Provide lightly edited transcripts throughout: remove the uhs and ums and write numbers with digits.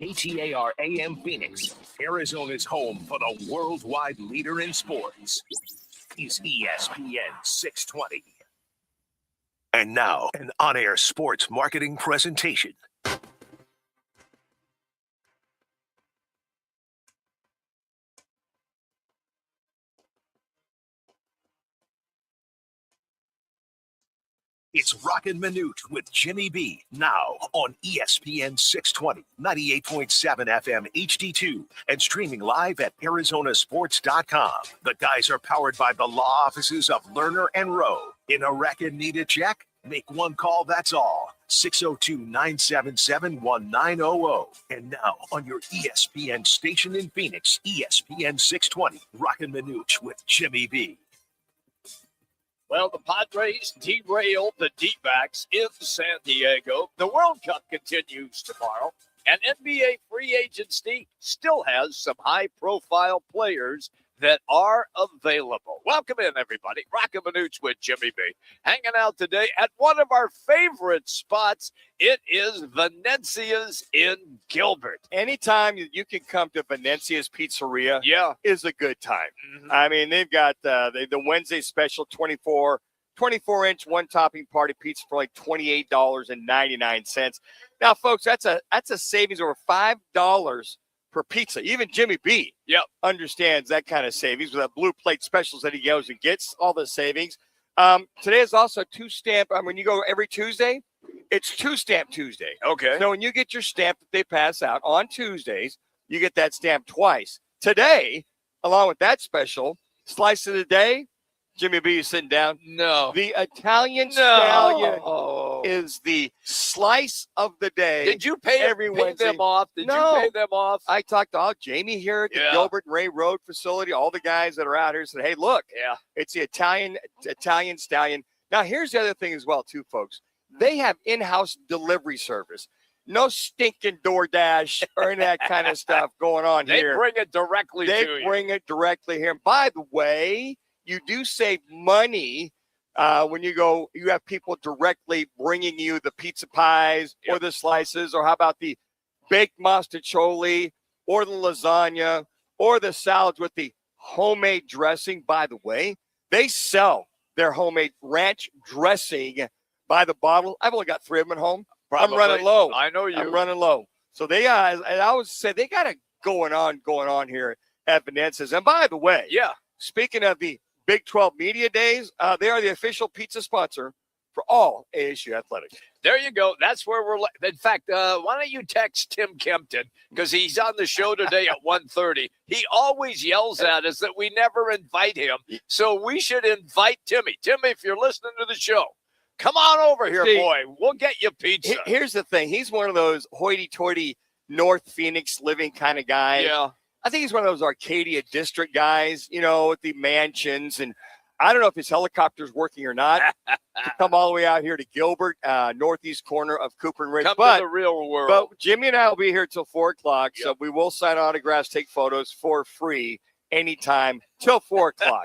ATAR-AM Phoenix, Arizona's home for the worldwide leader in sports, is ESPN 620. And now, an on-air sports marketing presentation. It's Roc and Manuch with Jimmy B, now on ESPN 620, 98.7 FM HD-2, and streaming live at arizonasports.com. The guys are powered by the law offices of Lerner and Rowe. In a record need a check? Make one call, that's all. 602-977-1900. And now on your ESPN station in Phoenix, ESPN 620, Roc and Manuch with Jimmy B. Well, the Padres derailed the D-backs in San Diego. The World Cup continues tomorrow, and NBA free agency still has some high-profile players that are available. Welcome in, everybody. Roc and Manuch with Jimmy B. Hanging out today at one of our favorite spots. It is Venezia's in Gilbert. Anytime you can come to Venezia's Pizzeria is a good time. Mm-hmm. I mean, they've got the Wednesday special 24-inch one-topping party pizza for like $28.99. Now, folks, that's a savings over $5 per pizza. Even Jimmy B understands that kind of savings with the blue plate specials that he goes and gets, all the savings. Today is also two-stamp. When you go every Tuesday, it's two-stamp Tuesday. Okay. So when you get your stamp that they pass out on Tuesdays, you get that stamp twice. Today, along with that special, slice of the day, Jimmy B is sitting down. No. The Italian Stallion is the slice of the day. Did you pay them off? Did you pay them off? I talked to Jamie here at the Gilbert and Ray Road facility, all the guys that are out here said, hey, look, it's the Italian Stallion. Now, here's the other thing as well, too, folks. They have in-house delivery service. No stinking DoorDash or any of that kind of stuff going on here. They bring it directly to you. They bring it directly here. And by the way, you do save money when you go. You have people directly bringing you the pizza pies or the slices, or how about the baked mostaccioli or the lasagna or the salads with the homemade dressing. By the way, they sell their homemade ranch dressing by the bottle. I've only got 3 of them at home. Probably. I'm running low. I know you. I'm running low. So they, and I always say they got it going on here at Venezia's. And by the way, speaking of the Big 12 Media Days, they are the official pizza sponsor for all ASU athletics. There you go. That's where we're. In fact, why don't you text Tim Kempton, because he's on the show today at 1:30. He always yells at us that we never invite him. So we should invite Timmy. Timmy, if you're listening to the show, come on over here, boy. We'll get you pizza. Here's the thing. He's one of those hoity-toity North Phoenix living kind of guys. Yeah. I think he's one of those Arcadia district guys, with the mansions. And I don't know if his helicopter's working or not to come all the way out here to Gilbert, northeast corner of Cooper and Ridge. Come to the real world. But Jimmy and I will be here till 4 o'clock. So we will sign autographs, take photos for free anytime till 4 o'clock.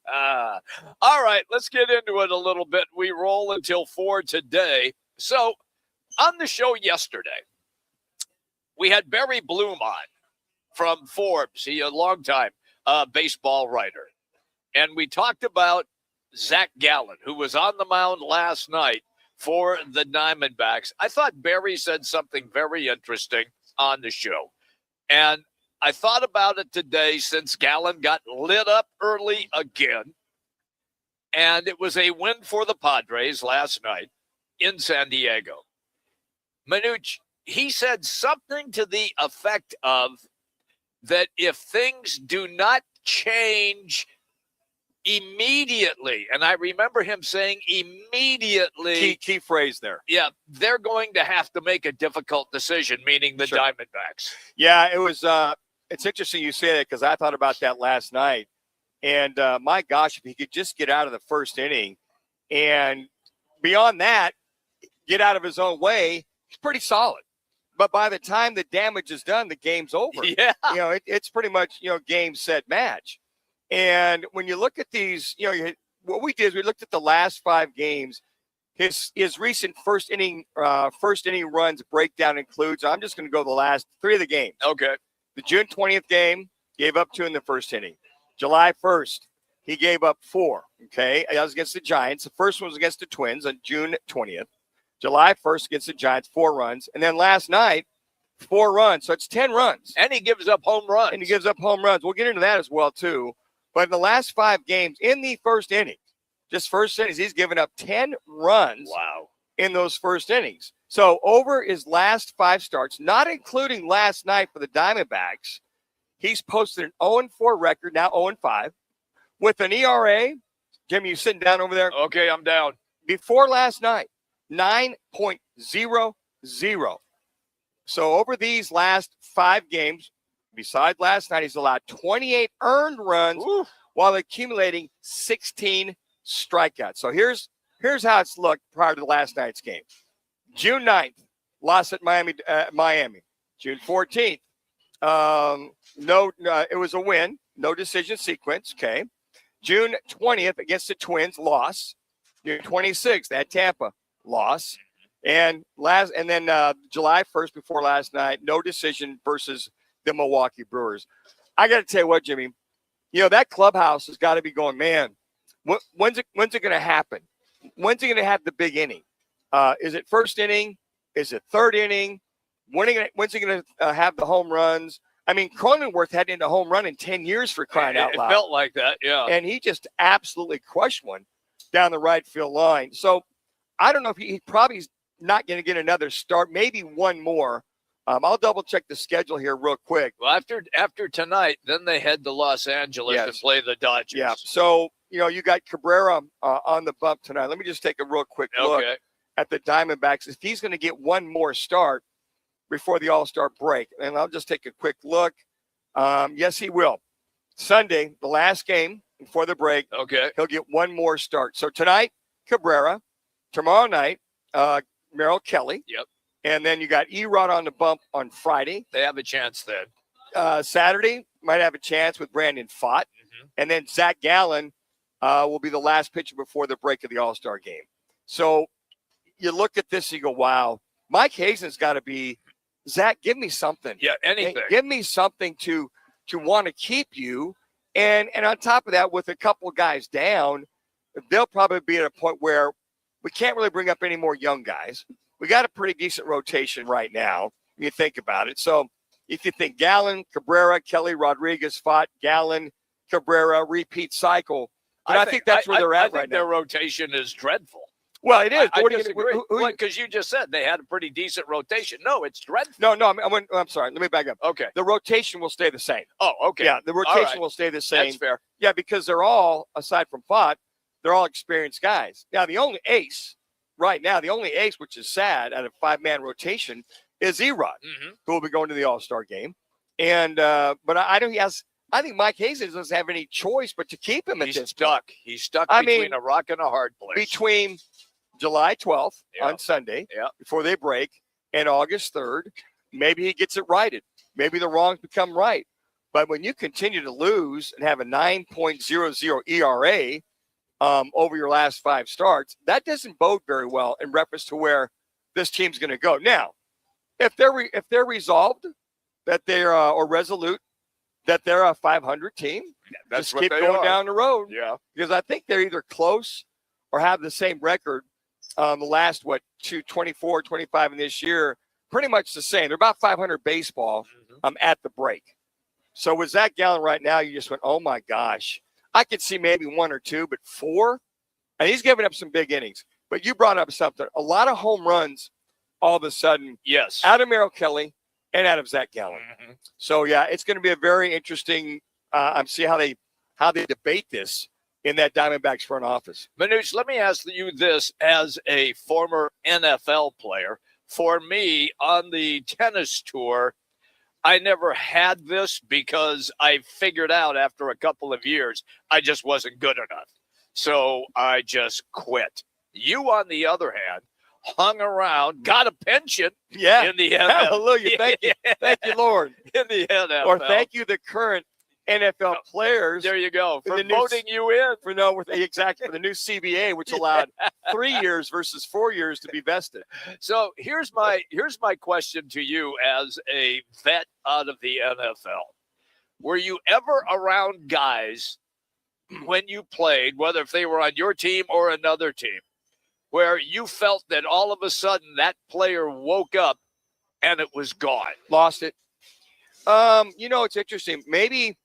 All right, let's get into it a little bit. We roll until 4 today. So on the show yesterday, we had Barry Bloom on from Forbes. He's a longtime baseball writer. And we talked about Zach Gallen, who was on the mound last night for the Diamondbacks. I thought Barry said something very interesting on the show. And I thought about it today since Gallen got lit up early again. And it was a win for the Padres last night in San Diego. Manuch, he said something to the effect of that if things do not change immediately, and I remember him saying immediately. Key phrase there. Yeah, they're going to have to make a difficult decision, meaning the Diamondbacks. Yeah, it was. It's interesting you say that because I thought about that last night. And my gosh, if he could just get out of the first inning and beyond that, get out of his own way, he's pretty solid. But by the time the damage is done, the game's over. Yeah. It's pretty much, game, set, match. And when you look at these, what we did is we looked at the last 5 games His recent first inning runs breakdown includes. I'm just going to go the last 3 of the games. Okay. The June 20th game, gave up 2 in the first inning. July 1st, he gave up 4. Okay, that was against the Giants. The first one was against the Twins on June 20th. July 1st against the Giants, 4 runs, and then last night, 4 runs. So it's 10 runs. And he gives up home runs. We'll get into that as well too. But in the last 5 games, in the first inning, just first innings, he's given up 10 runs. Wow. In those first innings. So over his last 5 starts, not including last night for the Diamondbacks, he's posted an 0-4 record, now 0-5, with an ERA. Jimmy, you sitting down over there? Okay, I'm down. Before last night, 9.00. So over these last 5 games, besides last night, he's allowed 28 earned runs while accumulating 16 strikeouts. So here's how it's looked prior to last night's game. June 9th, loss at Miami. June 14th, it was a win, no decision sequence. Okay. June 20th against the Twins, loss. June 26th at Tampa, loss. And then July 1st before last night, no decision versus the Milwaukee Brewers. I got to tell you what, Jimmy, that clubhouse has got to be going, man, when's it going to happen? When's he going to have the big inning? Is it first inning? Is it third inning? When's he going to have the home runs? I mean, Cronenworth hadn't hit a home run in 10 years for crying out loud. It felt like that, yeah. And he just absolutely crushed one down the right field line. So I don't know if he probably is not going to get another start, maybe one more. I'll double check the schedule here real quick. Well, after tonight, then they head to Los Angeles to play the Dodgers. Yeah. So, you got Cabrera on the bump tonight. Let me just take a real quick look at the Diamondbacks. If he's going to get one more start before the All-Star break, and I'll just take a quick look. Yes, he will. Sunday, the last game before the break, he'll get one more start. So tonight, Cabrera. Tomorrow night, Merrill Kelly. Yep. And then you got Erod on the bump on Friday. They have a chance then. Saturday, might have a chance with Brandon Pfaadt. Mm-hmm. And then Zach Gallen will be the last pitcher before the break of the All-Star game. So you look at this, you go, wow, Mike Hazen's got to be, Zach, give me something. Yeah, anything. Give me something to want to keep you. And on top of that, with a couple of guys down, they'll probably be at a point where we can't really bring up any more young guys. We got a pretty decent rotation right now, when you think about it. So if you think Gallen, Cabrera, Kelly, Rodriguez, Pfaadt, Gallen, Cabrera, repeat cycle, I think that's where they're at right now. Their rotation is dreadful. Well, it is. I disagree. Because you just said they had a pretty decent rotation. No, it's dreadful. No, I'm sorry. Let me back up. Okay. The rotation will stay the same. Oh, okay. Yeah, the rotation will stay the same. That's fair. Yeah, because they're all, aside from Pfaadt, they're all experienced guys. Now, the only ace right now, which is sad, out of 5-man rotation is Erod, who will be going to the All-Star game. And but I think Mike Hazen doesn't have any choice but to keep him at this point. He's stuck between a rock and a hard place. Between July 12th on Sunday, before they break, and August 3rd, maybe he gets it righted. Maybe the wrongs become right. But when you continue to lose and have a 9.00 ERA over your last 5 starts, that doesn't bode very well in reference to where this team's going to go. Now, if they're resolved that they're or resolute that they're a 500 team, that's just what keep they going are. down the road. Yeah, because I think they're either close or have the same record. The last 24, 25 in this year, pretty much the same. They're about 500 baseball at the break. So with Zach Gallen right now, you just went, oh my gosh. I could see maybe 1 or 2, but 4, and he's giving up some big innings. But you brought up something. A lot of home runs all of a sudden. Yes. Out of Merrill Kelly and out of Zach Gallen. So yeah, it's going to be a very interesting. See how they debate this in that Diamondbacks front office. Manuch, let me ask you this as a former NFL player. For me, on the tennis tour, I never had this because I figured out after a couple of years I just wasn't good enough. So I just quit. You, on the other hand, hung around, got a pension in the NFL. Hallelujah. Thank you. Thank you, Lord. In the NFL. Or thank you, the current NFL players. There you go. For the new voting you in. For the new CBA, which allowed 3 years versus 4 years to be vested. So here's my question to you as a vet out of the NFL. Were you ever around guys when you played, whether if they were on your team or another team, where you felt that all of a sudden that player woke up and it was gone? Lost it. It's interesting. Maybe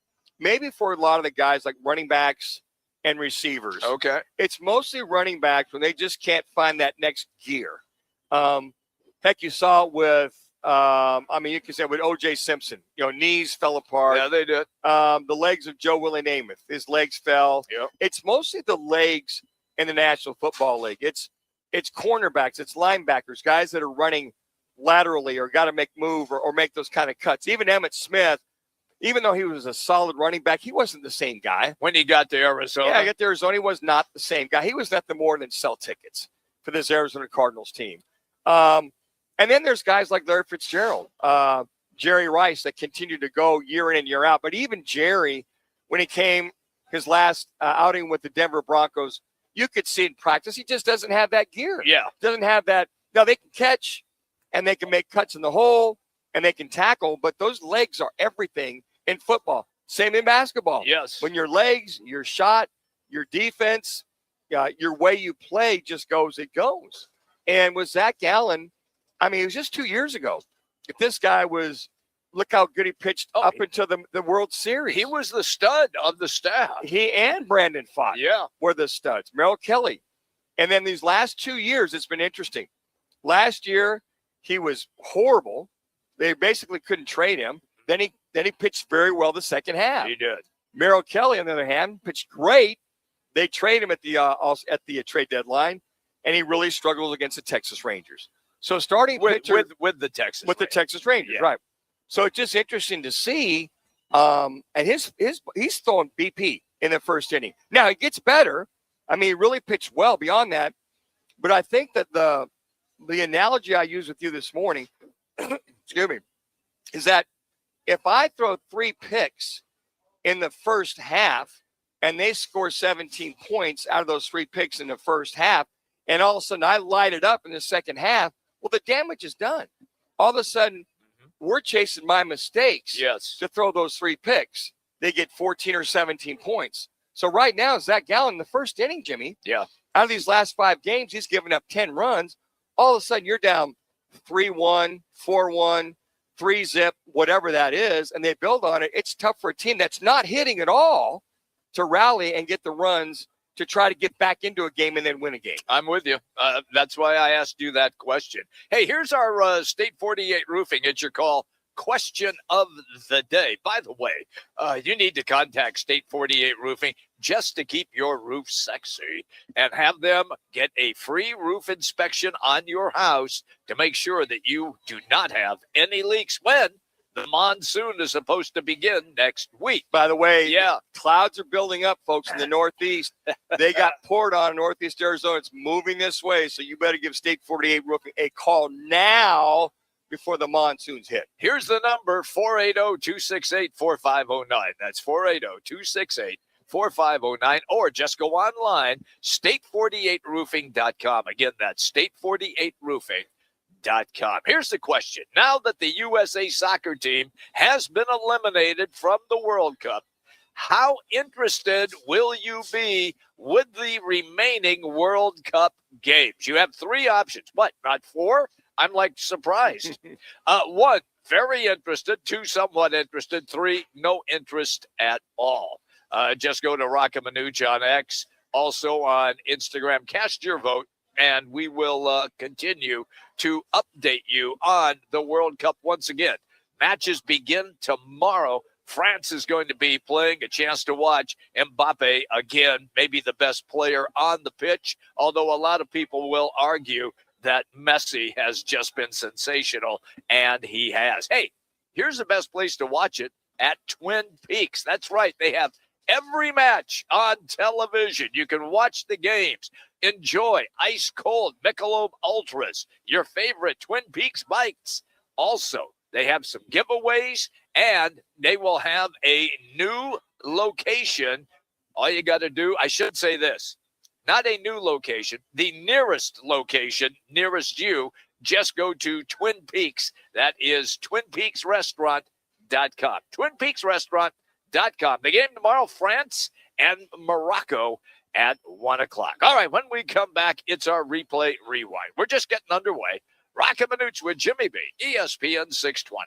for a lot of the guys like running backs and receivers. Okay. It's mostly running backs when they just can't find that next gear. Heck, you saw it with, you can say with O.J. Simpson. Knees fell apart. Yeah, they did. The legs of Joe Willie Namath. His legs fell. Yep. It's mostly the legs in the National Football League. It's cornerbacks. It's linebackers, guys that are running laterally or got to make move or make those kind of cuts. Even Emmitt Smith, even though he was a solid running back, he wasn't the same guy. When he got to Arizona. Yeah, got to Arizona, he was not the same guy. He was nothing more than sell tickets for this Arizona Cardinals team. And then there's guys like Larry Fitzgerald, Jerry Rice that continued to go year in and year out. But even Jerry, when he came his last outing with the Denver Broncos, you could see in practice, he just doesn't have that gear. Yeah. Doesn't have that. Now, they can catch and they can make cuts in the hole and they can tackle, but those legs are everything in football. Same in basketball. Yes. When your legs, your shot, your defense, your way you play just goes, it goes. And with Zach Gallen, it was just 2 years ago. If this guy was, look how good he pitched up into the World Series. He was the stud of the staff. He and Brandon Pfaadt were the studs. Merrill Kelly. And then these last 2 years, it's been interesting. Last year, he was horrible. They basically couldn't trade him. Then he pitched very well the second half. He did. Merrill Kelly, on the other hand, pitched great. They trade him at the trade deadline, and he really struggles against the Texas Rangers. So starting pitcher with the Texas Rangers. The Texas Rangers, right? So it's just interesting to see. And he's throwing BP in the first inning. Now it gets better. He really pitched well beyond that. But I think that the analogy I used with you this morning, excuse me, is that if I throw 3 picks in the first half and they score 17 points out of those 3 picks in the first half, and all of a sudden I light it up in the second half, well, the damage is done. All of a sudden, we're chasing my mistakes to throw those 3 picks. They get 14 or 17 points. So right now, Zach Gallen, the first inning, Jimmy, out of these last 5 games, he's given up 10 runs. All of a sudden, you're down 3-1, 4-1, 3-zip, whatever that is, and they build on it. It's tough for a team that's not hitting at all to rally and get the runs to try to get back into a game and then win a game. I'm with you. That's why I asked you that question. Hey, here's our State 48 Roofing. It's your call. Question of the day. By the way, you need to contact State 48 Roofing just to keep your roof sexy and have them get a free roof inspection on your house to make sure that you do not have any leaks when the monsoon is supposed to begin next week. By the way, clouds are building up, folks, in the Northeast. They got poured on in Northeast Arizona. It's moving this way, so you better give State 48 Roofing a call now before the monsoons hit. Here's the number, 480-268-4509. That's 480-268-4509, or just go online, state48roofing.com. Again, that's state48roofing.com. Here's the question. Now that the USA soccer team has been eliminated from the World Cup, how interested will you be with the remaining World Cup games? You have 3 options. What, not 4? I'm surprised. 1, very interested. 2, somewhat interested. 3, no interest at all. Just go to Roc and Manuch on X, also on Instagram. Cast your vote, and we will continue to update you on the World Cup once again. Matches begin tomorrow. France is going to be playing, a chance to watch Mbappe again, maybe the best player on the pitch, although a lot of people will argue that Messi has just been sensational, and he has. Hey, here's the best place to watch it, at Twin Peaks. That's right. They have every match on television. You can watch the games. Enjoy ice cold Michelob Ultras, your favorite Twin Peaks bikes. Also, they have some giveaways And they will have a new location. All you got to do, I should say this, not a new location, the nearest location, nearest you, just go to Twin Peaks. That is twinpeaksrestaurant.com. Twinpeaksrestaurant.com. The game tomorrow, France and Morocco at 1 o'clock. All right, when we come back, it's our replay rewind. We're just getting underway. Roc and Manuch with Jimmy B, ESPN 620.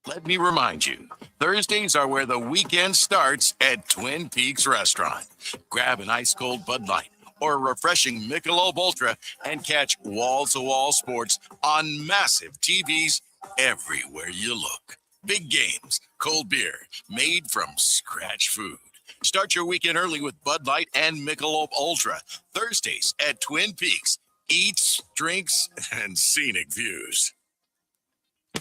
Let me remind you, Thursdays are where the weekend starts at Twin Peaks Restaurant. Grab an ice-cold Bud Light or a refreshing Michelob Ultra and catch wall-to-wall sports on massive TVs everywhere you look. Big games, cold beer, made from scratch food. Start your weekend early with Bud Light and Michelob Ultra. Thursdays at Twin Peaks. Eats, drinks, and scenic views.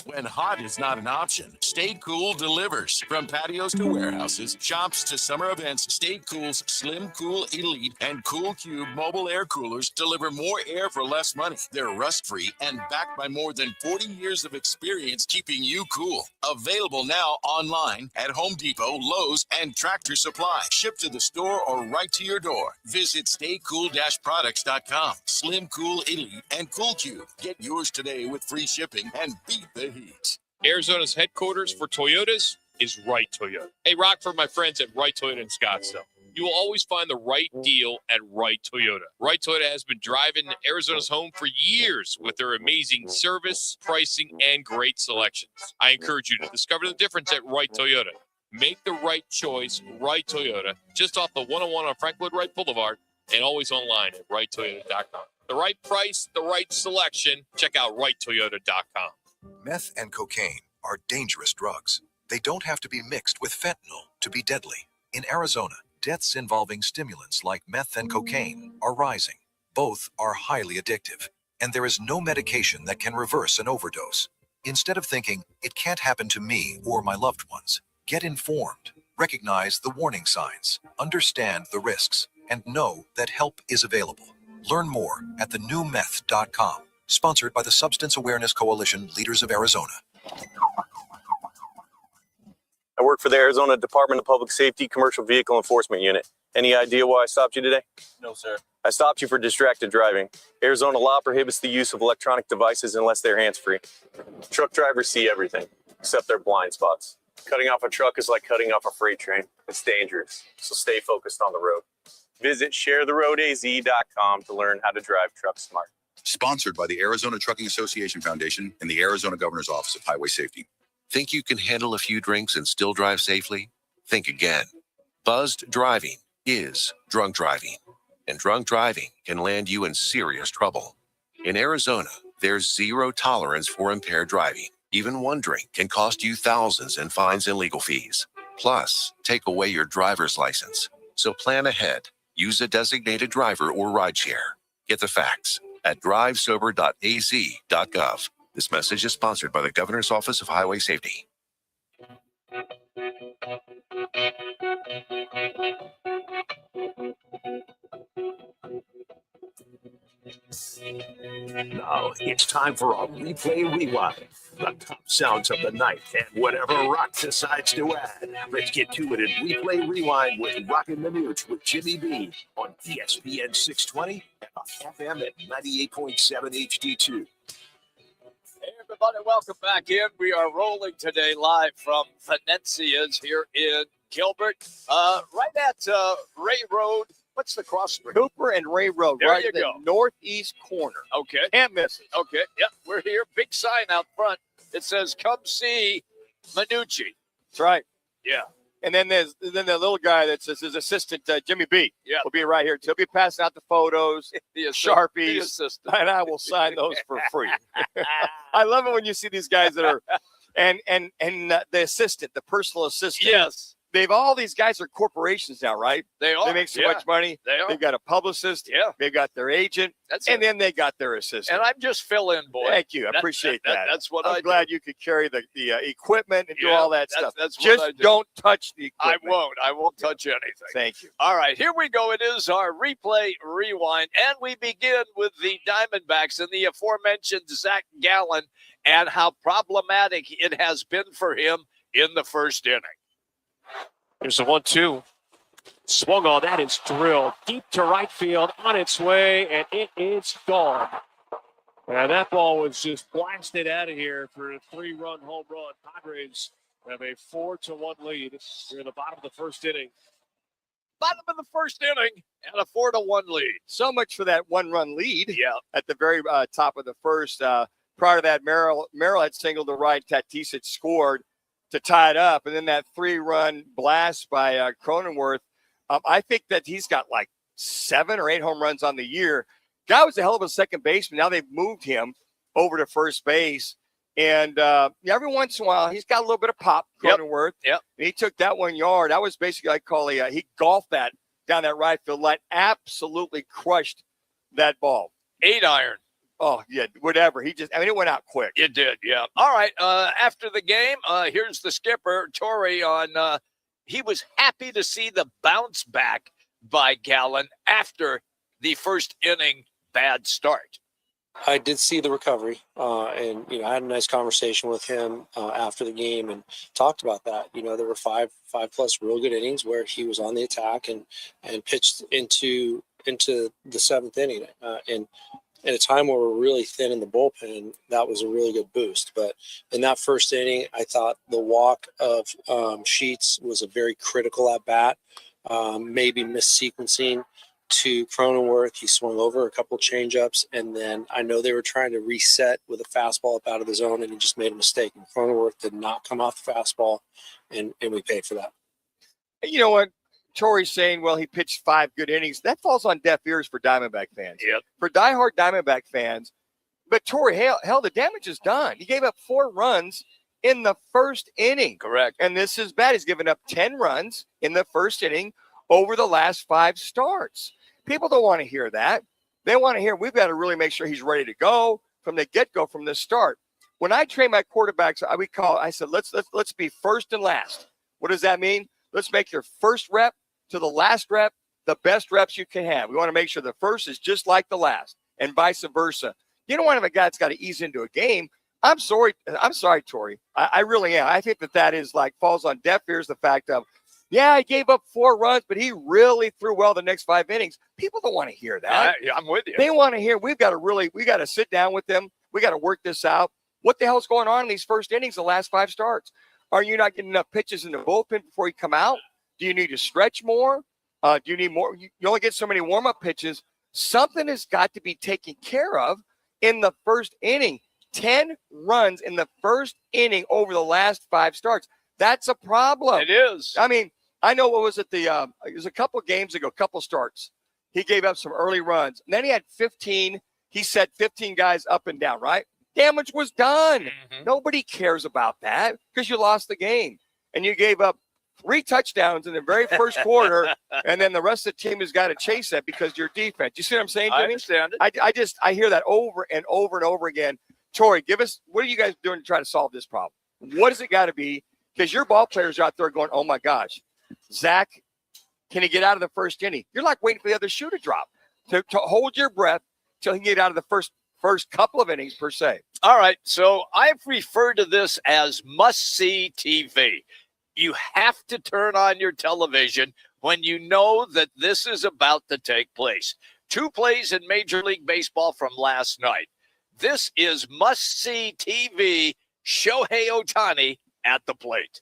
When hot is not an option, Stay Cool delivers. From patios to warehouses, shops to summer events, Stay Cool's Slim Cool Elite and Cool Cube mobile air coolers deliver more air for less money. They're rust-free and backed by more than 40 years of experience keeping you cool. Available now online at Home Depot, Lowe's, and Tractor Supply. Shipped to the store or right to your door. Visit staycool-products.com. Slim Cool Elite and Cool Cube. Get yours today with free shipping and beat the heat. Arizona's headquarters for Toyotas is Wright Toyota. Hey, Rock, for my friends at Wright Toyota in Scottsdale. You will always find the right deal at Wright Toyota. Wright Toyota has been driving Arizona's home for years with their amazing service, pricing, and great selections. I encourage you to discover the difference at Wright Toyota. Make the right choice, Wright Toyota, just off the 101 on Frank Lloyd Wright Boulevard, and always online at WrightToyota.com. The right price, the right selection. Check out WrightToyota.com. Meth and cocaine are dangerous drugs. They don't have to be mixed with fentanyl to be deadly. In Arizona, deaths involving stimulants like meth and cocaine are rising. Both are highly addictive, and there is no medication that can reverse an overdose. Instead of thinking, it can't happen to me or my loved ones, get informed, recognize the warning signs, understand the risks, and know that help is available. Learn more at thenewmeth.com. Sponsored by the Substance Awareness Coalition, Leaders of Arizona. I work for the Arizona Department of Public Safety Commercial Vehicle Enforcement Unit. Any idea why I stopped you today? No, sir. I stopped you for distracted driving. Arizona law prohibits the use of electronic devices unless they're hands-free. Truck drivers see everything, except their blind spots. Cutting off a truck is like cutting off a freight train. It's dangerous, so stay focused on the road. Visit sharetheroadaz.com to learn how to drive truck smart. Sponsored by the Arizona Trucking Association Foundation and the Arizona Governor's Office of Highway Safety. Think you can handle a few drinks and still drive safely? Think again. Buzzed driving is drunk driving, and drunk driving can land you in serious trouble. In Arizona, there's zero tolerance for impaired driving. Even one drink can cost you thousands in fines and legal fees. Plus, take away your driver's license. So plan ahead. Use a designated driver or rideshare. Get the facts at drivesober.az.gov. This message is sponsored by the Governor's Office of Highway Safety. Now it's time for a replay rewind. The top sounds of the night and whatever Rock decides to add. Let's get to it in replay rewind with Roc and Manuch with Jimmy B on ESPN 620 and on FM at 98.7 HD-2. Hey, everybody, welcome back in. We are rolling today live from Venezia's here in Gilbert, right at Ray Road. What's the cross street? Cooper and Ray Road, There right you at the go. northeast corner. Okay. Can't miss it. Okay. Yep. We're here. Big sign out front. It says, come see Manucci. That's right. Yeah. And then there's the little guy that's his assistant, Jimmy B. Yeah. Will be right here. He'll be passing out the photos, The Sharpies, The assistant. and I will sign those for free. I love it when you see these guys that are, and the assistant, the personal assistant. Yes. All these guys are corporations now, right? They are. They make so Yeah, much money. They are. They've got a publicist. Yeah. They've got their agent. That's and it. then they got their assistant. And I'm just fill-in boy. Thank you. I appreciate that. That's what I'm I glad you could carry the equipment and do Yeah, all that that's- stuff. that's what Just I do. don't touch the I equipment. won't touch anything. Thank you. All right, here we go. It is our replay rewind, and we begin with the Diamondbacks and the aforementioned Zach Gallen and how problematic it has been for him in the first inning. Here's the 1-2. Swung on that. It's drilled deep to right field on its way, and it is gone. And that ball was just blasted out of here for a 3-run home run. Padres have a 4-1 lead here in the bottom of the first inning. Bottom of the first inning and a 4-1 lead. So much for that 1-run lead. Yeah. At the very top of the first. Prior to that, Merrill had singled to right. Tatis had scored to tie it up. And then that 3-run blast by Cronenworth. I think that he's got like 7 or 8 home runs on the year. Guy was a hell of a second baseman. Now they've moved him over to first base. And every once in a while, he's got a little bit of pop, Cronenworth. Yep. And he took that 1 yard. That was basically, I call it, he golfed that down that right field line. Absolutely crushed that ball. 8-iron. Oh, yeah, whatever. It went out quick. It did, yeah. All right, after the game, here's the skipper, Torrey, on he was happy to see the bounce back by Gallen after the first inning bad start. I did see the recovery, and I had a nice conversation with him after the game and talked about that. There were five plus real good innings where he was on the attack and pitched into the seventh inning, and at a time where we're really thin in the bullpen, that was a really good boost. But in that first inning, I thought the walk of Sheets was a very critical at bat, maybe mis-sequencing to Cronenworth. He swung over a couple of changeups, and then I know they were trying to reset with a fastball up out of the zone, and he just made a mistake. And Cronenworth did not come off the fastball, and we paid for that. You know what? Torrey's saying, well, he pitched 5 good innings. That falls on deaf ears for Diamondback fans. Yep. For diehard Diamondback fans. But Torrey, hell, the damage is done. He gave up 4 runs in the first inning. Correct. And this is bad. He's given up 10 runs in the first inning over the last 5 starts. People don't want to hear that. They want to hear we've got to really make sure he's ready to go from the get-go, from the start. When I train my quarterbacks, I said, let's be first and last. What does that mean? Let's make your first rep to the last rep the best reps you can have. We want to make sure the first is just like the last and vice versa. You don't want to have a guy that's got to ease into a game. I'm sorry, Torrey. I really am. I think that is falls on deaf ears, the fact of, yeah, he gave up 4 runs, but he really threw well the next 5 innings. People don't want to hear that. I'm with you. They want to hear we got to sit down with them. We got to work this out. What the hell's going on in these first innings, the last 5 starts? Are you not getting enough pitches in the bullpen before you come out? Do you need to stretch more? Do you need more? You only get so many warm-up pitches. Something has got to be taken care of in the first inning. 10 runs in the first inning over the last 5 starts. That's a problem. It is. I mean, I know what was it? It was a couple games ago, couple starts. He gave up some early runs. And then he had 15. He set 15 guys up and down, right? Damage was done. Mm-hmm. Nobody cares about that because you lost the game. And you gave up 3 touchdowns in the very first quarter, and then the rest of the team has got to chase that because of your defense. You see what I'm saying, Jimmy? I understand it. I hear that over and over and over again. Torrey, what are you guys doing to try to solve this problem? What does it got to be? Because your ball players are out there going, oh, my gosh, Zach, can he get out of the first inning? You're like waiting for the other shoe to drop, to hold your breath till he can get out of the first couple of innings per se. All right, so I've referred to this as must-see TV. You have to turn on your television when you know that this is about to take place. 2 plays in Major League Baseball from last night. This is must-see TV, Shohei Ohtani at the plate.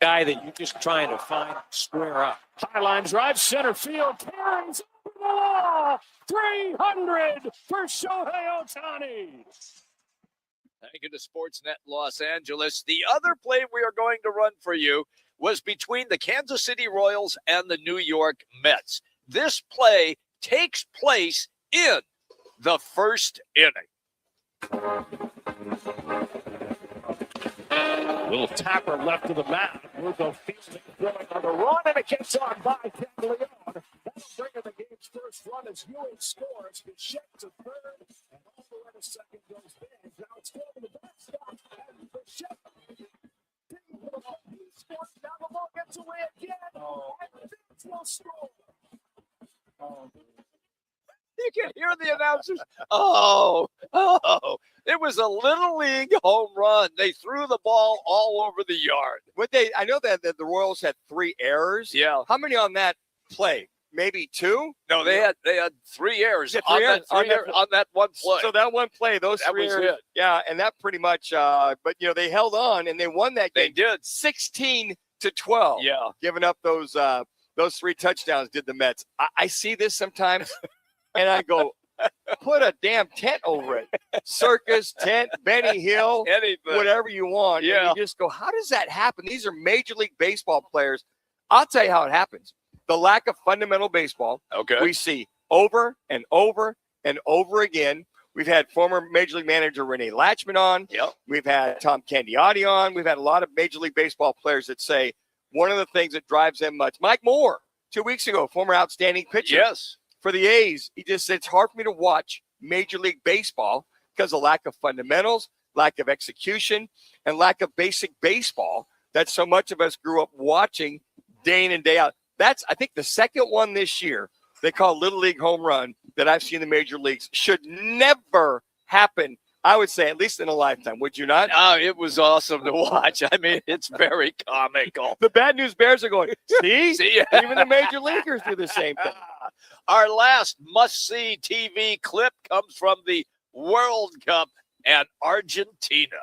Guy that you're just trying to find square up. High line drive, center field, carries over the wall. 300 for Shohei Ohtani. Thank you to Sportsnet Los Angeles. The other play we are going to run for you was between the Kansas City Royals and the New York Mets. This play takes place in the first inning. Little tapper left to the mat. Russo fielding, throwing on the run, and it gets on by Caglione. That'll bring in the game's first run as Ewing scores. Bichette to third, and over at a second goes Banks. Now it's going to the backstop, and Bichette. He scores down the ball, gets away again, and Banks will score. You can hear the announcers. Oh, it was a little league home run. They threw the ball all over the yard. I know that the Royals had 3 errors. Yeah. How many on that play? Maybe 2? No, they had 3 errors, Yeah, on, 3 errors on that one play. So that one play, those That 3 was errors. it. Yeah, and that pretty much. But they held on and they won that game. They did 16-12. Yeah. Giving up those 3 touchdowns. Did the Mets? I see this sometimes, and I go, put a damn tent over it. Circus tent, Benny Hill, anything, whatever you want. Yeah. And you just go, how does that happen? These are Major League Baseball players. I'll tell you how it happens. The lack of fundamental baseball. Okay. We see over and over and over again. We've had former Major League manager Renee Latchman on. Yep. We've had Tom Candiotti on. We've had a lot of Major League Baseball players that say one of the things that drives them much. Mike Moore, 2 weeks ago, former outstanding pitcher. Yes. For the A's, he just said it's hard for me to watch Major League Baseball because of lack of fundamentals, lack of execution, and lack of basic baseball that so much of us grew up watching day in and day out. That's, I think, the second one this year they call Little League home run that I've seen in the major leagues. Should never happen, I would say, at least in a lifetime. Would you not? Oh, it was awesome to watch. I mean, it's very comical. The Bad News Bears are going, see? See? Even the major leaguers do the same thing. Our last must-see TV clip comes from the World Cup and Argentina.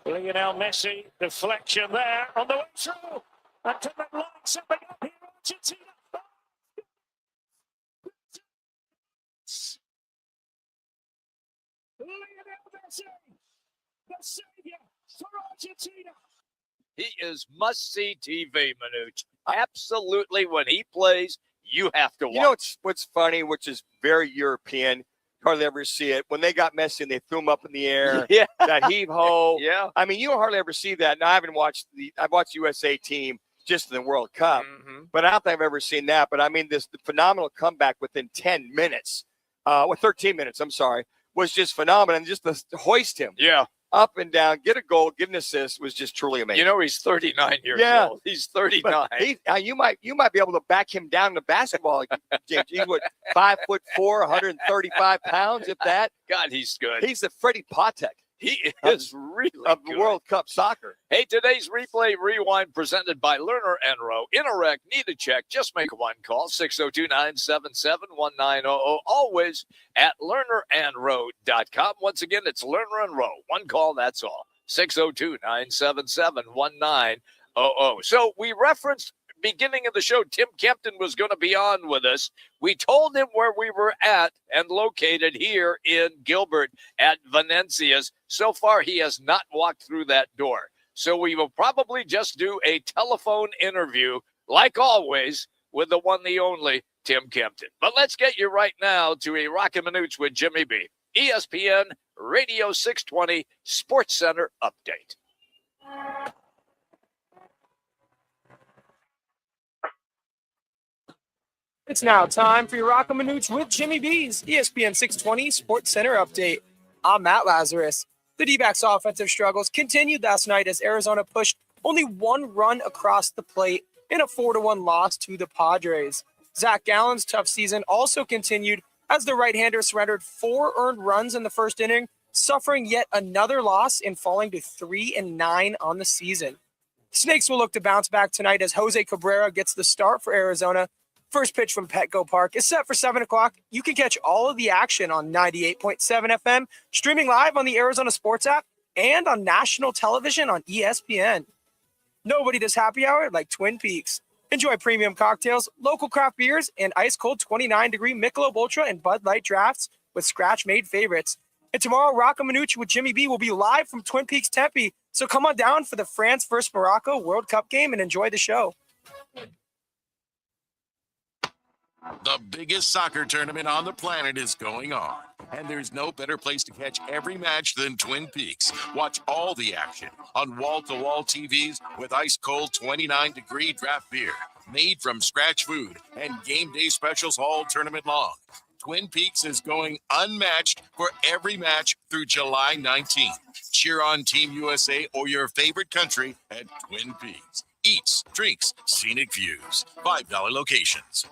Lionel Messi, deflection there on the way through. Until that line, somebody up here, Argentina. Lionel Messi, the savior for Argentina. He is must-see TV, Manuch. Absolutely, when he plays, you have to watch. You know what's funny, which is very European, hardly ever see it. When they got Messi and they threw him up in the air, Yeah. that heave-ho. Yeah. I mean, you don't hardly ever see that. Now, I've watched the USA team just in the World Cup, but I don't think I've ever seen that. But I mean, the phenomenal comeback within 10 minutes, 13 minutes, I'm sorry, was just phenomenal. And just to hoist him up and down, get a goal, get an assist was just truly amazing. You know, he's 39 years old. He's 39. You might be able to back him down to basketball, James. He's 5'4", 135 pounds, if that. God, he's good. He's the Freddie Patek. He is really of good. World Cup soccer. Hey, today's replay rewind presented by Lerner and Rowe. Interact, need a check, just make one call, 602-977-1900. Always at lernerandrowe.com. Once again, it's Lerner and Rowe. One call, that's all. 602-977-1900. So we referenced beginning of the show, Tim Kempton was going to be on with us. We told him where we were at and located here in Gilbert at Venencia's. So far, he has not walked through that door. So we will probably just do a telephone interview, like always, with the one, the only Tim Kempton. But let's get you right now to a Roc and Manuch with Jimmy B. ESPN Radio 620 Sports Center update. It's now time for your Roc and Manuch with Jimmy B's ESPN 620 Sports Center update. I'm Matt Lazarus. The D-backs' offensive struggles continued last night as Arizona pushed only one run across the plate in a 4-1 loss to the Padres. Zach Gallen's tough season also continued as the right-hander surrendered 4 earned runs in the first inning, suffering yet another loss and falling to 3-9 on the season. Snakes will look to bounce back tonight as Jose Cabrera gets the start for Arizona. First pitch from Petco Park is set for 7 o'clock. You can catch all of the action on 98.7 FM, streaming live on the Arizona Sports app and on national television on ESPN. Nobody does happy hour like Twin Peaks. Enjoy premium cocktails, local craft beers, and ice-cold 29-degree Michelob Ultra and Bud Light drafts with scratch-made favorites. And tomorrow, Roc and Manuch with Jimmy B will be live from Twin Peaks Tempe. So come on down for the France vs. Morocco World Cup game and enjoy the show. The biggest soccer tournament on the planet is going on, and there's no better place to catch every match than Twin Peaks. Watch all the action on wall-to-wall TVs with ice-cold 29-degree draft beer, made from scratch food, and game day specials all tournament long. Twin Peaks is going unmatched for every match through July 19th. Cheer on Team USA or your favorite country at Twin Peaks. Eats, drinks, scenic views. $5 locations.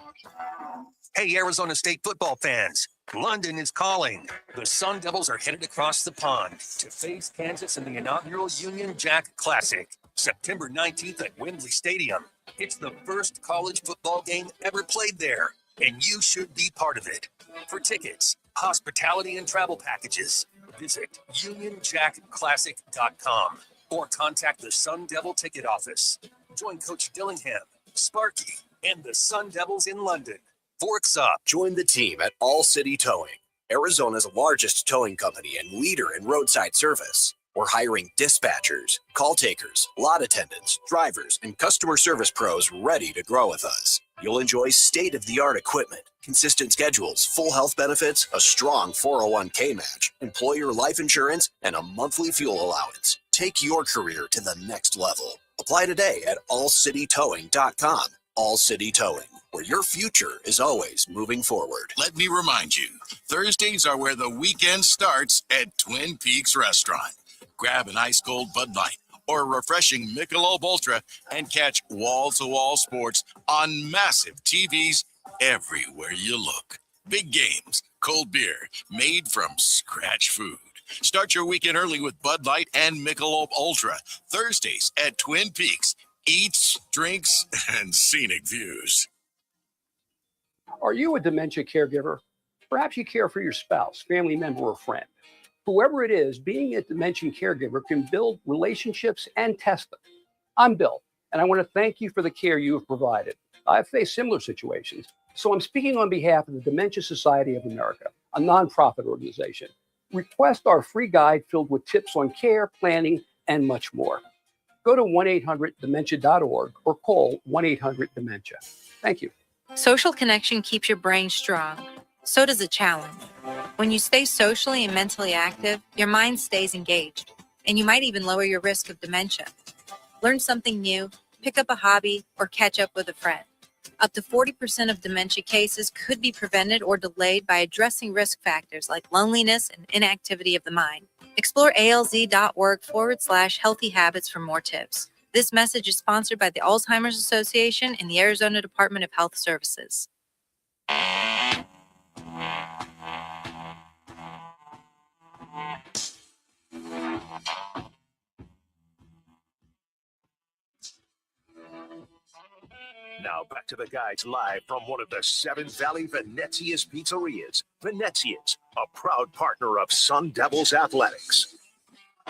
Hey, Arizona State football fans. London is calling. The Sun Devils are headed across the pond to face Kansas in the inaugural Union Jack Classic, September 19th at Wembley Stadium. It's the first college football game ever played there, and you should be part of it. For tickets, hospitality, and travel packages, visit UnionJackClassic.com or contact the Sun Devil ticket office. Join Coach Dillingham, Sparky, and the Sun Devils in London. Forks up. Join the team at All City Towing, Arizona's largest towing company and leader in roadside service. We're hiring dispatchers, call takers, lot attendants, drivers, and customer service pros ready to grow with us. You'll enjoy state-of-the-art equipment, consistent schedules, full health benefits, a strong 401k match, employer life insurance, and a monthly fuel allowance. Take your career to the next level. Apply today at allcitytowing.com. All City Towing, where your future is always moving forward. Let me remind you, Thursdays are where the weekend starts at Twin Peaks Restaurant. Grab an ice-cold Bud Light or a refreshing Michelob Ultra and catch wall-to-wall sports on massive TVs everywhere you look. Big games, cold beer, made from scratch food. Start your weekend early with Bud Light and Michelob Ultra. Thursdays at Twin Peaks. Eats, drinks, and scenic views. Are you a dementia caregiver? Perhaps you care for your spouse, family member, or friend. Whoever it is, being a dementia caregiver can build relationships and test them. I'm Bill, and I want to thank you for the care you have provided. I've faced similar situations, so I'm speaking on behalf of the Dementia Society of America, a nonprofit organization. Request our free guide filled with tips on care, planning, and much more. Go to 1-800-DEMENTIA.org or call 1-800-DEMENTIA. Thank you. Social connection keeps your brain strong. So does a challenge. When you stay socially and mentally active, your mind stays engaged, and you might even lower your risk of dementia. Learn something new, pick up a hobby, or catch up with a friend. Up to 40% of dementia cases could be prevented or delayed by addressing risk factors like loneliness and inactivity of the mind. Explore alz.org/healthy habits for more tips. This message is sponsored by the Alzheimer's Association and the Arizona Department of Health Services. Now back to the guys live from one of the Seven Valley Venezia's pizzerias. Venezia's, a proud partner of Sun Devils Athletics.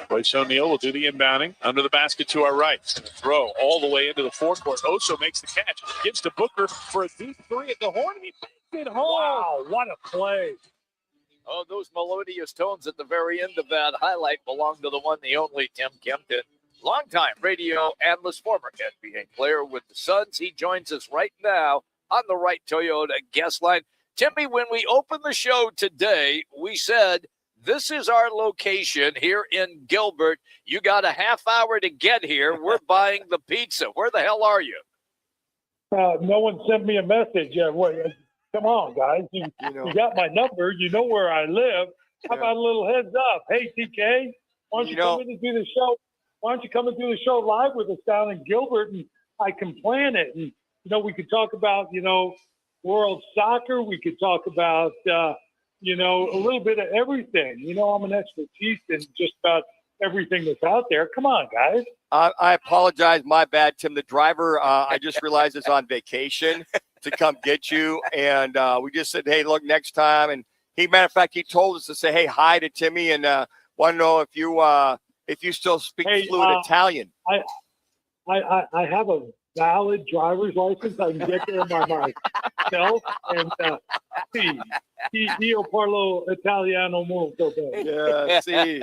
Bryce O'Neal will do the inbounding under the basket to our right. Throw all the way into the forecourt. Oso makes the catch. Gives to Booker for a deep three at the horn. He makes it home. Wow, what a play. Oh, those melodious tones at the very end of that highlight belong to the one, the only Tim Kempton. Longtime radio analyst, former NBA player with the Suns. He joins us right now on the Right Toyota guest line. Timmy, when we opened the show today, we said this is our location here in Gilbert. You got a half hour to get here. We're buying the pizza. Where the hell are you? No one sent me a message. Come on, guys. You got my number. You know where I live. How about a little heads up? Hey, TK, why don't you come in and do the show? Why don't you come and do the show live with us down in Gilbert, and I can plan it. And, we could talk about, world soccer. We could talk about, a little bit of everything. I'm an expertise in just about everything that's out there. Come on, guys. I apologize. My bad, Tim. The driver, I just realized is on vacation to come get you. And we just said, hey, look, next time. And matter of fact, he told us to say, hey, hi to Timmy, and want to know if you still speak fluent Italian. I have a valid driver's license. I can get there by myself. And io parlo italiano molto bene. Yeah, sì.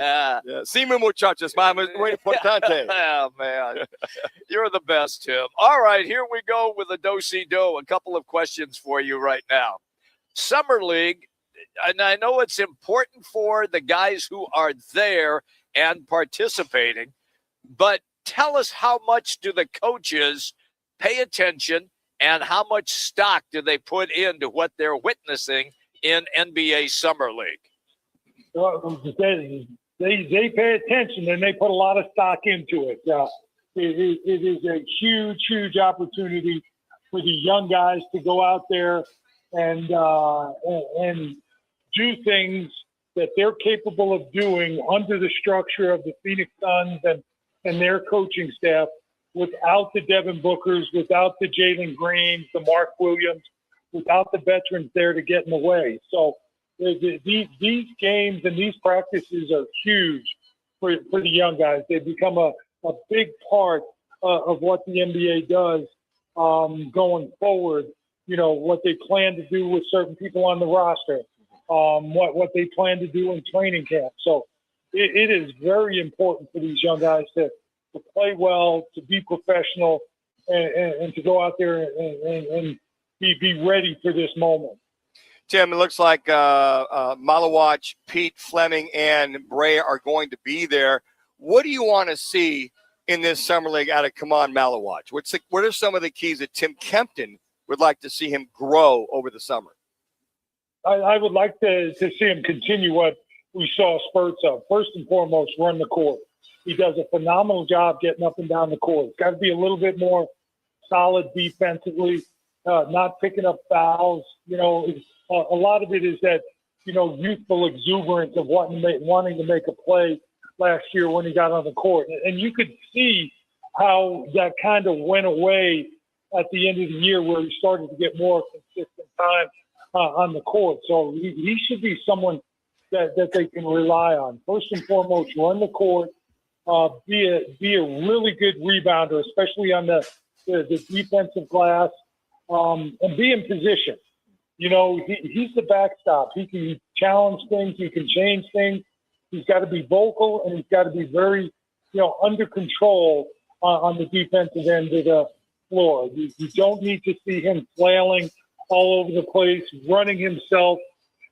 Sì, muchachos, ma muy importante. Oh, man. You're the best, Tim. All right, here we go with a do-si-do. A couple of questions for you right now. Summer League, and I know it's important for the guys who are there and participating, but tell us, how much do the coaches pay attention and how much stock do they put into what they're witnessing in NBA Summer League? Well, they pay attention and they put a lot of stock into it. It is a huge opportunity for the young guys to go out there and do things that they're capable of doing under the structure of the Phoenix Suns and their coaching staff without the Devin Bookers, without the Jalen Greens, the Mark Williams, without the veterans there to get in the way. So these games and these practices are huge for the young guys. They become a big part of what the NBA does going forward. You know, what they plan to do with certain people on the roster, what they plan to do in training camp. So it is very important for these young guys to play well, to be professional, and to go out there and be ready for this moment. Tim, it looks like Maluach, Pete, Fleming, and Bray are going to be there. What do you want to see in this summer league out of Kaman Maluach? What are some of the keys that Tim Kempton would like to see him grow over the summer? I would like to see him continue what we saw spurts of. First and foremost, run the court. He does a phenomenal job getting up and down the court. It's got to be a little bit more solid defensively, not picking up fouls. You know, a lot of it is that, you know, youthful exuberance of wanting to make a play last year when he got on the court. And you could see how that kind of went away at the end of the year where he started to get more consistent time on the court. So he should be someone that they can rely on. First and foremost, run the court, be a really good rebounder, especially on the defensive glass, and be in position. You know, he's the backstop. He can challenge things. He can change things. He's got to be vocal, and he's got to be very, you know, under control on the defensive end of the floor. You don't need to see him flailing all over the place, running himself,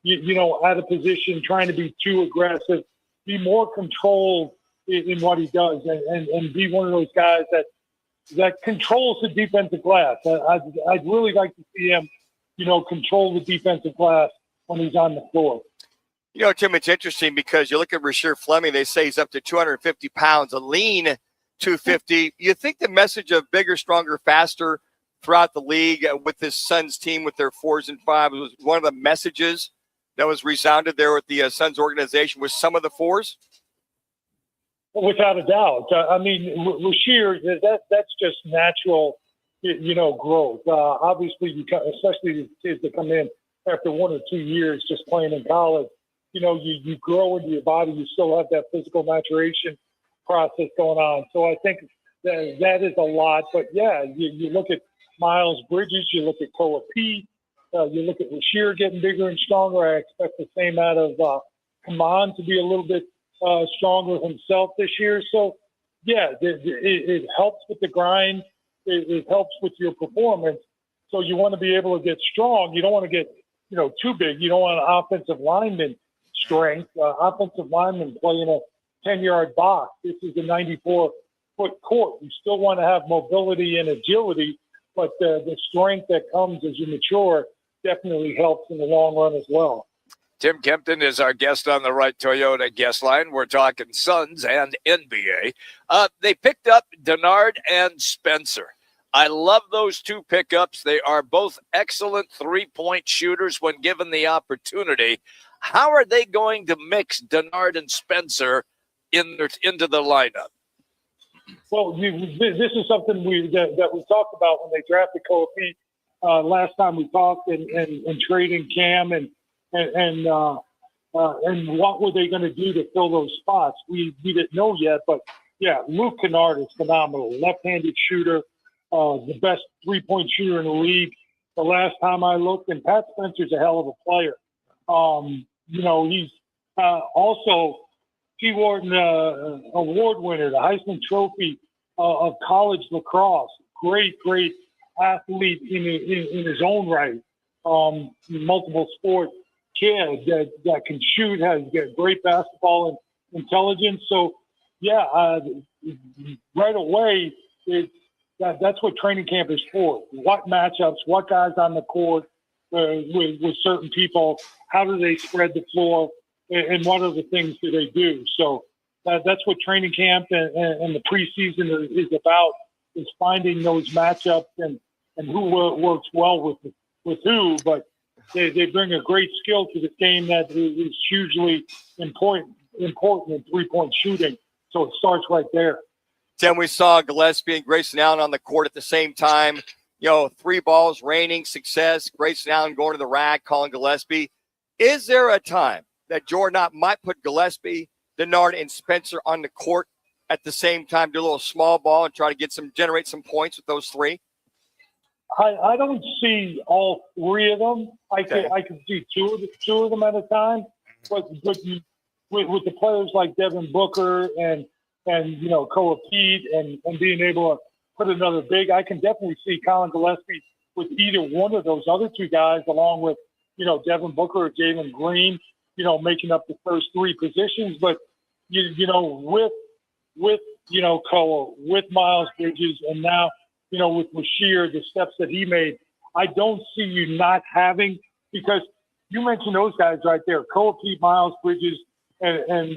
you know, out of position, trying to be too aggressive. Be more controlled in what he does, and be one of those guys that controls the defensive glass. I'd really like to see him, you know, control the defensive glass when he's on the floor. You know, Tim, it's interesting because you look at Rasheer Fleming, they say he's up to 250 pounds, a lean 250. You think the message of bigger, stronger, faster throughout the league with this Suns team with their 4s and 5s was one of the messages that was resounded there with the Suns organization with some of the 4s? Without a doubt. I mean, Rasheer, that's just natural, you know, growth. Obviously, especially the kids that come in after 1 or 2 years just playing in college, you know, you grow into your body. You still have that physical maturation process going on. So I think that is a lot. But, yeah, you look at Miles Bridges, you look at Koa P, you look at Rasheer getting bigger and stronger. I expect the same out of Kaman to be a little bit stronger himself this year. So, yeah, it helps with the grind. It helps with your performance. So you want to be able to get strong. You don't want to get, you know, too big. You don't want an offensive lineman strength. Offensive linemen play in a 10-yard box. This is a 94-foot court. You still want to have mobility and agility, but the strength that comes as you mature definitely helps in the long run as well. Tim Kempton is our guest on the Right Toyota guest line. We're talking Suns and NBA. They picked up Denard and Spencer. I love those two pickups. They are both excellent three-point shooters when given the opportunity. How are they going to mix Denard and Spencer into the lineup? Well, this is something that we talked about when they drafted Koa Pete last time we talked, and trading Cam and what were they going to do to fill those spots? We didn't know yet, but yeah, Luke Kennard is phenomenal. Left-handed shooter, the best three-point shooter in the league the last time I looked, and Pat Spencer's a hell of a player. You know, he's also T. Wharton award winner, the Heisman Trophy of college lacrosse. Great athlete in his own right. Multiple sport kid that can shoot, has great basketball intelligence. So, yeah, right away, that's what training camp is for. What matchups, what guys on the court with certain people, how do they spread the floor, and what other things do they do? So that's what training camp and the preseason is about, is finding those matchups and who works well with who. But they bring a great skill to the game that is hugely important in three-point shooting. So it starts right there. Tim, we saw Gillespie and Grayson Allen on the court at the same time. 3 balls, raining success. Grayson Allen going to the rack, calling Gillespie. Is there a time that Jordan might put Gillespie, Denard, and Spencer on the court at the same time, do a little small ball and try to generate some points with those 3? I don't see all 3 of them. I can see two of them at a time. But with the players like Devin Booker and Koa Pete and being able to put another big, I can definitely see Colin Gillespie with either one of those other 2 guys, along with Devin Booker or Jalen Green, making up the first 3 positions. But with Koa, with Miles Bridges, and now with Bashir, the steps that he made, I don't see you not having, because you mentioned those guys right there, Koa Pete, Miles Bridges, and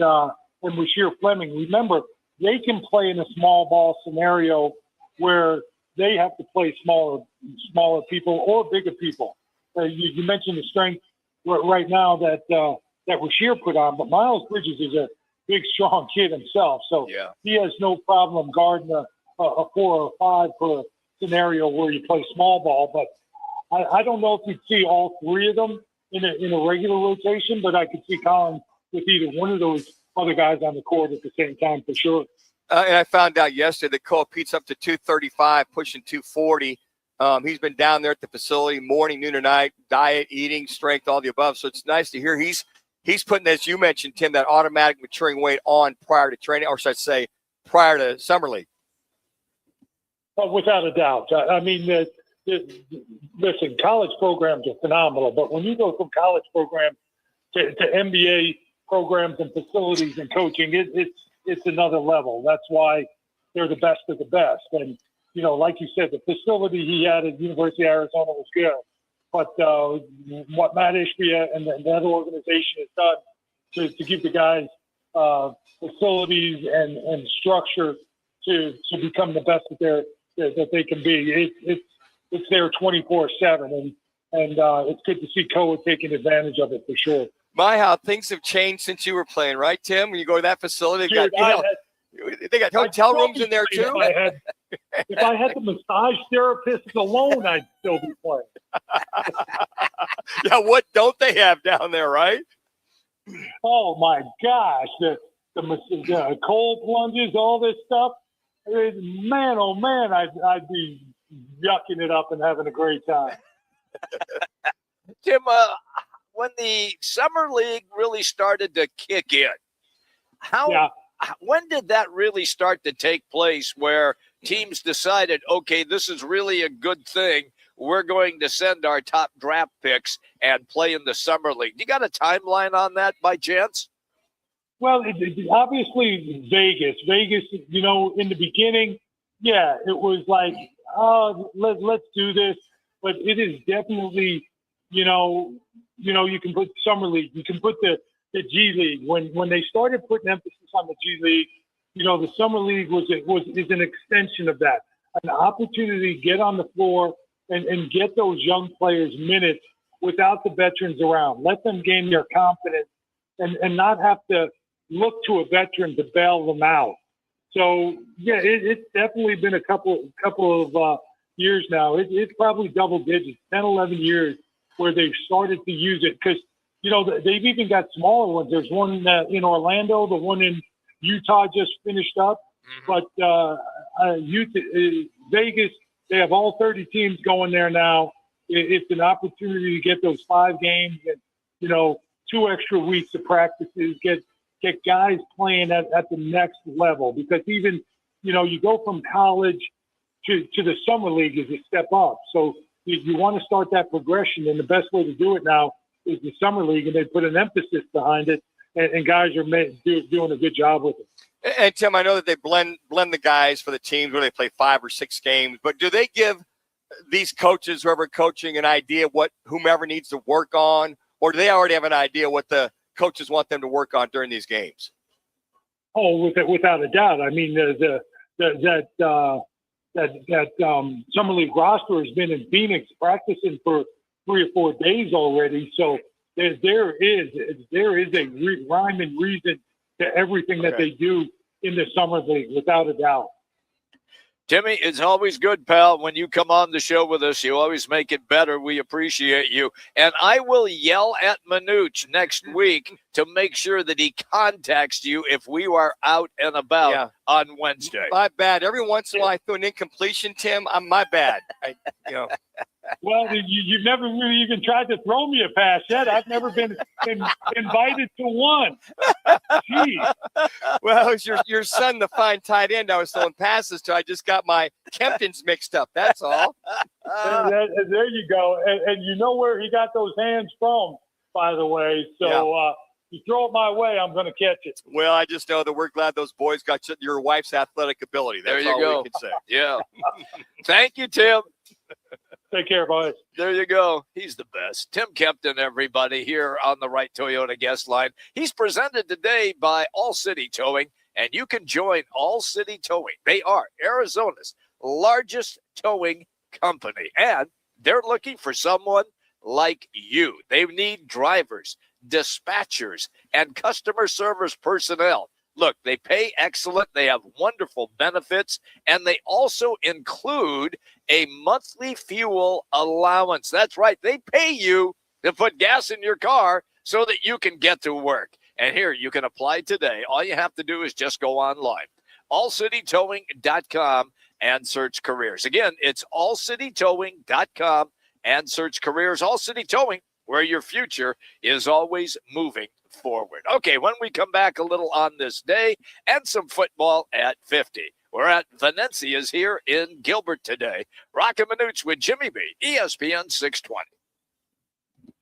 Bashir Fleming. Remember, they can play in a small ball scenario where they have to play smaller people or bigger people. You mentioned the strength right now that Bashir put on, but Miles Bridges is a big, strong kid himself, so he has no problem guarding a 4 or 5 for a scenario where you play small ball. But I don't know if you'd see all 3 of them in a regular rotation, but I could see Colin with either one of those other guys on the court at the same time for sure. And I found out yesterday that Koa Pete's up to 235, pushing 240. He's been down there at the facility morning, noon, or night, diet, eating, strength, all the above. So it's nice to hear he's putting, as you mentioned, Tim, that automatic maturing weight on prior to training, or should I say prior to Summer League. Without a doubt. I mean, listen, college programs are phenomenal, but when you go from college programs to NBA programs and facilities and coaching, it's another level. That's why they're the best of the best. And, like you said, the facility he had at University of Arizona was good. But what Matt Ishbia and that organization has done to give the guys facilities and structure to become the best that they can be, it's there 24/7, and it's good to see Koa taking advantage of it for sure. How things have changed since you were playing, right, Tim? When you go to that facility, they got hotel rooms in there too. If I had the massage therapists alone, I'd still be playing. Yeah, what don't they have down there, right? Oh my gosh, the cold plunges, all this stuff. Man, oh man, I'd be yucking it up and having a great time. Tim, when the Summer League really started to kick in, when did that really start to take place where teams decided, okay, this is really a good thing, we're going to send our top draft picks and play in the Summer League? You got a timeline on that by chance? Well, obviously Vegas, in the beginning, it was like, let's do this. But it is definitely, you can put Summer League, you can put the G League. When they started putting emphasis on the G League, the Summer League is an extension of that, an opportunity to get on the floor and get those young players minutes without the veterans around. Let them gain their confidence and not have to look to a veteran to bail them out. So it's definitely been a couple of years now. It's probably double digits, 10, 11 years where they've started to use it, because they've even got smaller ones. There's one in Orlando, the one in Utah just finished up, but Vegas, they have all 30 teams going there now. It's an opportunity to get those 5 games and 2 extra weeks of practices, get guys playing at the next level, because even you go from college to the Summer League is a step up. So you want to start that progression, and the best way to do it now is the Summer League, and they put an emphasis behind it, and guys are doing a good job with it. And Tim, I know that they blend the guys for the teams where they play 5 or 6 games, but do they give these coaches, whoever coaching, an idea what whomever needs to work on, or do they already have an idea what the coaches want them to work on during these games? Oh, without a doubt. I mean, that Summer League roster has been in Phoenix practicing for 3 or 4 days already. So there is a rhyme and reason to everything that they do in the summer league, without a doubt. Timmy, it's always good, pal, when you come on the show with us. You always make it better. We appreciate you. And I will yell at Manuch next week to make sure that he contacts you if we are out and about on Wednesday. My bad. Every once in a while I throw an incompletion, Tim. My bad. Well, you've never really even tried to throw me a pass yet. I've never been invited to one. Jeez. Well, it was your son, the fine tight end, I was throwing passes to. I just got my Kemptons mixed up. That's all. There you go. And you know where he got those hands from, by the way. So you throw it my way, I'm going to catch it. Well, I just know that we're glad those boys got your wife's athletic ability. That's there you all go. we can say. Yeah. Thank you, Tim. Take care, boys. There you go. He's the best. Tim Kempton, everybody, here on the Right Toyota guest line. He's presented today by All City Towing, and you can join All City Towing. They are Arizona's largest towing company, and they're looking for someone like you. They need drivers, dispatchers, and customer service personnel. Look, they pay excellent. They have wonderful benefits, and they also include a monthly fuel allowance. That's right. They pay you to put gas in your car so that you can get to work. And here, you can apply today. All you have to do is just go online, allcitytowing.com, and search careers. Again, it's allcitytowing.com and search careers. All City Towing, where your future is always moving forward. Okay, when we come back, a little on this day and some football at 50. We're at Venezia's here in Gilbert today. Roc and Manuch with Jimmy B, ESPN 620.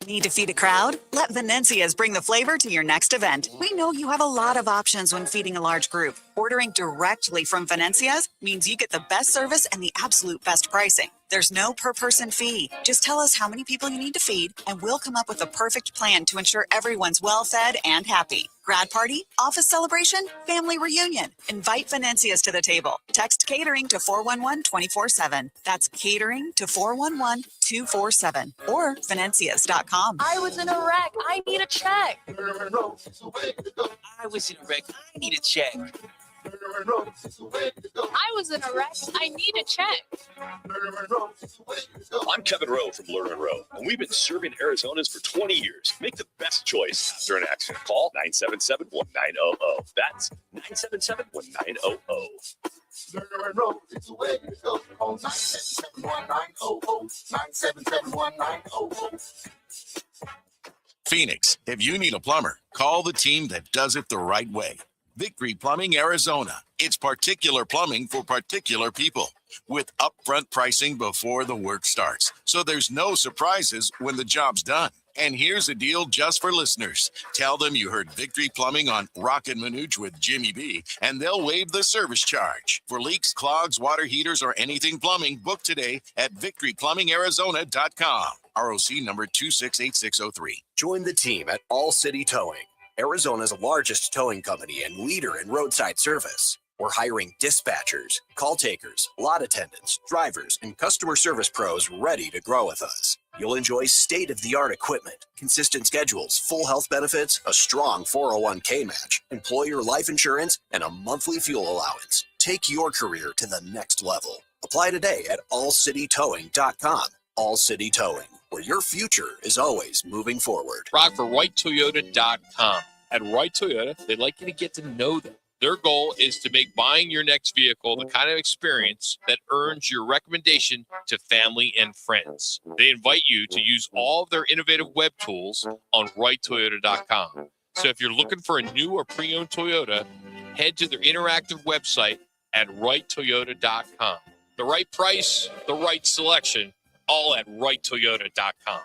Need to feed a crowd? Let Venezia's bring the flavor to your next event. We know you have a lot of options when feeding a large group. Ordering directly from Venezia's means you get the best service and the absolute best pricing. There's no per-person fee. Just tell us how many people you need to feed, and we'll come up with a perfect plan to ensure everyone's well-fed and happy. Grad party, office celebration, family reunion. Invite Venezia's to the table. Text catering to 411-24/7. That's catering to 411-247 or Venezias.com. I was in a wreck. I need a check. I was in a wreck. I need a check. I was in a wreck. I need a check. I'm Kevin Rowe from Lerner & Rowe, and we've been serving Arizona's for 20 years. Make the best choice after an accident. Call 977-1900. That's 977-1900. Lerner & Rowe, it's the way to go. Call 977-1900. 977-1900. Phoenix, if you need a plumber, call the team that does it the right way. Victory Plumbing Arizona. It's particular plumbing for particular people with upfront pricing before the work starts. So there's no surprises when the job's done. And here's a deal just for listeners. Tell them you heard Victory Plumbing on Roc and Manuch with Jimmy B, and they'll waive the service charge. For leaks, clogs, water heaters, or anything plumbing, book today at victoryplummingarizona.com. ROC number 268603. Join the team at All City Towing, Arizona's largest towing company and leader in roadside service. We're hiring dispatchers, call takers, lot attendants, drivers, and customer service pros ready to grow with us. You'll enjoy state-of-the-art equipment, consistent schedules, full health benefits, a strong 401k match, employer life insurance, and a monthly fuel allowance. Take your career to the next level. Apply today at allcitytowing.com. All City Towing, where your future is always moving forward. Rock for RightToyota.com. At Right Toyota, they'd like you to get to know them. Their goal is to make buying your next vehicle the kind of experience that earns your recommendation to family and friends. They invite you to use all of their innovative web tools on RightToyota.com. So if you're looking for a new or pre-owned Toyota, head to their interactive website at RightToyota.com. The right price, the right selection, all at RightToyota.com.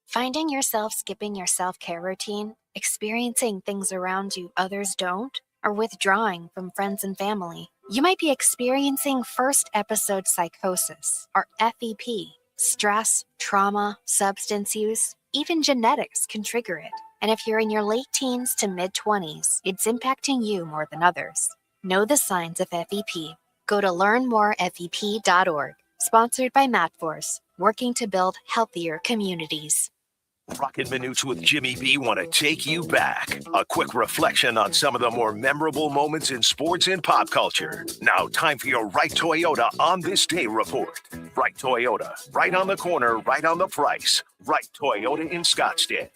Finding yourself skipping your self-care routine, experiencing things around you others don't, or withdrawing from friends and family. You might be experiencing first episode psychosis, or FEP. Stress, trauma, substance use, even genetics can trigger it. And if you're in your late teens to mid-20s, it's impacting you more than others. Know the signs of FEP. Go to learnmorefep.org. Sponsored by MatForce, working to build healthier communities. Roc and Manuch with Jimmy B want to take you back. A quick reflection on some of the more memorable moments in sports and pop culture. Now, time for your Right Toyota on this day report. Right Toyota, right on the corner, right on the price. Right Toyota in Scottsdale.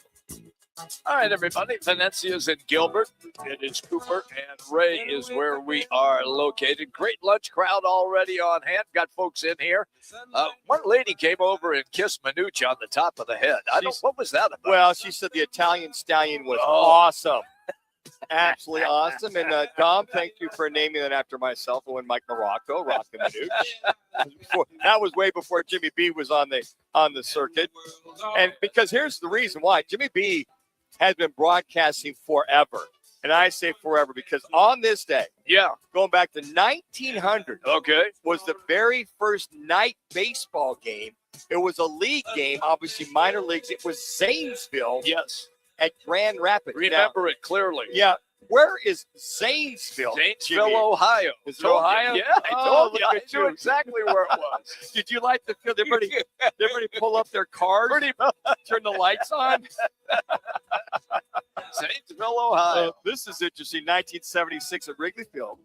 All right, everybody. Venezia's in Gilbert. It is Cooper and Ray is where we are located. Great lunch crowd already on hand. Got folks in here. One lady came over and kissed Manuch on the top of the head. What was that about? Well, she said the Italian stallion was awesome. Absolutely awesome. And Dom, thank you for naming it after myself and Mike Morocco, Roc and Manuch. That was way before Jimmy B was on the circuit. And because here's the reason why. Jimmy B has been broadcasting forever. And I say forever because on this day, going back to 1900, was the very first night baseball game. It was a league game, obviously minor leagues. It was Zanesville. Yes. At Grand Rapids. Remember it clearly. Yeah. Where is Zanesville? Zanesville, Ohio. Is it Ohio? Yeah, I told you. I knew exactly where it was. Did you like the field? Everybody pull up their cars, turn the lights on. Zanesville, Ohio. This is interesting. 1976 at Wrigley Field.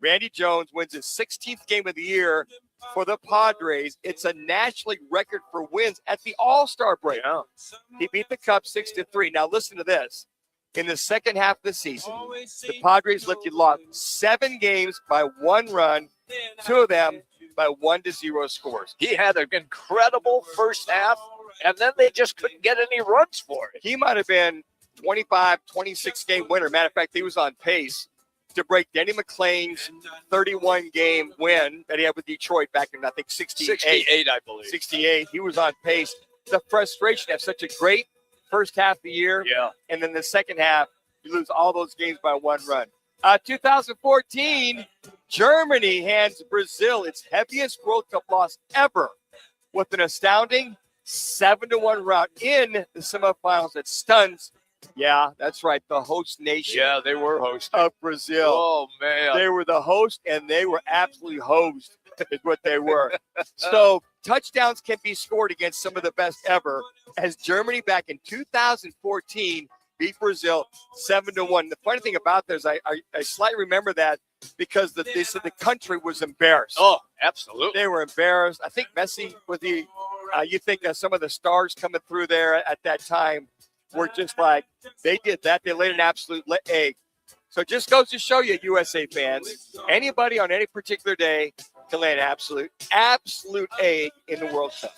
Randy Jones wins his 16th game of the year for the Padres. It's a National League record for wins at the All-Star break. Yeah. He beat the Cubs 6-3. Now listen to this. In the second half of the season, the Padres lost 7 games by 1 run, 2 of them by 1-0 scores. He had an incredible first half, and then they just couldn't get any runs for it. He might have been 25, 26 game winner. Matter of fact, he was on pace to break Denny McClain's 31-game win that he had with Detroit back in, I think, 68. 68, I believe. 68. He was on pace. The frustration to have such a great first half of the year. Yeah. And then the second half, you lose all those games by 1 run. 2014, Germany hands Brazil its heaviest World Cup loss ever with an astounding 7-1 rout in the semifinals that stuns. Yeah, that's right. The host nation. Yeah, they were hosts of Brazil. Oh, man. They were the host, and they were absolutely hosed is what they were. So touchdowns can be scored against some of the best ever, as Germany back in 2014 beat Brazil 7-1. The funny thing about this, I slightly remember that because they said the country was embarrassed. Oh, absolutely. They were embarrassed. I think Messi was you think that some of the stars coming through there at that time were just like, they did that. They laid an absolute egg. So it just goes to show you, USA fans, anybody on any particular day can lay an absolute egg in the World Cup.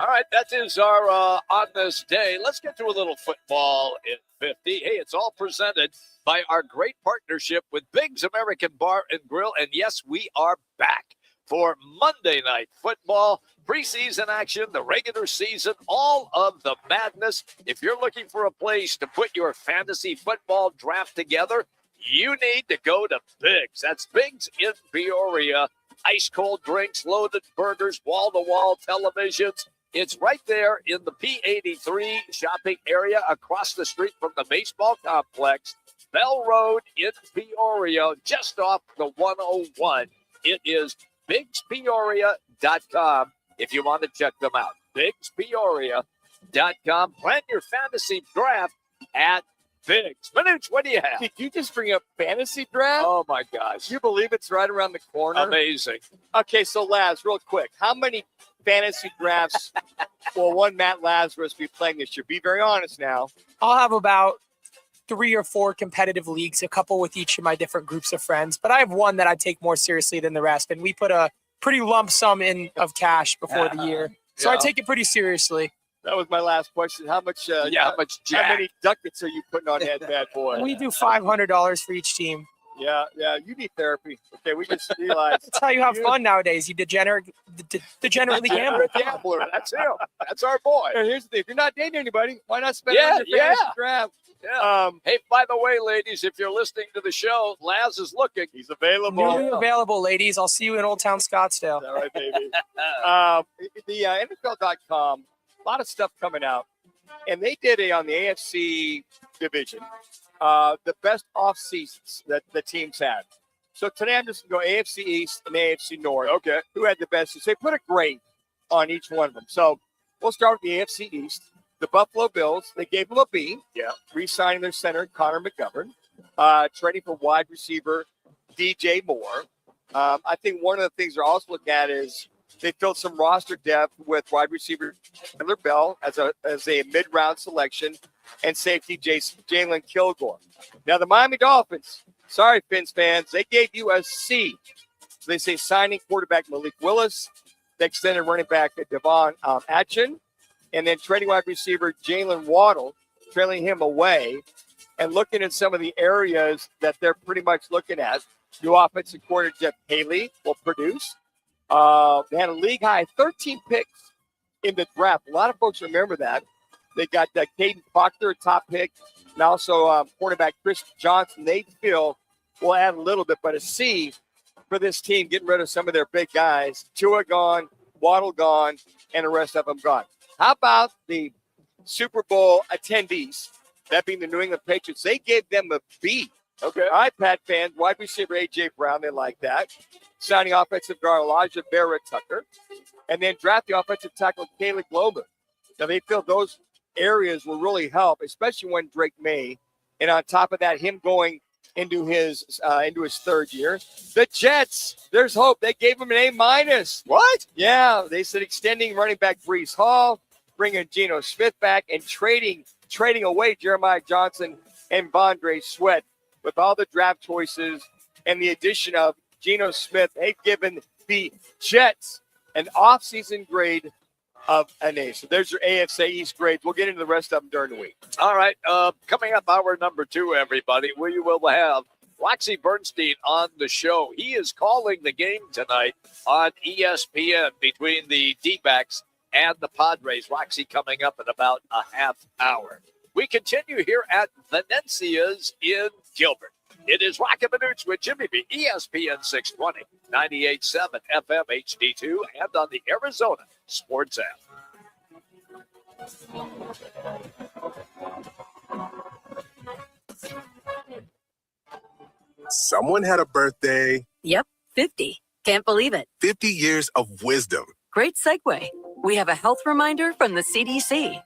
All right, that is our on this day. Let's get to a little football in 50. Hey, it's all presented by our great partnership with Biggs American Bar and Grill. And yes, we are back for Monday Night Football. Preseason action, the regular season, all of the madness. If you're looking for a place to put your fantasy football draft together, you need to go to Biggs. That's Biggs in Peoria. Ice cold drinks, loaded burgers, wall-to-wall televisions. It's right there in the P83 shopping area across the street from the baseball complex. Bell Road in Peoria, just off the 101. It is BiggsPeoria.com if you want to check them out. BiggsPeoria.com. Plan your fantasy draft at Biggs. Manuch, what do you have? Did you just bring up fantasy draft? Oh, my gosh. You believe it's right around the corner? Amazing. Okay, so Laz, real quick, how many fantasy drafts will one Matt Lazarus be playing this year? Be very honest now. I'll have about 3 or 4 competitive leagues, a couple with each of my different groups of friends. But I have one that I take more seriously than the rest, and we put a pretty lump sum in of cash before the year. So I take it pretty seriously. That was my last question. How much? How many ducats are you putting on that bad boy? We do $500 for each team. Yeah. You need therapy. Okay, we just realized. That's how you have fun nowadays. You degenerately gamble. Gambler. That's him. That's our boy. And here's the thing: if you're not dating anybody, why not spend it on your fantasy draft? Yeah. Hey, by the way, ladies, if you're listening to the show, Laz is looking. He's available. Newly available, ladies. I'll see you in Old Town Scottsdale. All right, baby. The NFL.com, a lot of stuff coming out. And they did on the AFC division, the best off seasons that the teams had. So today I'm just going to go AFC East and AFC North. Okay. Who had the best? So they put a grade on each one of them. So we'll start with the AFC East. The Buffalo Bills, they gave them a B. Yeah. Re-signing their center, Connor McGovern. Trading for wide receiver DJ Moore. I think one of the things they're also looking at is they filled some roster depth with wide receiver Chandler Bell as a mid-round selection and safety Jalen Kilgore. Now, the Miami Dolphins, sorry, Fins fans, they gave you a C. So they say signing quarterback Malik Willis, they extended running back Devon Atchin, and then trading wide receiver Jalen Waddle, trailing him away, and looking at some of the areas that they're pretty much looking at. New offensive coordinator Jeff Haley will produce. They had a league-high 13 picks in the draft. A lot of folks remember that. They got Caden Proctor, a top pick, and also quarterback Chris Johnson. They feel will add a little bit, but a C for this team, getting rid of some of their big guys. Tua gone, Waddle gone, and the rest of them gone. How about the Super Bowl attendees? That being the New England Patriots. They gave them a B. Okay. All right, Pat fans. Wide receiver A.J. Brown, they like that. Signing offensive guard Elijah Barrett-Tucker. And then draft the offensive tackle Caleb Glover. Now, they feel those areas will really help, especially when Drake May. And on top of that, him going into his third year. The Jets, there's hope. They gave him an A-. What? Yeah, they said extending running back Breece Hall, bringing Geno Smith back, and trading away Jeremiah Johnson and Vondre Sweat. With all the draft choices and the addition of Geno Smith, they've given the Jets an offseason grade of an A. So there's your AFC East grades. We'll get into the rest of them during the week. All right. Coming up, hour number 2, everybody, we will have Waxy Bernstein on the show. He is calling the game tonight on ESPN between the D-backs and the Padres. Waxy coming up in about a half hour. We continue here at Venezia's in Gilbert. It is Roc and Manuch with Jimmy B, ESPN 620, 98.7 FM HD2, and on the Arizona Sports app. Someone had a birthday. Yep, 50. Can't believe it. 50 years of wisdom. Great segue. We have a health reminder from the CDC.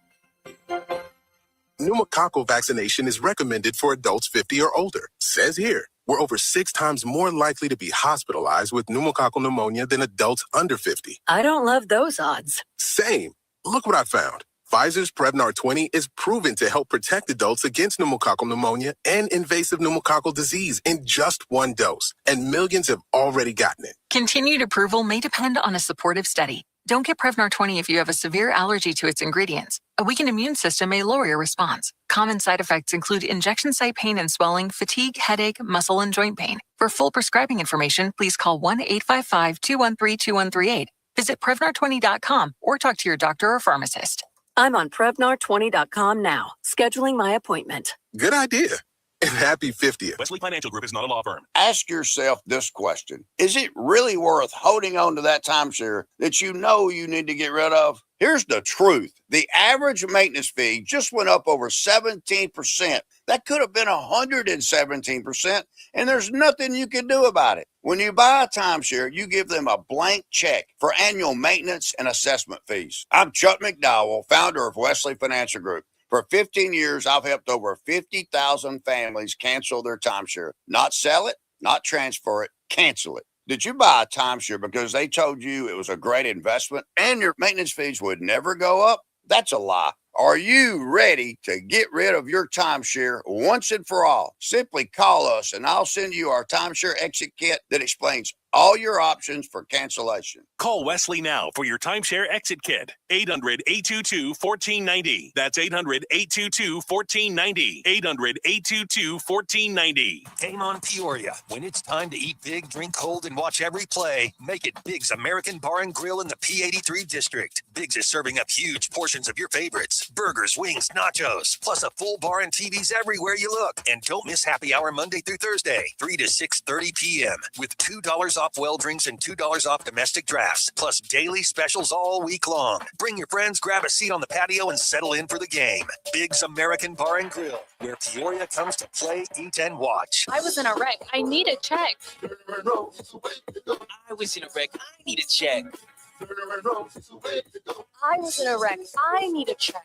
Pneumococcal vaccination is recommended for adults 50 or older. Says here, we're over 6 times more likely to be hospitalized with pneumococcal pneumonia than adults under 50. I don't love those odds. Same. Look what I found. Pfizer's Prevnar 20 is proven to help protect adults against pneumococcal pneumonia and invasive pneumococcal disease in just 1 dose. And millions have already gotten it. Continued approval may depend on a supportive study. Don't get Prevnar 20 if you have a severe allergy to its ingredients. A weakened immune system may lower your response. Common side effects include injection site pain and swelling, fatigue, headache, muscle, and joint pain. For full prescribing information, please call 1-855-213-2138. Visit Prevnar20.com or talk to your doctor or pharmacist. I'm on Prevnar20.com now, scheduling my appointment. Good idea. And happy 50th. Wesley Financial Group is not a law firm. Ask yourself this question. Is it really worth holding on to that timeshare that you know you need to get rid of? Here's the truth. The average maintenance fee just went up over 17%. That could have been 117%, and there's nothing you can do about it. When you buy a timeshare, you give them a blank check for annual maintenance and assessment fees. I'm Chuck McDowell, founder of Wesley Financial Group. For 15 years, I've helped over 50,000 families cancel their timeshare. Not sell it, not transfer it, cancel it. Did you buy a timeshare because they told you it was a great investment and your maintenance fees would never go up? That's a lie. Are you ready to get rid of your timeshare once and for all? Simply call us and I'll send you our timeshare exit kit that explains all your options for cancellation. Call Wesley now for your timeshare exit kit. 800-822-1490. That's 800-822-1490. 800-822-1490. Game on Peoria. When it's time to eat big, drink cold, and watch every play, make it Big's American Bar and Grill in the P83 district. Big's is serving up huge portions of your favorites. Burgers, wings, nachos, plus a full bar and TVs everywhere you look. And don't miss happy hour Monday through Thursday, 3 to 6:30 p.m. with $2 off off well drinks and $2 off domestic drafts, plus daily specials all week long. Bring your friends, grab a seat on the patio, and settle in for the game. Big's American Bar and Grill, where Peoria comes to play, eat, and watch. I was in a wreck. I need a check. I was in a wreck. I need a check. I was in a wreck. I need a check.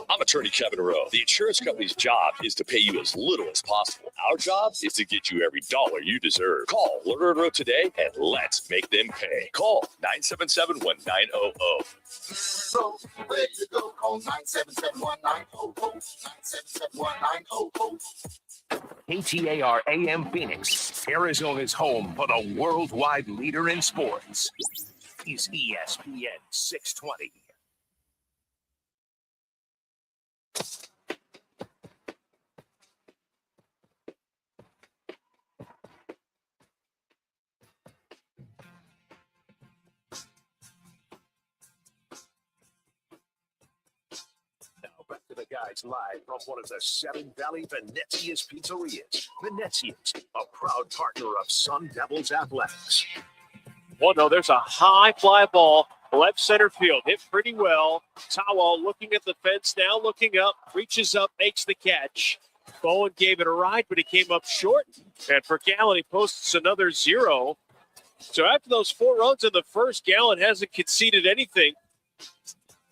I'm attorney Kevin Rowe. The insurance company's job is to pay you as little as possible. Our job is to get you every dollar you deserve. Call Lerner and Rowe today and let's make them pay. Call 977-1900. Call 977-1900. 977-1900. KTAR AM Phoenix, Arizona's home for the worldwide leader in sports, is ESPN 620. Back to the guys live from one of the Seven Valley Venezia's pizzerias. Venezia's, a proud partner of Sun Devils Athletics. Well, no, there's a high fly ball, left center field. Hit pretty well. Tawal looking at the fence now, looking up, reaches up, makes the catch. Bowen gave it a ride, but he came up short. And for Gallen, he posts another 0. So after those 4 runs in the first, Gallen hasn't conceded anything.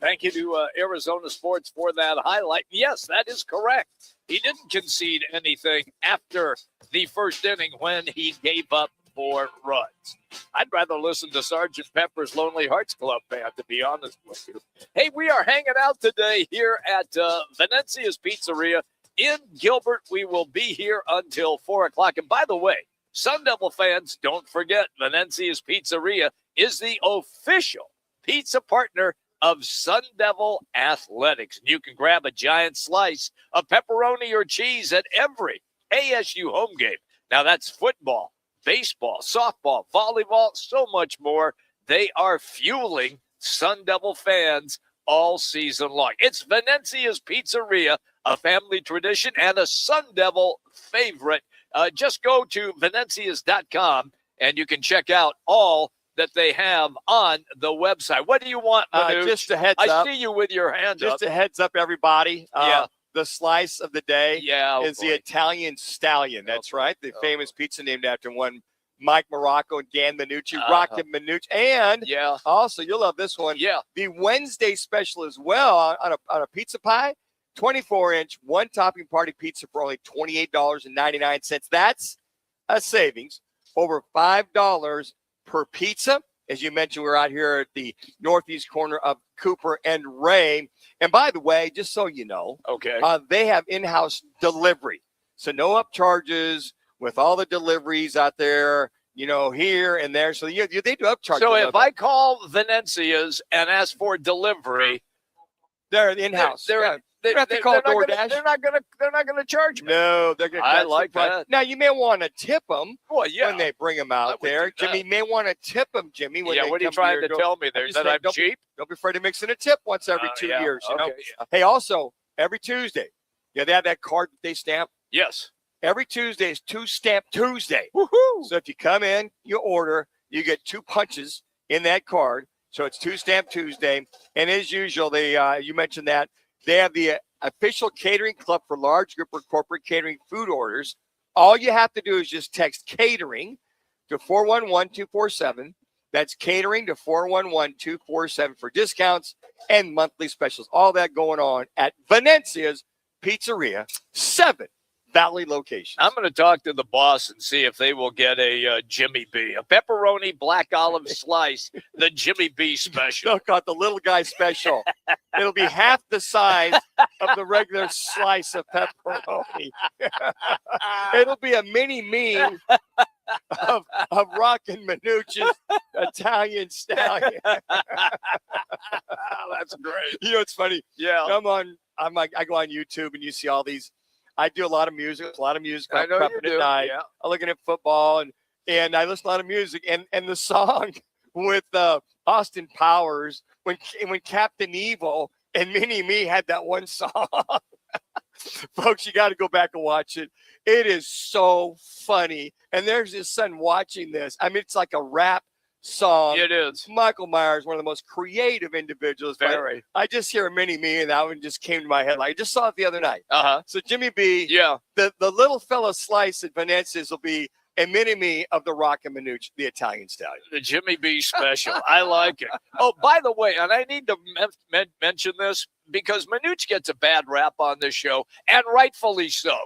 Thank you to Arizona Sports for that highlight. Yes, that is correct. He didn't concede anything after the first inning when he gave up 4 runs. I'd rather listen to Sgt. Pepper's Lonely Hearts Club Band, to be honest with you. Hey, we are hanging out today here at Venezia's Pizzeria in Gilbert. We will be here until 4 o'clock. And by the way, Sun Devil fans, don't forget, Venezia's Pizzeria is the official pizza partner of Sun Devil Athletics. You can grab a giant slice of pepperoni or cheese at every ASU home game. Now that's football, baseball, softball, volleyball, so much more. They are fueling Sun Devil fans all season long. It's Venezia's Pizzeria, a family tradition and a Sun Devil favorite. Just go to Venezias.com and you can check out all that they have on the website. What do you want, Manuch? Just a heads up. I see you with your hand up. Just a heads up, everybody. Yeah. The slice of the day is boy. the Italian Stallion. That's right. The famous pizza named after one Mike Morocco and Dan Manucci, Roc and Manuch. And also, you'll love this one. Yeah. The Wednesday special as well on a pizza pie, 24-inch, one-topping party pizza for only $28.99. That's a savings over $5 per pizza. As you mentioned, we're out here at the northeast corner of Cooper and Ray. And by the way, just so you know, they have in-house delivery. So no upcharges with all the deliveries out there, you know, here and there. So they do upcharges. So if I call Venezia's and ask for delivery, they're in-house. They have to call DoorDash. They're not gonna charge me. No, they're gonna. I like that. Now you may want to tip them when they bring them out there. Jimmy may want to tip them, Jimmy. When they what are you come trying to to tell me there? That I'm cheap? Don't be afraid to mix in a tip once every 2 years. You know. Okay, Hey, also every Tuesday, they have that card that they stamp. Yes. Every Tuesday is 2 Stamp Tuesday. Woohoo! So if you come in, you order, you get 2 punches in that card. So it's 2 Stamp Tuesday. And as usual, you mentioned that they have the official catering club for large group or corporate catering food orders. All you have to do is just text catering to 411-247. That's catering to 411-247 for discounts and monthly specials. All that going on at Venezia's Pizzeria, 7 Valley locations. I'm going to talk to the boss and see if they will get a Jimmy B, a pepperoni black olive slice, the Jimmy B special. Look at the little guy special. It'll be half the size of the regular slice of pepperoni. It'll be a mini me of Roc and Manuch's Italian Stallion. That's great. You know, it's funny. Yeah. I go on YouTube and you see all these. I do a lot of music. I know you do. I'm looking at football and I listen to a lot of music. And the song with Austin Powers when Captain Evil and Mini Me had that one song. Folks, you got to go back and watch it. It is so funny. And there's his son watching this. I mean, it's like a rap song. It is. Michael Myers, one of the most creative individuals. Very. I just hear a mini-me, and that one just came to my head. Like, I just saw it the other night. Uh-huh. So Jimmy B, yeah, the little fella slice at Venances will be a mini-me of the Roc and Manuch, the Italian stallion. The Jimmy B special. I like it. Oh, by the way, and I need to mention this because Manuch gets a bad rap on this show, and rightfully so.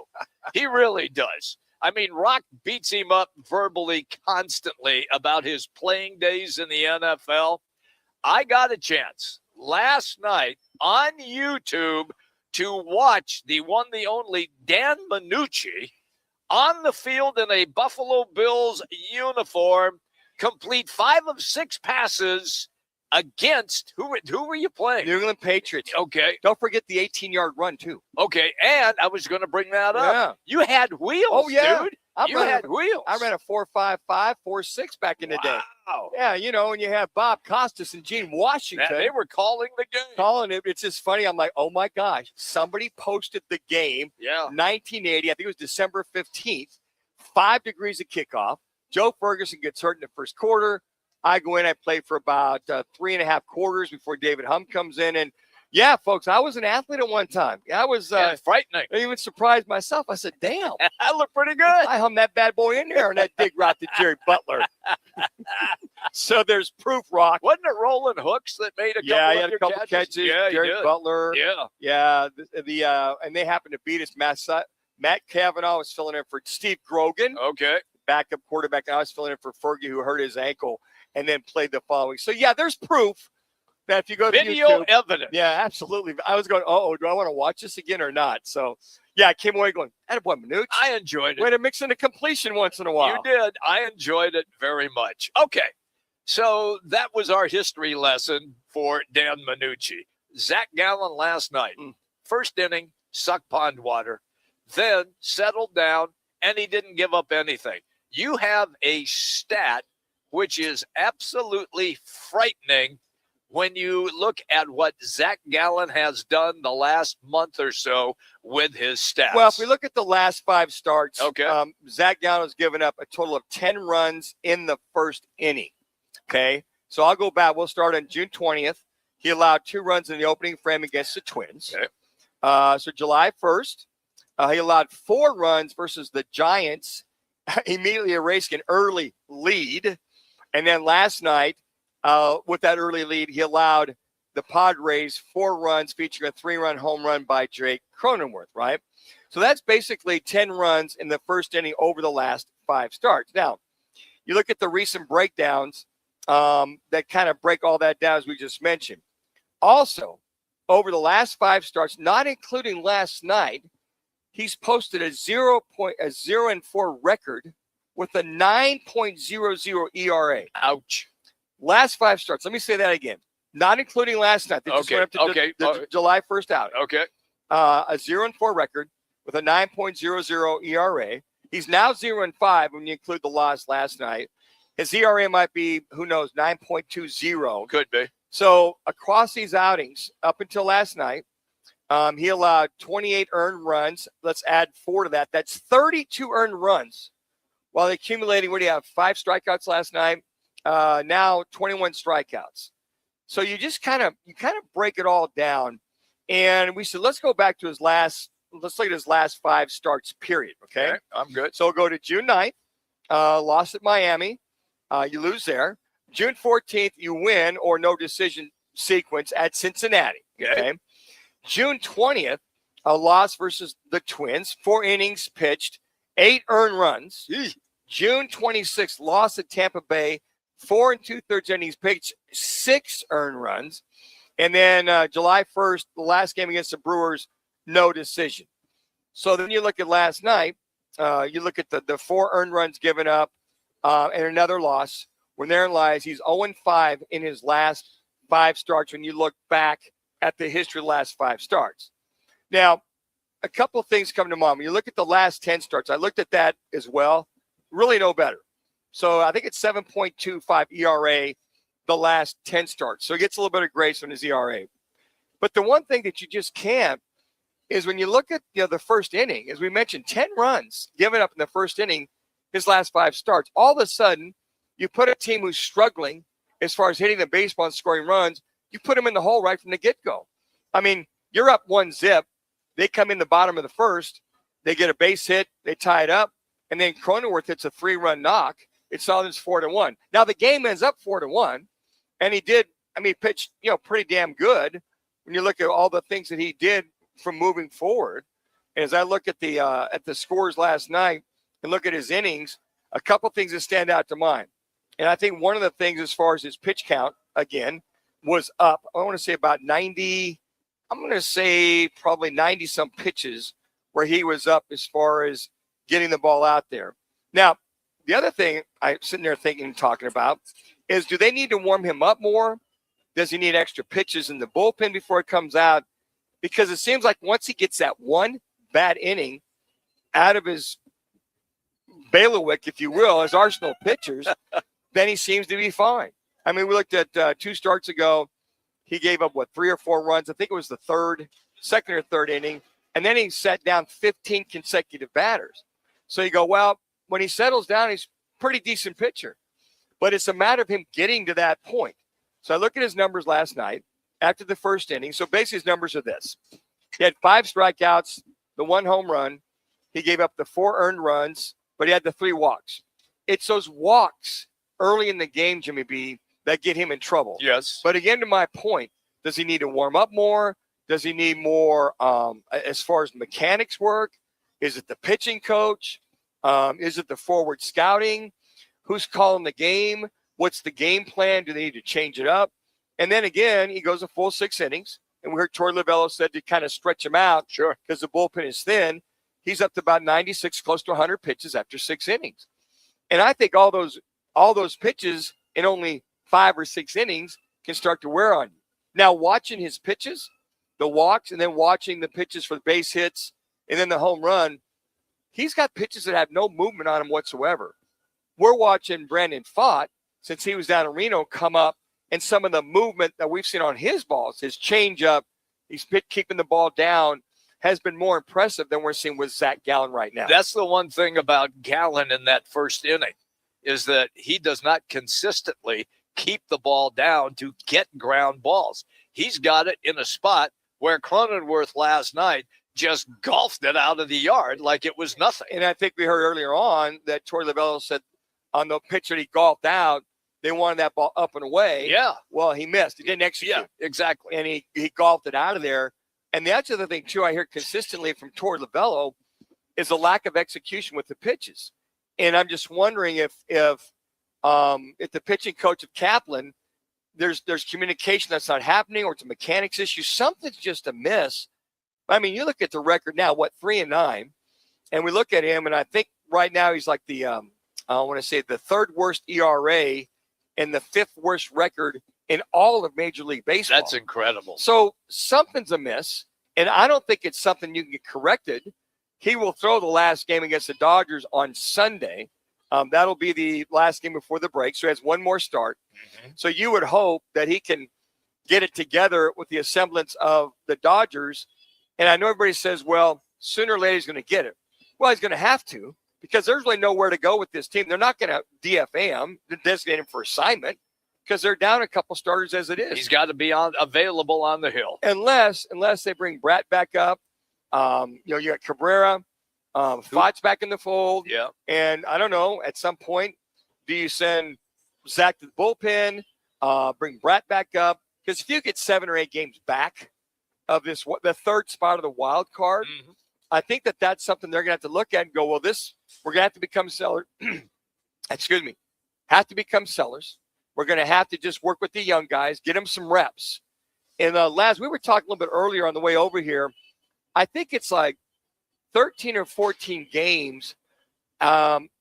He really does. I mean, Rock beats him up verbally constantly about his playing days in the NFL. I got a chance last night on YouTube to watch the one, the only Dan Manucci on the field in a Buffalo Bills uniform, complete 5 of 6 passes against who were you playing? New England Patriots. Okay. Don't forget the 18-yard run, too. Okay, and I was going to bring that up. Yeah. You had wheels, Oh, yeah. dude. You had wheels. I ran a 4.55, 4.6 back in the day. Wow. Yeah, you know, and you have Bob Costas and Gene Washington. Man, they were calling the game. Calling it. It's just funny. I'm like, oh, my gosh. Somebody posted the game. Yeah. 1980. I think it was December 15th. 5 degrees of kickoff. Joe Ferguson gets hurt in the first quarter. I go in. I play for about 3.5 quarters before David Hum comes in. And, yeah, folks, I was an athlete at one time. I was frightening. I even surprised myself. I said, damn. I look pretty good. I hummed that bad boy in there on that dig route to Jerry Butler. So there's proof, Rock. Wasn't it Roland Hooks that made a couple he had a couple catches. Yeah, Jerry Butler. Yeah. Yeah. And they happened to beat us. Matt Cavanaugh was filling in for Steve Grogan. Okay. Backup quarterback. I was filling in for Fergie, who hurt his ankle and then played the following. So, yeah, there's proof that if you go to video YouTube, evidence. Yeah, absolutely. I was going, do I want to watch this again or not? So, yeah, I came away going, attaboy, Manuch. I enjoyed it. Way to mix in a completion once in a while. You did. I enjoyed it very much. Okay. So that was our history lesson for Dan Manucci. Zach Gallen last night, first inning, sucked pond water, then settled down, and he didn't give up anything. You have a stat which is absolutely frightening when you look at what Zach Gallen has done the last month or so with his stats. Well, if we look at the last 5 starts, okay. Zach Gallen has given up a total of 10 runs in the first inning. Okay, so I'll go back. We'll start on June 20th. He allowed 2 runs in the opening frame against the Twins. Okay. So July 1st, he allowed 4 runs versus the Giants, immediately erasing an early lead. And then last night, with that early lead, he allowed the Padres 4 runs, featuring a 3-run home run by Jake Cronenworth, right? So that's basically 10 runs in the first inning over the last 5 starts. Now, you look at the recent breakdowns that kind of break all that down, as we just mentioned. Also, over the last 5 starts, not including last night, he's posted a 0.4 record with a 9.00 ERA. Ouch. Last 5 starts. Let me say that again. Not including last night. They just went up to the July 1st outing. Okay. A 0-4 record with a 9.00 ERA. He's now 0-5 when you include the loss last night. His ERA might be, who knows, 9.20. Could be. So across these outings, up until last night, he allowed 28 earned runs. Let's add 4 to that. That's 32 earned runs while accumulating, what do you have, 5 strikeouts last night? Now 21 strikeouts. So you just kind of break it all down. And we said, let's go back to let's look at his last 5 starts, period. Okay. I'm good. So we'll go to June 9th, lost at Miami. You lose there. June 14th, you win or no decision sequence at Cincinnati. Okay. June 20th, a loss versus the Twins, 4 innings pitched, 8 earned runs. June 26th, loss at Tampa Bay, 4 2/3 innings pitched, 6 earned runs. And then July 1st, the last game against the Brewers, no decision. So then you look at last night, you look at the 4 earned runs given up and another loss. When therein lies, he's 0-5 in his last 5 starts when you look back at the history of the last 5 starts. Now, a couple of things come to mind. When you look at the last 10 starts, I looked at that as well. Really no better. So I think it's 7.25 ERA the last 10 starts. So he gets a little bit of grace on his ERA. But the one thing that you just can't is when you look at the first inning, as we mentioned, 10 runs given up in the first inning, his last 5 starts. All of a sudden, you put a team who's struggling as far as hitting the baseball and scoring runs, you put them in the hole right from the get-go. I mean, you're up 1-0. They come in the bottom of the first. They get a base hit. They tie it up. And then Cronenworth hits a 3-run knock. It's all it's 4-1. Now, the game ends up 4-1. And he pitched, pretty damn good when you look at all the things that he did from moving forward. And as I look at the scores last night and look at his innings, a couple things that stand out to mind. And I think one of the things as far as his pitch count, again, was up. I want to say about 90. I'm going to say probably 90-some pitches where he was up as far as getting the ball out there. Now, the other thing I'm sitting there thinking and talking about is, do they need to warm him up more? Does he need extra pitches in the bullpen before it comes out? Because it seems like once he gets that one bad inning out of his bailiwick, if you will, as Arsenal pitchers, then he seems to be fine. I mean, we looked at 2 starts ago. He gave up, 3 or 4 runs. I think it was the second or third inning. And then he set down 15 consecutive batters. So you go, well, when he settles down, he's a pretty decent pitcher. But it's a matter of him getting to that point. So I look at his numbers last night after the first inning. So basically his numbers are this. He had 5 strikeouts, the 1 home run. He gave up the 4 earned runs, but he had the 3 walks. It's those walks early in the game, Jimmy B, that get him in trouble. Yes. But again, to my point, does he need to warm up more? Does he need more as far as mechanics work? Is it the pitching coach? Is it the forward scouting? Who's calling the game? What's the game plan? Do they need to change it up? And then again, he goes a full 6 innings. And we heard Torey Lovullo said to kind of stretch him out. Sure. Because the bullpen is thin. He's up to about 96, close to 100 pitches after 6 innings. And I think all those pitches in only 5 or 6 innings can start to wear on you. Now, watching his pitches, the walks, and then watching the pitches for the base hits, and then the home run, he's got pitches that have no movement on him whatsoever. We're watching Brandon Pfaadt, since he was down in Reno, come up, and some of the movement that we've seen on his balls, his changeup, he's keeping the ball down, has been more impressive than we're seeing with Zach Gallen right now. That's the one thing about Gallen in that first inning, is that he does not consistently keep the ball down to get ground balls. He's got it in a spot where Cronenworth last night just golfed it out of the yard like it was nothing. And I think we heard earlier on that Torey Lovullo said on the pitch that he golfed out, they wanted that ball up and away. Yeah. Well, he missed. He didn't execute. Yeah, exactly. And he golfed it out of there. And the other thing, too, I hear consistently from Torey Lovullo is a lack of execution with the pitches. And I'm just wondering if the pitching coach of Kaplan, there's communication that's not happening, or it's a mechanics issue. Something's just amiss. I mean, you look at the record now, 3-9, and we look at him, and I think right now he's like the 3rd worst ERA and the 5th worst record in all of Major League Baseball. That's incredible. So something's amiss, and I don't think it's something you can get corrected. He will throw the last game against the Dodgers on Sunday. That'll be the last game before the break, so he has one more start. Mm-hmm. So you would hope that he can get it together with the semblance of the Dodgers. And I know everybody says, well, sooner or later he's going to get it. Well, he's going to have to, because there's really nowhere to go with this team. They're not going to DFA him, designate him for assignment, because they're down a couple starters as it is. He's got to be available on the hill. Unless they bring Bratt back up. You got Cabrera. Pfaadt's back in the fold. Yeah. And I don't know, at some point, do you send Zach to the bullpen, bring Bratt back up? Because if you get 7 or 8 games back of the 3rd spot of the wild card, mm-hmm. I think that's something they're going to have to look at and go, well, we're going to have to become sellers. Excuse me. Have to become sellers. We're going to have to just work with the young guys, get them some reps. And Laz, we were talking a little bit earlier on the way over here. I think it's like 13 or 14 games,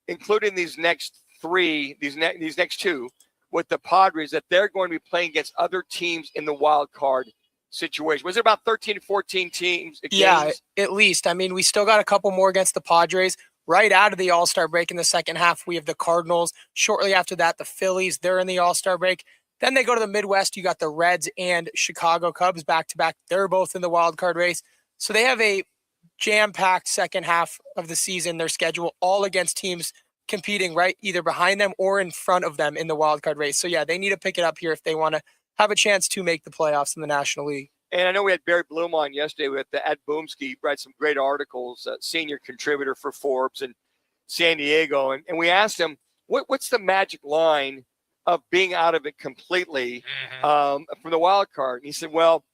including these next 3, these next 2 with the Padres, that they're going to be playing against other teams in the wild card situation. Was it about 13 to 14 teams? Yeah, at least. I mean, we still got a couple more against the Padres. Right out of the All-Star break in the second half, we have the Cardinals. Shortly after that, the Phillies, they're in the All-Star break. Then they go to the Midwest. You got the Reds and Chicago Cubs back-to-back. They're both in the wild card race. So they have a jam-packed second half of the season, their schedule, all against teams competing right either behind them or in front of them in the wild card race. So yeah, they need to pick it up here if they want to have a chance to make the playoffs in the National League. And I know we had Barry Bloom on yesterday with Ed Boomski, write some great articles, senior contributor for Forbes and San Diego. And we asked him, what's the magic line of being out of it completely from the wild card? And he said, well,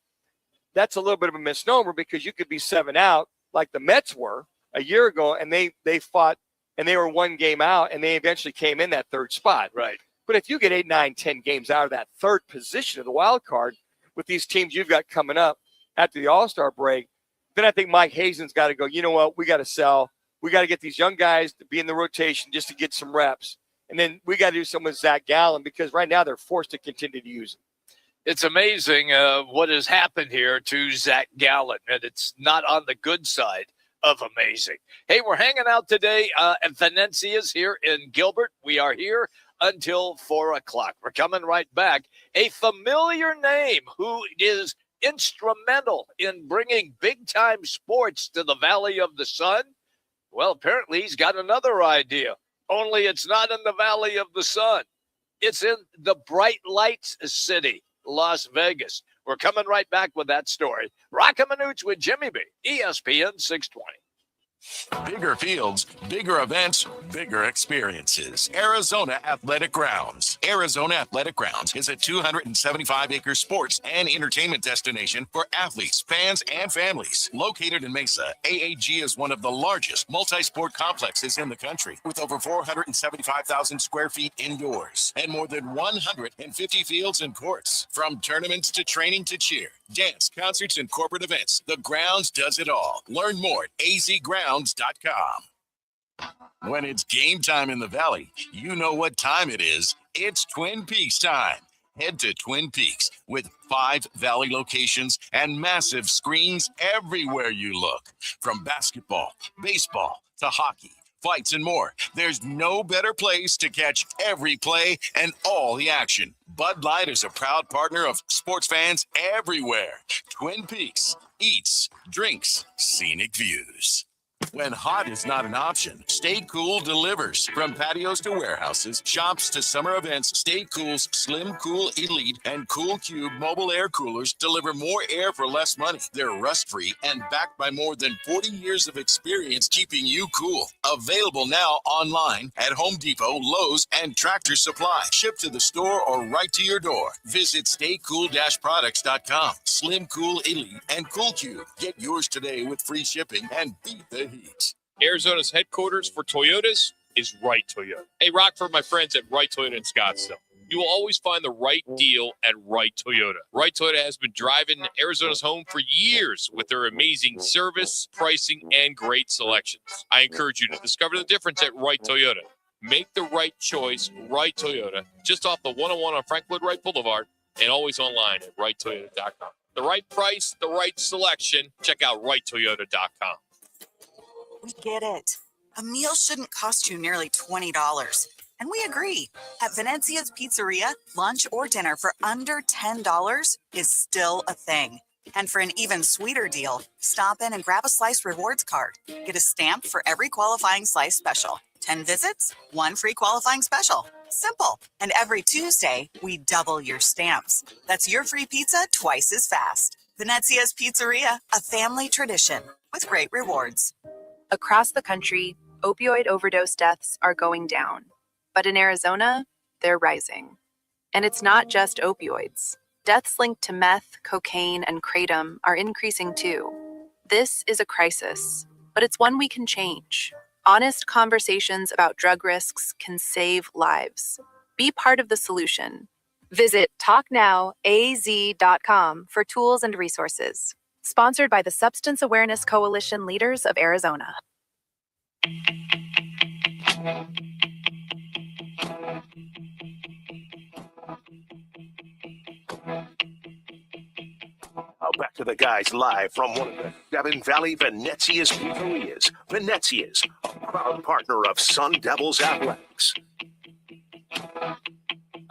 that's a little bit of a misnomer because you could be 7 out like the Mets were a year ago, and they fought, and they were 1 game out, and they eventually came in that third spot. Right. But if you get 8, 9, 10 games out of that third position of the wild card with these teams you've got coming up after the All-Star break, then I think Mike Hazen's got to go, you know what, we got to sell. We got to get these young guys to be in the rotation just to get some reps. And then we got to do something with Zach Gallen because right now they're forced to continue to use him. It's amazing what has happened here to Zach Gallen, and it's not on the good side of amazing. Hey, we're hanging out today at Venezia's here in Gilbert. We are here until 4 o'clock. We're coming right back. A familiar name who is instrumental in bringing big-time sports to the Valley of the Sun. Well, apparently he's got another idea, only it's not in the Valley of the Sun. It's in the Bright Lights City, Las Vegas. We're coming right back with that story. Roc and Manuch with Jimmy B, ESPN 620. Bigger fields, bigger events, bigger experiences. Arizona Athletic Grounds. Arizona Athletic Grounds is a 275-acre sports and entertainment destination for athletes, fans, and families. Located in Mesa, AAG is one of the largest multi-sport complexes in the country, with over 475,000 square feet indoors and more than 150 fields and courts. From tournaments to training to cheer, dance, concerts, and corporate events, the Grounds does it all. Learn more at azgrounds.com. When it's game time in the Valley, you know what time it is. It's Twin Peaks time. Head to Twin Peaks with 5 Valley locations and massive screens everywhere you look. From basketball, baseball, to hockey, fights, and more, there's no better place to catch every play and all the action. Bud Light is a proud partner of sports fans everywhere. Twin Peaks, eats, drinks, scenic views. When hot is not an option, Stay Cool delivers. From patios to warehouses, shops to summer events, Stay Cool's Slim Cool Elite and Cool Cube mobile air coolers deliver more air for less money. They're rust-free and backed by more than 40 years of experience keeping you cool. Available now online at Home Depot, Lowe's, and Tractor Supply. Shipped to the store or right to your door. Visit staycool-products.com. Slim Cool Elite and Cool Cube. Get yours today with free shipping and beat the heat. Arizona's headquarters for Toyotas is Wright Toyota. Hey, Rock, for my friends at Wright Toyota in Scottsdale. You will always find the right deal at Wright Toyota. Wright Toyota has been driving Arizona's home for years with their amazing service, pricing, and great selections. I encourage you to discover the difference at Wright Toyota. Make the right choice, Wright Toyota, just off the 101 on Frank Lloyd Wright Boulevard, and always online at WrightToyota.com. The right price, the right selection. Check out WrightToyota.com. We get it. A meal shouldn't cost you nearly $20. And we agree. At Venezia's Pizzeria, lunch or dinner for under $10 is still a thing. And for an even sweeter deal, stop in and grab a Slice Rewards card. Get a stamp for every qualifying Slice special. 10 visits, 1 free qualifying special. Simple. And every Tuesday, we double your stamps. That's your free pizza twice as fast. Venezia's Pizzeria, a family tradition with great rewards. Across the country, opioid overdose deaths are going down. But in Arizona, they're rising. And it's not just opioids. Deaths linked to meth, cocaine, and kratom are increasing too. This is a crisis, but it's one we can change. Honest conversations about drug risks can save lives. Be part of the solution. Visit TalkNowAZ.com for tools and resources. Sponsored by the Substance Awareness Coalition Leaders of Arizona. Back to the guys live from one of the Devon Valley Venezia's pizzerias. Venezia's, a proud partner of Sun Devils Athletics.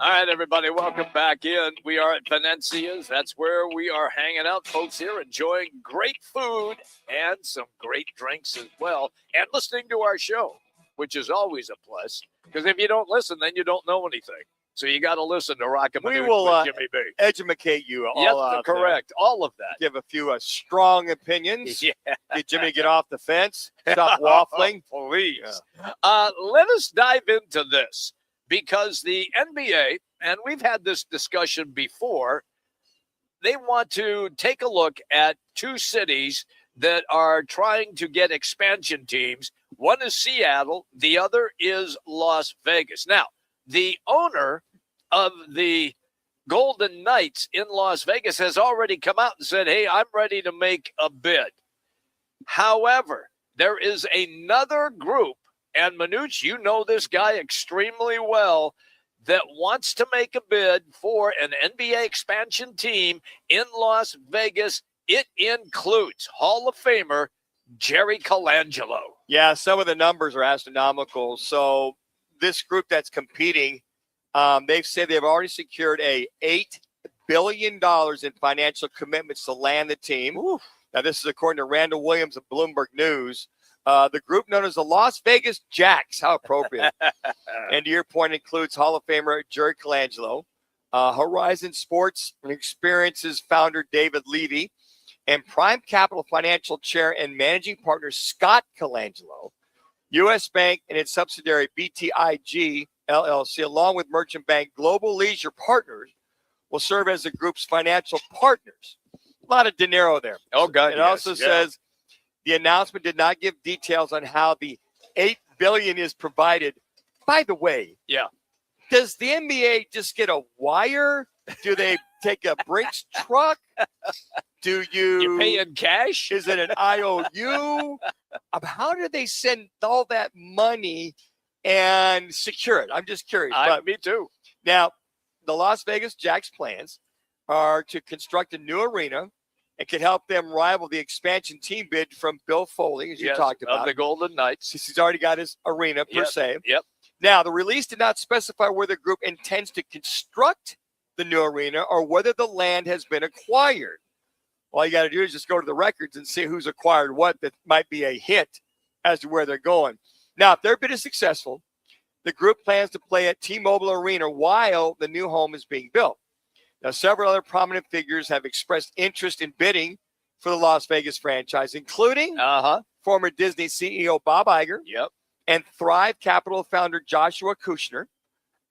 All All right, everybody, welcome back in. We are at Venezia's. That's where we are hanging out, folks, here, enjoying great food and some great drinks as well, and listening to our show, which is always a plus, because if you don't listen, then you don't know anything. So you got to listen to Roc and Manuch We will with Jimmy B. educate you all Yep, out correct. there. All of that. Give a few strong opinions. Yeah. Get Jimmy to get off the fence. Stop waffling. Please. Let us dive into this, because the NBA, and we've had this discussion before, they want to take a look at two cities that are trying to get expansion teams. One is Seattle. The other is Las Vegas. Now, the owner of the Golden Knights in Las Vegas has already come out and said, hey, I'm ready to make a bid. However, there is another group, and Manuch, you know this guy extremely well, that wants to make a bid for an NBA expansion team in Las Vegas. It includes Hall of Famer Jerry Colangelo. Yeah, some of the numbers are astronomical. So this group that's competing, they've said they've already secured $8 billion in financial commitments to land the team. Ooh. Now, this is according to Randall Williams of Bloomberg News. The group known as the Las Vegas Jacks. How appropriate. And to your point, includes Hall of Famer Jerry Colangelo, Horizon Sports and Experiences founder David Levy, and Prime Capital Financial Chair and Managing Partner Scott Colangelo. U.S. Bank and its subsidiary BTIG LLC, along with Merchant Bank Global Leisure Partners, will serve as the group's financial partners. A lot of dinero there. Oh, God. It also says the announcement did not give details on how the $8 billion is provided. By the way, does the NBA just get a wire? Do they take a Brinks truck? Do you pay in cash? Is it an IOU? How do they send all that money and secure it? I'm just curious. Me too. Now, the Las Vegas Jacks plans are to construct a new arena and can help them rival the expansion team bid from Bill Foley, as you talked about. Of the Golden Knights. He's already got his arena, per se. Yep. Now, the release did not specify where the group intends to construct the new arena or whether the land has been acquired. All you got to do is just go to the records and see who's acquired what. That might be a hint as to where they're going. Now, if their bid is successful, the group plans to play at T-Mobile Arena while the new home is being built. Now, several other prominent figures have expressed interest in bidding for the Las Vegas franchise, including former Disney CEO Bob Iger and Thrive Capital founder Joshua Kushner,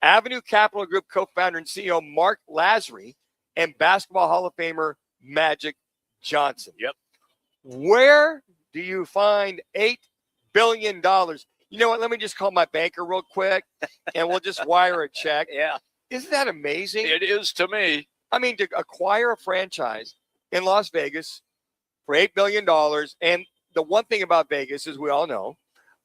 Avenue Capital Group co-founder and CEO Mark Lazary, and Basketball Hall of Famer Magic Johnson. Where do you find $8 billion? You know what? Let me just call my banker real quick, and we'll just wire a check. Isn't that amazing? It is to me. I mean, to acquire a franchise in Las Vegas for $8 billion. And the one thing about Vegas, as we all know,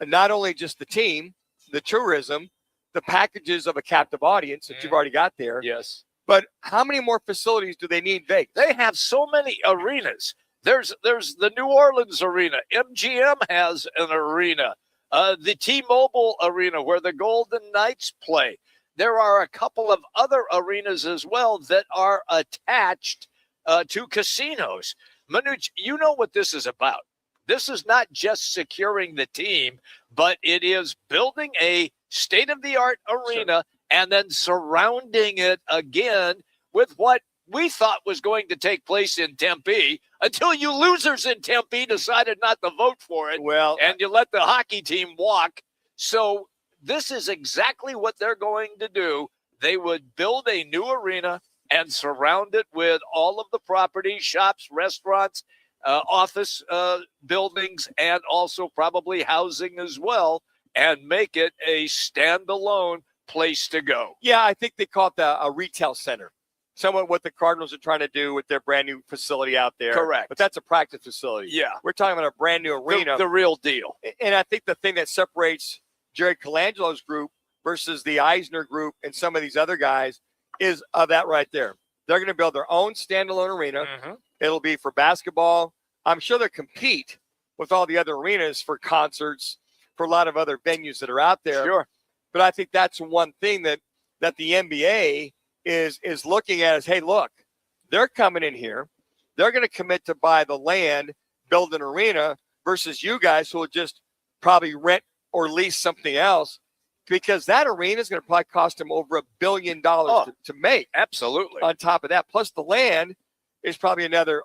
not only just the team, the tourism, the packages of a captive audience that you've already got there. Yes. But how many more facilities do they need Vegas? They have so many arenas. There's the New Orleans arena. MGM has an arena. The T-Mobile arena where the Golden Knights play. There are a couple of other arenas as well that are attached to casinos. Manuch, you know what this is about. This is not just securing the team, but it is building a state-of-the-art arena and then surrounding it again with what we thought was going to take place in Tempe until you losers in Tempe decided not to vote for it. Well, and you let the hockey team walk. So this is exactly what they're going to do. They would build a new arena and surround it with all of the properties, shops, restaurants, office buildings, and also probably housing as well, and make it a standalone place to go. Yeah, I think they call it a retail center. Somewhat what the Cardinals are trying to do with their brand new facility out there. Correct. But that's a practice facility. Yeah. We're talking about a brand new arena. The real deal. And I think the thing that separates Jerry Colangelo's group versus the Eisner group and some of these other guys is that right there. They're going to build their own standalone arena. It'll be for basketball. I'm sure they'll compete with all the other arenas for concerts, for a lot of other venues that are out there. Sure. But I think that's one thing that that the NBA is looking at is, hey, look, they're coming in here. They're going to commit to buy the land, build an arena, versus you guys who will just probably rent or lease something else, because that arena is going to probably cost them over $1 billion to make. Absolutely. On top of that, plus the land is probably another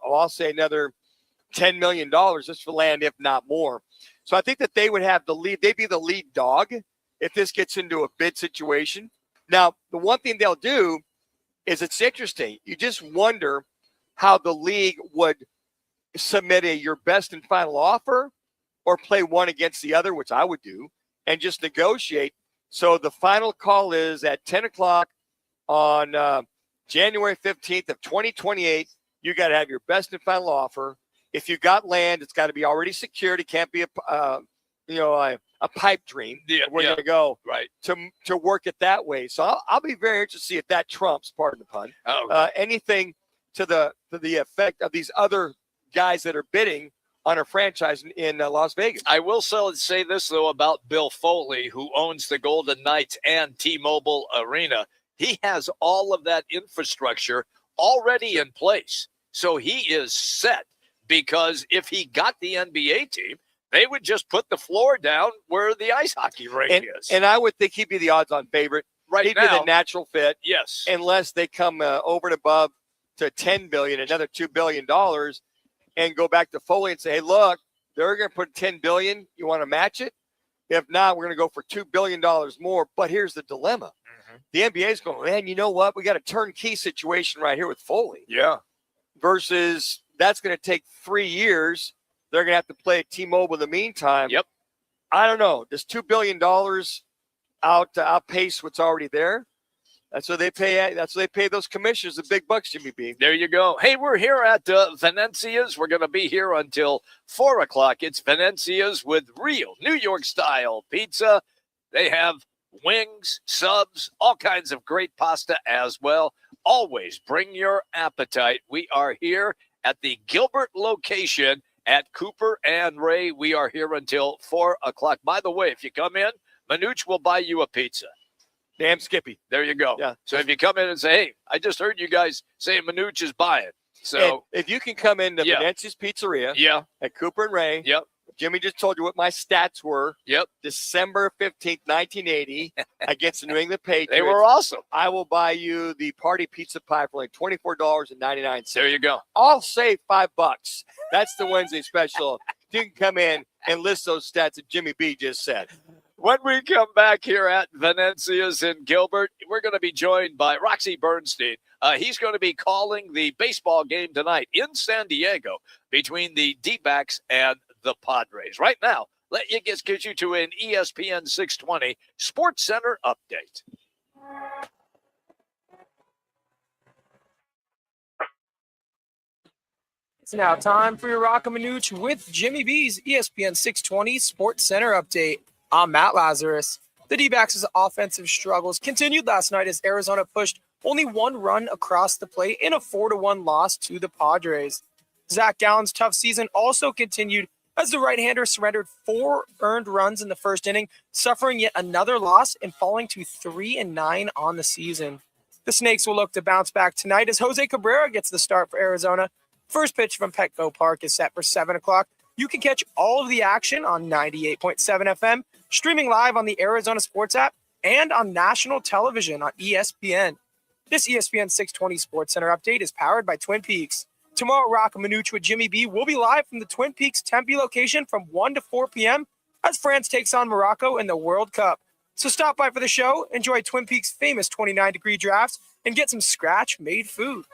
$10 million just for land, if not more. So I think that they would have the lead. They'd be the lead dog if this gets into a bid situation. Now, the one thing they'll do is, it's interesting. You just wonder how the league would submit your best and final offer, or play one against the other, which I would do, and just negotiate. So the final call is at 10 o'clock on January 15th of 2028. You got to have your best and final offer. If you got land, it's got to be already secured. It can't be a pipe dream. Yeah, we're going to go right to work it that way. So I'll be very interested to see if that trumps, pardon the pun, anything to the effect of these other guys that are bidding on a franchise in Las Vegas. I will say this, though, about Bill Foley, who owns the Golden Knights and T-Mobile Arena. He has all of that infrastructure already in place. So he is set, because if he got the NBA team, they would just put the floor down where the ice hockey rink is. And I would think he'd be the odds-on favorite. He'd be the natural fit. Yes. Unless they come over and above to $10 billion, another $2 billion, and go back to Foley and say, hey, look, they're going to put $10 billion. You want to match it? If not, we're going to go for $2 billion more. But here's the dilemma. The NBA is going, man, you know what? We got a turnkey situation right here with Foley. Yeah. Versus that's going to take 3 years. They're going to have to play at T-Mobile in the meantime. Yep. I don't know. Does $2 billion outpace what's already there? That's what they pay. That's what they pay those commissioners the big bucks, Jimmy B. There you go. Hey, we're here at Venezia's. We're going to be here until 4 o'clock. It's Venezia's with real New York style pizza. They have wings, subs, all kinds of great pasta as well. Always bring your appetite. We are here at the Gilbert location at Cooper and Ray. We are here until 4 o'clock. By the way, if you come in, Manuch will buy you a pizza. Damn Skippy. There you go. Yeah. So if you come in and say, hey, I just heard you guys say Manuch is buying. So and if you can come into Venezia's Pizzeria at Cooper and Ray. Yep. Jimmy just told you what my stats were. Yep. December 15th, 1980 against the New England Patriots. They were awesome. I will buy you the party pizza pie for like $24.99. There you go. I'll save $5. That's the Wednesday special. You can come in and list those stats that Jimmy B just said. When we come back here at Venezia's in Gilbert, we're going to be joined by Roxy Bernstein. He's going to be calling the baseball game tonight in San Diego between the D-backs and the Padres. Right now, let you get you to an ESPN 620 Sports Center update. It's now time for your Roc and Manuch with Jimmy B's ESPN 620 Sports Center update. I'm Matt Lazarus. The D-backs' offensive struggles continued last night as Arizona pushed only one run across the plate in a 4-1 loss to the Padres. Zach Gallen's tough season also continued as the right-hander surrendered 4 earned runs in the first inning, suffering yet another loss and falling to 3-9 on the season. The Snakes will look to bounce back tonight as Jose Cabrera gets the start for Arizona. First pitch from Petco Park is set for 7 o'clock. You can catch all of the action on 98.7 FM, streaming live on the Arizona Sports app, and on national television on ESPN. This ESPN 620 Sports Center update is powered by Twin Peaks. Tomorrow, Roc and Manuch with Jimmy B will be live from the Twin Peaks Tempe location from 1 to 4 p.m. as France takes on Morocco in the World Cup. So stop by for the show, enjoy Twin Peaks' famous 29-degree drafts, and get some scratch-made food.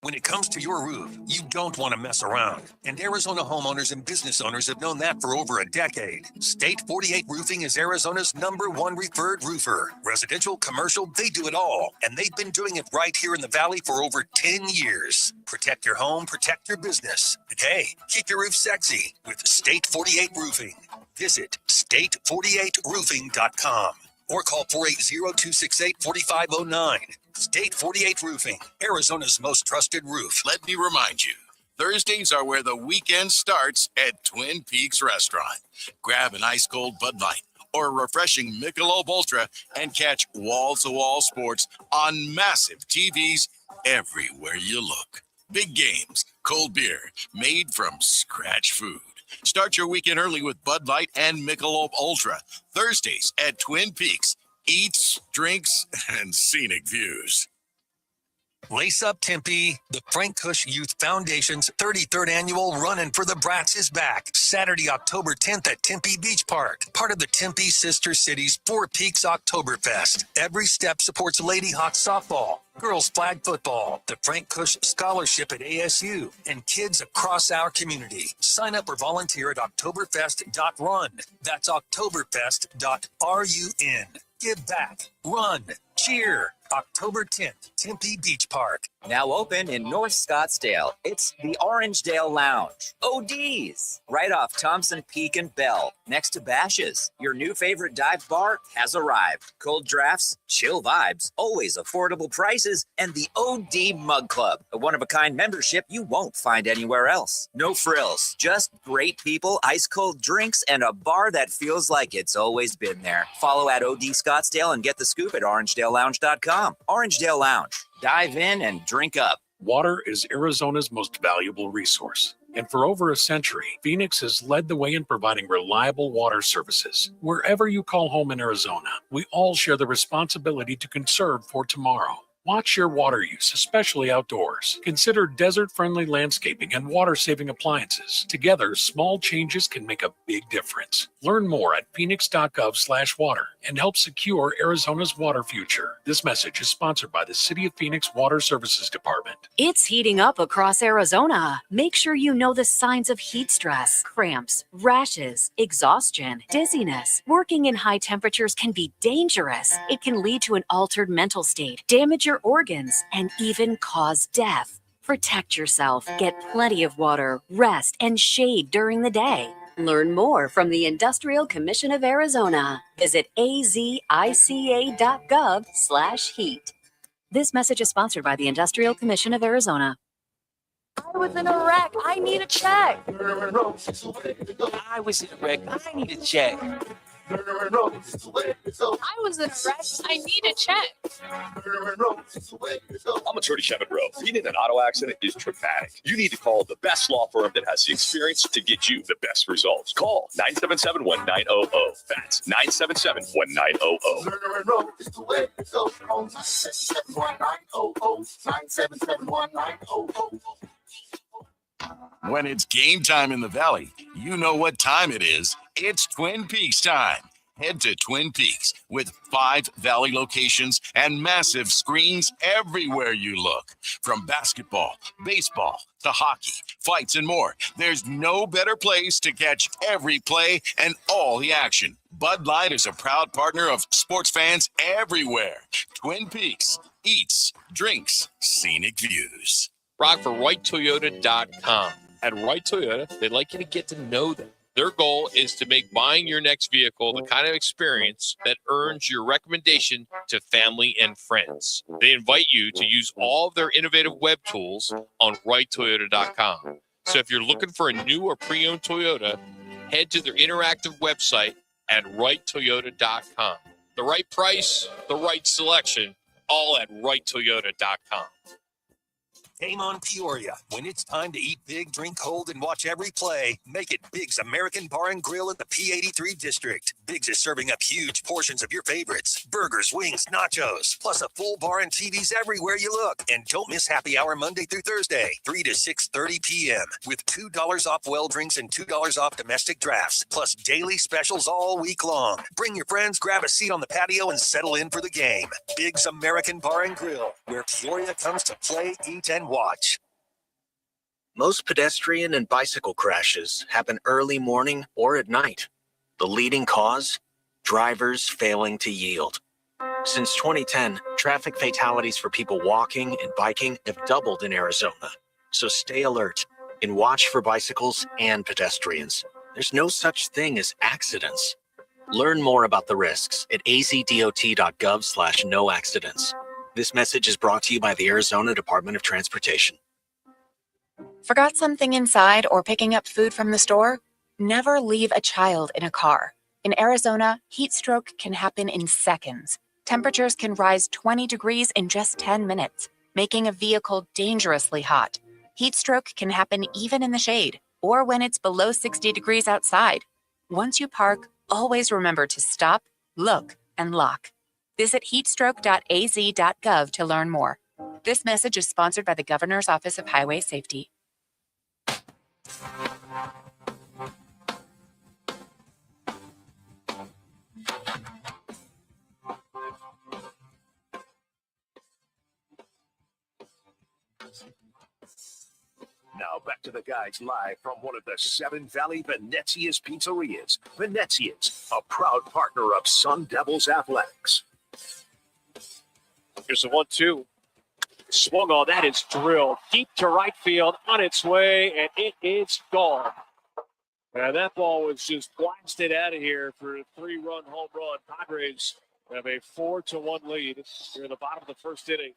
When it comes to your roof, you don't want to mess around. And Arizona homeowners and business owners have known that for over a decade. State 48 Roofing is Arizona's #1 referred roofer. Residential, commercial, they do it all. And they've been doing it right here in the Valley for over 10 years. Protect your home, protect your business. And hey, keep your roof sexy with State 48 Roofing. Visit state48roofing.com. or call 480-268-4509. State 48 Roofing, Arizona's most trusted roof. Let me remind you, Thursdays are where the weekend starts at Twin Peaks Restaurant. Grab an ice-cold Bud Light or a refreshing Michelob Ultra and catch wall-to-wall sports on massive TVs everywhere you look. Big games, cold beer, made from scratch food. Start your weekend early with Bud Light and Michelob Ultra. Thursdays at Twin Peaks. Eats, drinks, and scenic views. Lace Up Tempe, the Frank Cush Youth Foundation's 33rd annual Runnin' for the Brats is back. Saturday, October 10th at Tempe Beach Park. Part of the Tempe Sister Cities Four Peaks Oktoberfest. Every step supports Lady Hawk softball, girls flag football, the Frank Cush Scholarship at ASU, and kids across our community. Sign up or volunteer at Oktoberfest.run. That's Oktoberfest.run. Give back, run, cheer. October 10th, Tempe Beach Park. Now open in North Scottsdale. It's the Orangedale Lounge. OD's, right off Thompson Peak and Bell, next to Bash's. Your new favorite dive bar has arrived. Cold drafts, chill vibes, always affordable prices, and the OD Mug Club, a one-of-a-kind membership you won't find anywhere else. No frills, just great people, ice-cold drinks, and a bar that feels like it's always been there. Follow at OD Scottsdale and get the scoop at orangedalelounge.com. Orangedale Lounge. Dive in and drink up. Water is Arizona's most valuable resource. And for over a century, Phoenix has led the way in providing reliable water services. Wherever you call home in Arizona, we all share the responsibility to conserve for tomorrow. Watch your water use, especially outdoors. Consider desert-friendly landscaping and water-saving appliances. Together, small changes can make a big difference. Learn more at phoenix.gov/water and help secure Arizona's water future. This message is sponsored by the City of Phoenix Water Services Department. It's heating up across Arizona. Make sure you know the signs of heat stress, cramps, rashes, exhaustion, dizziness. Working in high temperatures can be dangerous. It can lead to an altered mental state, damage your organs, and even cause death. Protect yourself, get plenty of water, rest, and shade during the day. Learn more from the Industrial Commission of Arizona. Visit azica.gov/heat. This message is sponsored by the Industrial Commission of Arizona. I was in a wreck. I need a check. I was in a wreck. I need a check. I was in a wreck. I need a check. I'm Attorney Kevin Rowe. Being in an auto accident is traumatic. You need to call the best law firm that has the experience to get you the best results. Call 977-1900. That's 977-1900. When it's game time in the Valley, you know what time it is. It's Twin Peaks time. Head to Twin Peaks with 5 Valley locations and massive screens everywhere you look. From basketball, baseball, to hockey, fights, and more, there's no better place to catch every play and all the action. Bud Light is a proud partner of sports fans everywhere. Twin Peaks, eats, drinks, scenic views. Rock for RightToyota.com. At Right Toyota, they'd like you to get to know them. Their goal is to make buying your next vehicle the kind of experience that earns your recommendation to family and friends. They invite you to use all of their innovative web tools on RightToyota.com. So if you're looking for a new or pre-owned Toyota, head to their interactive website at RightToyota.com. The right price, the right selection, all at RightToyota.com. Game on Peoria. When it's time to eat big, drink cold, and watch every play, make it Big's American Bar and Grill in the P83 district. Big's is serving up huge portions of your favorites. Burgers, wings, nachos, plus a full bar and TVs everywhere you look. And don't miss happy hour Monday through Thursday, 3 to 6:30 p.m. with $2 off well drinks and $2 off domestic drafts, plus daily specials all week long. Bring your friends, grab a seat on the patio, and settle in for the game. Big's American Bar and Grill, where Peoria comes to play, eat, and watch. Most pedestrian and bicycle crashes happen early morning or at night. The leading cause? Drivers failing to yield. Since 2010, traffic fatalities for people walking and biking have doubled in Arizona. So stay alert and watch for bicycles and pedestrians. There's no such thing as accidents. Learn more about the risks at azdot.gov/no accidents. This message is brought to you by the Arizona Department of Transportation. Forgot something inside or picking up food from the store? Never leave a child in a car. In Arizona, heat stroke can happen in seconds. Temperatures can rise 20 degrees in just 10 minutes, making a vehicle dangerously hot. Heat stroke can happen even in the shade or when it's below 60 degrees outside. Once you park, always remember to stop, look, and lock. Visit heatstroke.az.gov to learn more. This message is sponsored by the Governor's Office of Highway Safety. Now back to the guys live from one of the Seven Valley Venezia's pizzerias. Venezia's, a proud partner of Sun Devils Athletics. Here's the 1-2. Swung on, that is drilled deep to right field, on its way, and it is gone. And that ball was just blasted out of here for a 3-run home run. Padres have a 4-1 lead here in the bottom of the first inning.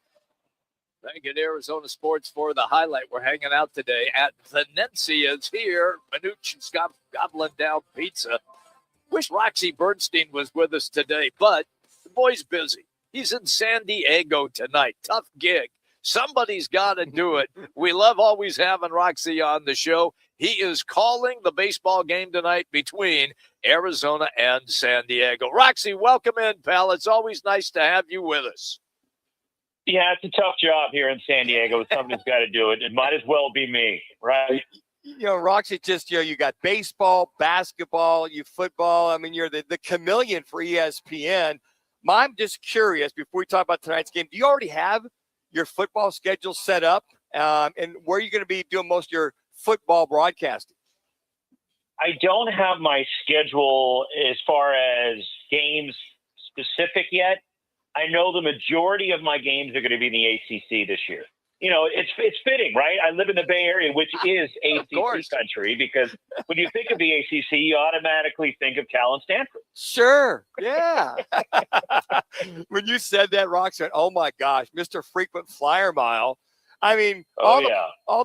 Thank you to Arizona Sports for the highlight. We're hanging out today at Venezia's here. Manuch and Scott gobbling down pizza. Wish Roxy Bernstein was with us today, but the boy's busy. He's in San Diego tonight. Tough gig. Somebody's got to do it. We love always having Roxy on the show. He is calling the baseball game tonight between Arizona and San Diego. Roxy, welcome in, pal. It's always nice to have you with us. Yeah, it's a tough job here in San Diego. Somebody's got to do it. It might as well be me, right? Roxy, just, you got baseball, basketball, football. I mean, you're the chameleon for ESPN. I'm just curious, before we talk about tonight's game, do you already have your football schedule set up? And where are you going to be doing most of your football broadcasting? I don't have my schedule as far as games specific yet. I know the majority of my games are going to be in the ACC this year. It's fitting, right? I live in the Bay Area, which is ACC country, because when you think of the ACC, you automatically think of Cal and Stanford. Sure, yeah. When you said that, Rox said, "Oh my gosh, Mr. Frequent Flyer Mile." I mean, all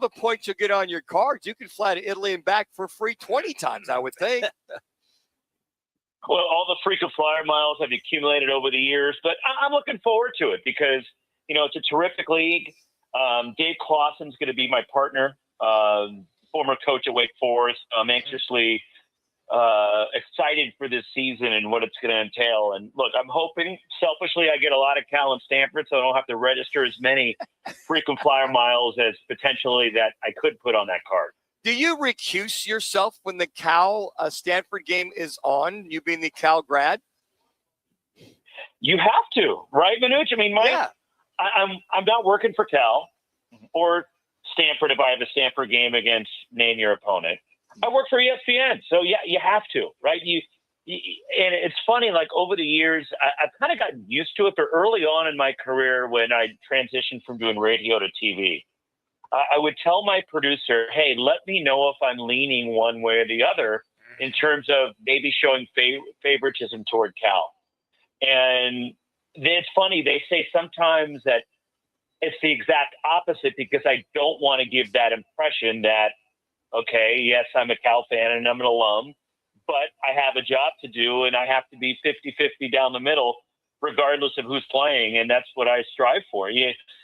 the points you get on your cards, you can fly to Italy and back for free 20 times, I would think. Well, all the frequent flyer miles have accumulated over the years, but I'm looking forward to it because, it's a terrific league. Dave Clawson's going to be my partner, former coach at Wake Forest. I'm anxiously excited for this season and what it's going to entail. And look, I'm hoping selfishly I get a lot of Cal and Stanford, so I don't have to register as many frequent flyer miles as potentially that I could put on that card. Do you recuse yourself when the Cal Stanford game is on, you being the Cal grad? You have to, right, Manuch? I mean, I'm not working for Cal or Stanford if I have a Stanford game against name your opponent. I work for ESPN, so yeah, you have to, right? And it's funny, like over the years, I've kind of gotten used to it. But early on in my career, when I transitioned from doing radio to TV, I would tell my producer, "Hey, let me know if I'm leaning one way or the other in terms of maybe showing favoritism toward Cal." And it's funny, they say sometimes that it's the exact opposite because I don't want to give that impression that, okay, yes, I'm a Cal fan and I'm an alum, but I have a job to do and I have to be 50-50 down the middle regardless of who's playing, and that's what I strive for.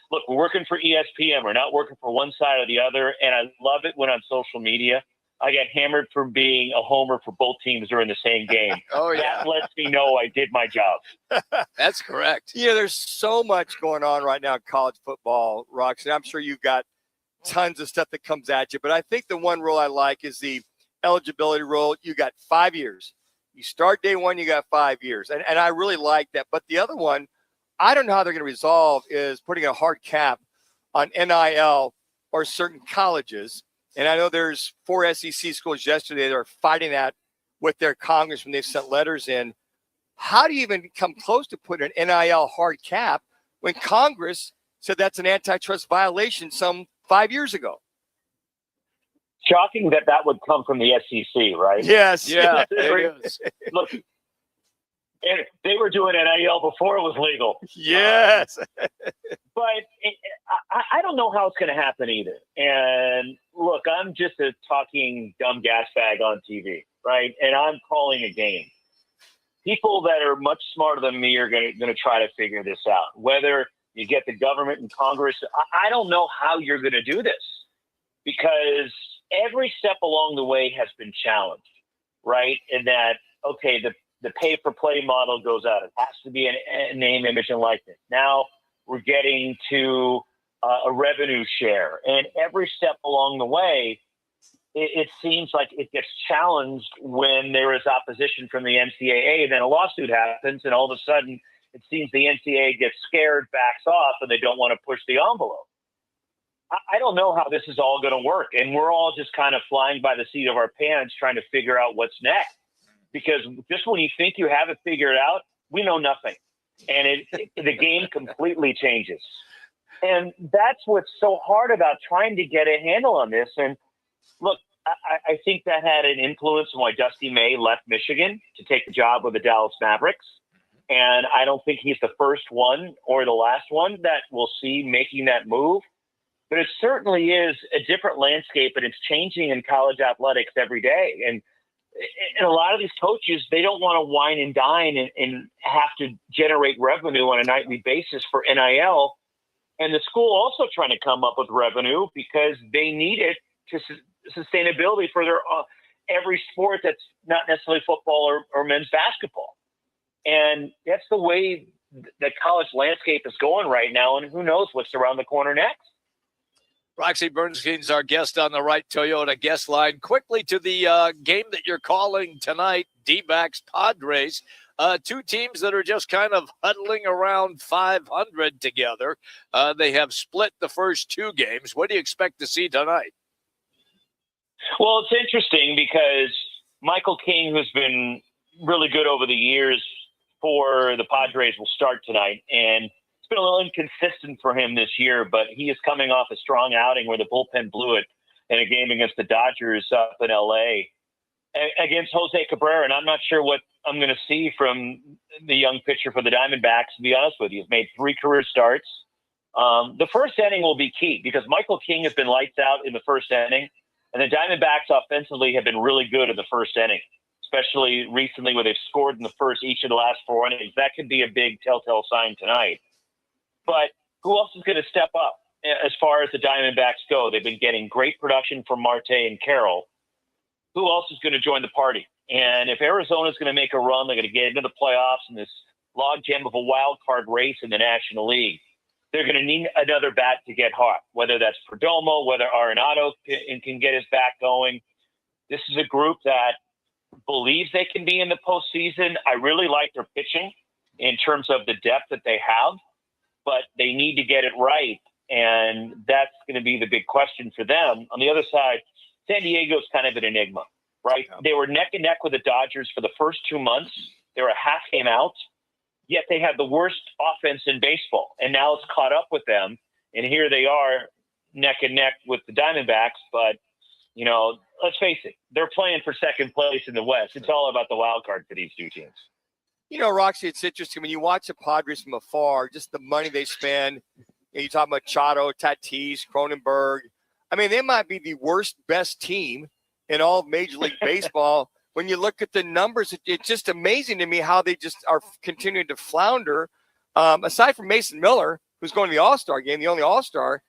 Look, we're working for ESPN. We're not working for one side or the other, and I love it when on social media I get hammered for being a homer for both teams during the same game. Oh, yeah. That lets me know I did my job. That's correct. There's so much going on right now in college football, Roxy. I'm sure you've got tons of stuff that comes at you, but I think the one rule I like is the eligibility rule. You got 5 years. You start day one, you got 5 years. And I really like that. But the other one, I don't know how they're going to resolve is putting a hard cap on NIL or certain colleges. And I know there's 4 SEC schools yesterday that are fighting that with their congressmen. They've sent letters in. How do you even come close to putting an NIL hard cap when Congress said that's an antitrust violation some 5 years ago? Shocking that would come from the SEC, right? Yes. Yeah, it is. Look, they were doing NIL before it was legal. Yes. But I don't know how it's going to happen either. And look, I'm just a talking dumb gas bag on TV, right? And I'm calling a game. people that are much smarter than me are going to try to figure this out. Whether you get the government and Congress, I don't know how you're going to do this, because every step along the way has been challenged, right? In that, okay, the pay-for-play model goes out. It has to be a name, image, and likeness. Now we're getting to a revenue share. And every step along the way, it seems like it gets challenged when there is opposition from the NCAA. And then a lawsuit happens, and all of a sudden it seems the NCAA gets scared, backs off, and they don't want to push the envelope. I don't know how this is all going to work. And we're all just kind of flying by the seat of our pants trying to figure out what's next. Because just when you think you have it figured out, we know nothing. And the game completely changes. And that's what's so hard about trying to get a handle on this. And look, I think that had an influence on why Dusty May left Michigan to take the job with the Dallas Mavericks. And I don't think he's the first one or the last one that we'll see making that move. But it certainly is a different landscape, and it's changing in college athletics every day. And a lot of these coaches, they don't want to wine and dine and have to generate revenue on a nightly basis for NIL. And the school also trying to come up with revenue because they need it to sustainability for their every sport that's not necessarily football or men's basketball. And that's the way the college landscape is going right now. And who knows what's around the corner next. Roxy Bernstein's our guest on the Right Toyota guest line. Quickly to the game that you're calling tonight, D-backs Padres. Two teams that are just kind of huddling around 500 together. They have split the first two games. What do you expect to see tonight? Well, it's interesting because Michael King, who's been really good over the years for the Padres, will start tonight. And it's been a little inconsistent for him this year, but he is coming off a strong outing where the bullpen blew it in a game against the Dodgers up in L.A. against Jose Cabrera. And I'm not sure what I'm going to see from the young pitcher for the Diamondbacks, to be honest with you. He's made 3 career starts. The first inning will be key because Michael King has been lights out in the first inning, and the Diamondbacks offensively have been really good in the first inning, especially recently where they've scored in each of the last 4 innings. That could be a big telltale sign tonight. But who else is going to step up as far as the Diamondbacks go? They've been getting great production from Marte and Carroll. Who else is going to join the party? And if Arizona is going to make a run, they're going to get into the playoffs in this logjam of a wild card race in the National League. They're going to need another bat to get hot, whether that's Perdomo, whether Arenado can get his bat going. This is a group that believes they can be in the postseason. I really like their pitching in terms of the depth that they have, but they need to get it right, and that's going to be the big question for them. On the other side, San Diego's kind of an enigma, right? Yeah. They were neck and neck with the Dodgers for the first 2 months. They were a half game out, yet they had the worst offense in baseball, and now it's caught up with them, and here they are neck and neck with the Diamondbacks. But, you know, let's face it, they're playing for second place in the West. It's all about the wild card for these two teams. You know, Roxy, it's interesting when you watch the Padres from afar, just the money they spend. You talk about Machado, Tatis, Cronenberg. I mean, they might be the best team in all of Major League Baseball. When you look at the numbers, it's just amazing to me how they just are continuing to flounder. Aside from Mason Miller, who's going to the All-Star game, the only All-Star,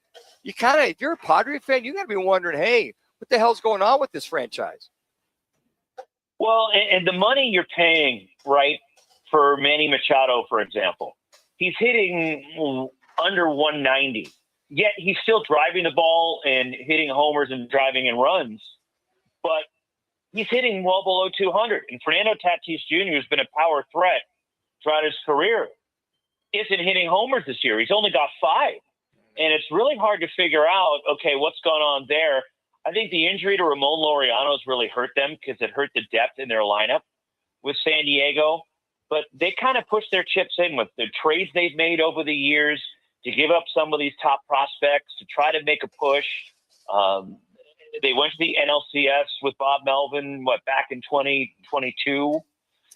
you kind of, if you're a Padre fan, you got to be wondering, hey, what the hell's going on with this franchise? Well, and the money you're paying, right, for Manny Machado, for example, he's hitting under 190, yet he's still driving the ball and hitting homers and driving in runs, but he's hitting well below 200. And Fernando Tatis Jr., who's been a power threat throughout his career, isn't hitting homers this year. He's only got 5. And it's really hard to figure out, okay, what's going on there. I think the injury to Ramon Laureano has really hurt them because it hurt the depth in their lineup with San Diego. But they kind of pushed their chips in with the trades they've made over the years to give up some of these top prospects to try to make a push. They went to the NLCS with Bob Melvin, back in 2022.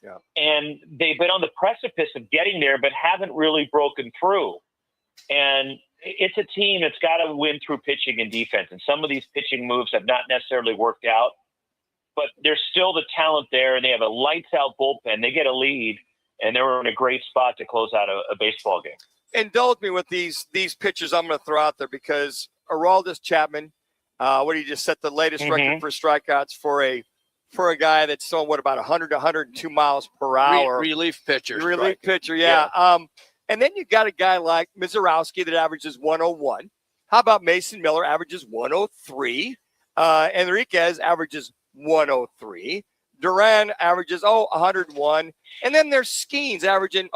Yeah. And they've been on the precipice of getting there, but haven't really broken through. And it's a team that's got to win through pitching and defense. And some of these pitching moves have not necessarily worked out. but there's still the talent there, and they have a lights-out bullpen. They get a lead, and they're in a great spot to close out a baseball game. Indulge me with these pitchers I'm going to throw out there because Aroldis Chapman, what he just set the latest record for strikeouts for a guy that's throwing about 100 to 102 miles per hour. Relief pitcher. Relief pitcher, yeah. And then you got a guy like Mizorowski that averages 101. How about Mason Miller averages 103? Enriquez averages 103. Duran averages 101. And then there's Skeens averaging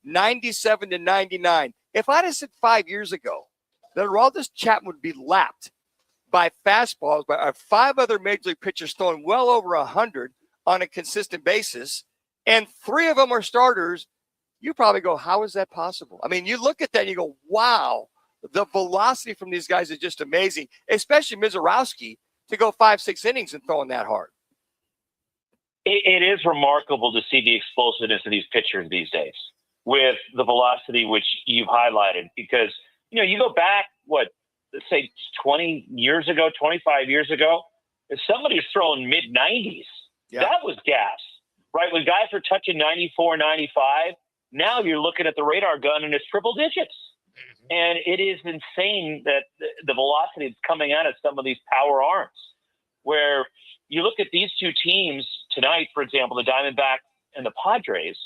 97 to 99. If I'd have said 5 years ago that Aroldis Chapman would be lapped by fastballs by 5 other major league pitchers throwing well over 100 on a consistent basis, and 3 of them are starters, you probably go, how is that possible? I mean, you look at that and you go, wow, the velocity from these guys is just amazing, especially Mizorowski to go 5-6 innings and throwing that hard. It is remarkable to see the explosiveness of these pitchers these days with the velocity which you've highlighted, because, you go back, let's say 20 years ago, 25 years ago, if somebody's throwing mid-90s, that was gas, right? When guys were touching 94, 95, now you're looking at the radar gun and it's triple digits. And it is insane that the velocity that's coming out of some of these power arms, where you look at these two teams tonight, for example, the Diamondbacks and the Padres,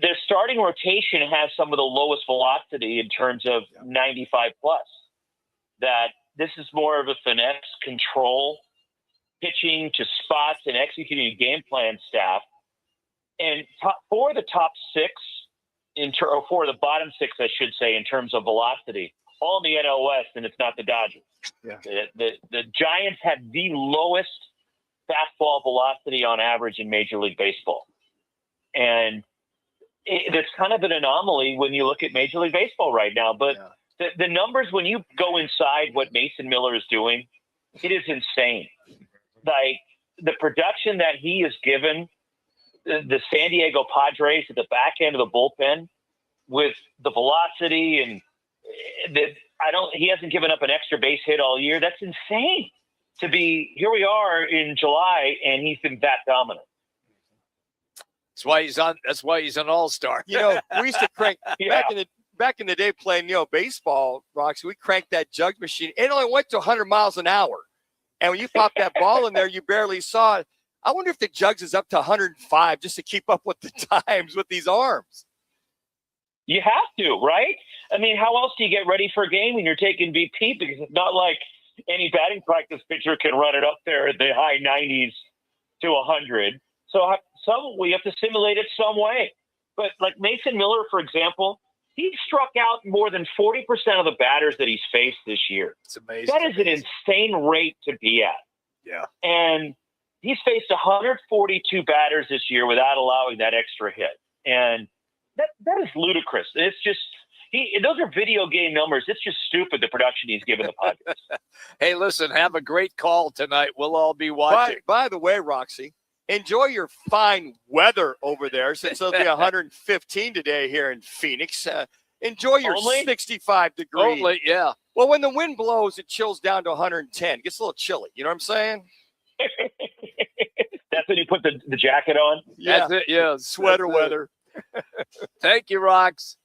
their starting rotation has some of the lowest velocity in terms of 95 plus. That this is more of a finesse control, pitching to spots and executing a game plan staff. And for the top 6, or for the bottom 6, I should say, in terms of velocity, all in the NL West, and it's not the Dodgers. Yeah. The Giants have the lowest fastball velocity on average in Major League Baseball. And it's kind of an anomaly when you look at Major League Baseball right now. But the numbers, when you go inside what Mason Miller is doing, it is insane. Like, the production that he has given the San Diego Padres at the back end of the bullpen with the velocity, and he hasn't given up an extra base hit all year. That's insane to be. Here we are in July, and he's been that dominant. That's why he's an all-star. We used to crank back in the day playing, baseball, Roxy. We cranked that jug machine. It only went to 100 miles an hour. And when you pop that ball in there, you barely saw it. I wonder if the jugs is up to 105 just to keep up with the times with these arms. You have to, right? I mean, how else do you get ready for a game when you're taking BP? Because it's not like any batting practice pitcher can run it up there at the high 90s to 100. So we have to simulate it some way. But like Mason Miller, for example, he struck out more than 40% of the batters that he's faced this year. It's amazing. That is an insane rate to be at. Yeah. And he's faced 142 batters this year without allowing that extra hit. And that is ludicrous. It's just those are video game numbers. It's just stupid, the production he's given the Padres. Hey, listen, have a great call tonight. We'll all be watching. By the way, Roxy, enjoy your fine weather over there, since it'll be 115 today here in Phoenix. Enjoy your 65 degrees. Only, yeah. Well, when the wind blows, it chills down to 110. It gets a little chilly. You know what I'm saying? That's when you put the jacket on? Yeah. That's it, yeah. Sweater weather. Thank you, Rox.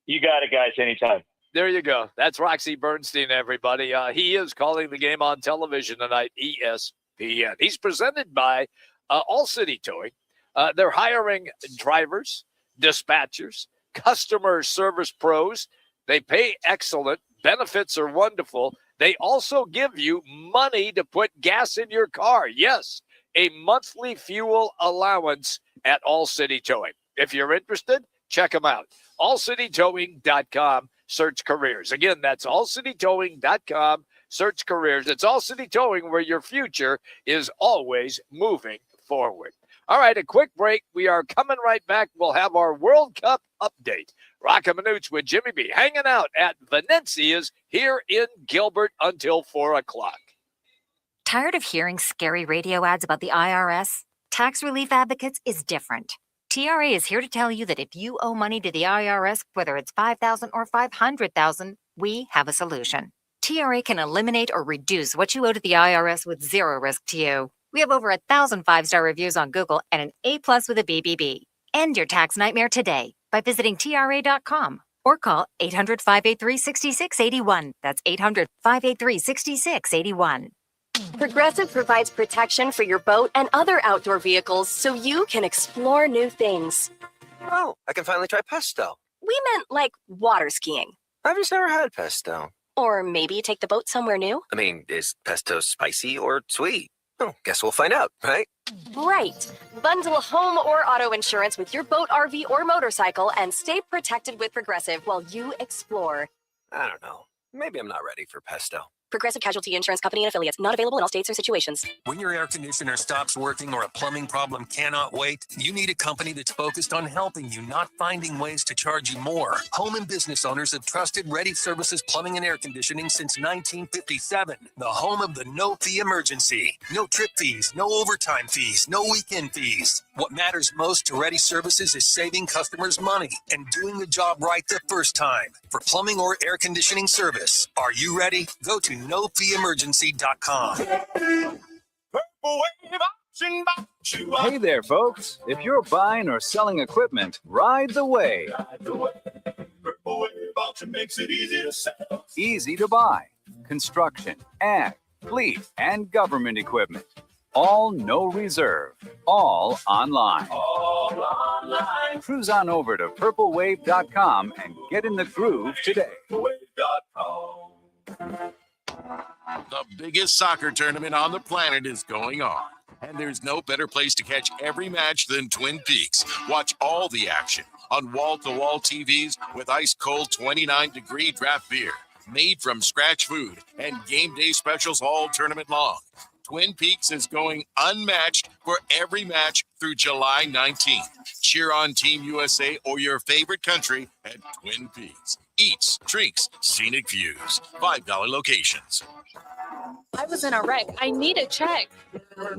You got it, guys, anytime. There you go. That's Roxy Bernstein, everybody. He is calling the game on television tonight, ESPN. He's presented by All City Towing. They're hiring drivers, dispatchers, customer service pros. They pay excellent. Benefits are wonderful. They also give you money to put gas in your car. Yes, a monthly fuel allowance at All City Towing. If you're interested, check them out. allcitytowing.com, search careers. Again, that's allcitytowing.com, search careers. It's All City Towing, where your future is always moving forward. All right, a quick break. We are coming right back. We'll have our World Cup update. Roc and Manuch with Jimmy B hanging out at Venezia's here in Gilbert until 4 o'clock. Tired of hearing scary radio ads about the IRS? Tax Relief Advocates is different. TRA is here to tell you that if you owe money to the IRS, whether it's $5,000 or $500,000, we have a solution. TRA can eliminate or reduce what you owe to the IRS with zero risk to you. We have over 1,000 5-star reviews on Google and an A+ with a BBB. End your tax nightmare today by visiting TRA.com or call 800-583-6681. That's 800-583-6681. Progressive provides protection for your boat and other outdoor vehicles so you can explore new things. Oh, I can finally try pesto. We meant like water skiing. I've just never had pesto. Or maybe take the boat somewhere new. I mean, is pesto spicy or sweet? Oh, guess we'll find out, right? Right. Bundle home or auto insurance with your boat, RV, or motorcycle and stay protected with Progressive while you explore. I don't know. Maybe I'm not ready for pesto. Progressive Casualty Insurance Company and Affiliates. Not available in all states or situations. When your air conditioner stops working or a plumbing problem cannot wait, you need a company that's focused on helping you, not finding ways to charge you more. Home and business owners have trusted Ready Services Plumbing and Air Conditioning since 1957. The home of the no-fee emergency. No trip fees, no overtime fees, no weekend fees. What matters most to Ready Services is saving customers money and doing the job right the first time. For plumbing or air conditioning service, are you ready? Go to nofeeemergency.com. Hey there, folks. If you're buying or selling equipment, ride the wave. Makes it easy to sell. Easy to buy. Construction, ag, fleet, and government equipment. All no reserve. All online. All online. Cruise on over to purplewave.com and get in the groove today. The biggest soccer tournament on the planet is going on, and there's no better place to catch every match than Twin Peaks. Watch all the action on wall-to-wall TVs with ice-cold 29-degree draft beer, made from scratch food, and game day specials all tournament long. Twin Peaks is going unmatched for every match through July 19th. Cheer on Team USA or your favorite country at Twin Peaks. Eats, drinks, scenic views. $5 locations. I was in a wreck. I need a check. I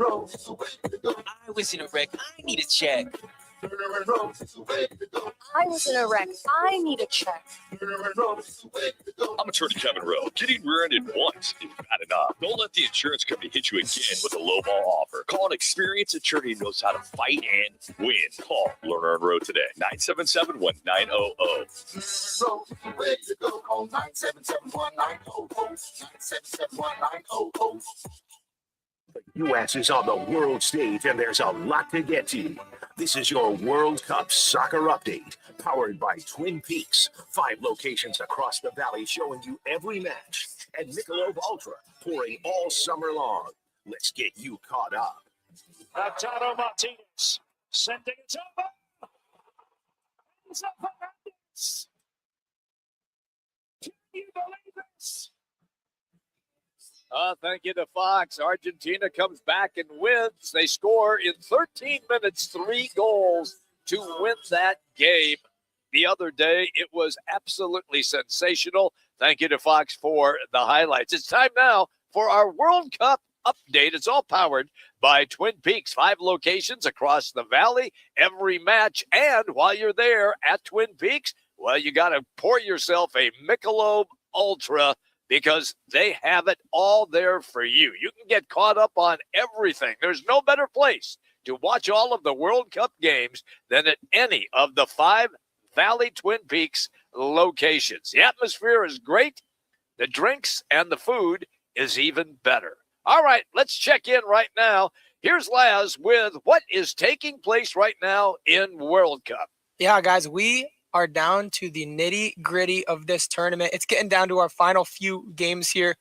was in a wreck. I need a check. I was in a wreck. I need a check. I'm attorney Kevin Rowe. Getting rear-ended once is bad enough. Don't let the insurance company hit you again with a lowball offer. Call an experienced attorney who knows how to fight and win. Call Lerner and Rowe today. 977-1900. Call 977-1900. The U.S. is on the world stage, and there's a lot to get to. This is your World Cup Soccer Update, powered by Twin Peaks. 5 locations across the valley showing you every match. And Michelob Ultra, pouring all summer long. Let's get you caught up. Lautaro Martinez sending it over. It's up for Hernandez. Can you believe this? Thank you to Fox. Argentina comes back and wins. They score in 13 minutes, 3 goals to win that game. The other day, it was absolutely sensational. Thank you to Fox for the highlights. It's time now for our World Cup update. It's all powered by Twin Peaks. 5 locations across the valley, every match. And while you're there at Twin Peaks, well, you got to pour yourself a Michelob Ultra, because they have it all there for you. You can get caught up on everything. There's no better place to watch all of the World Cup games than at any of the 5 Valley Twin Peaks locations. The atmosphere is great. The drinks and the food is even better. All right, let's check in right now. Here's Laz with what is taking place right now in World Cup. Yeah, guys, we are down to the nitty-gritty of this tournament. It's getting down to our final few games here.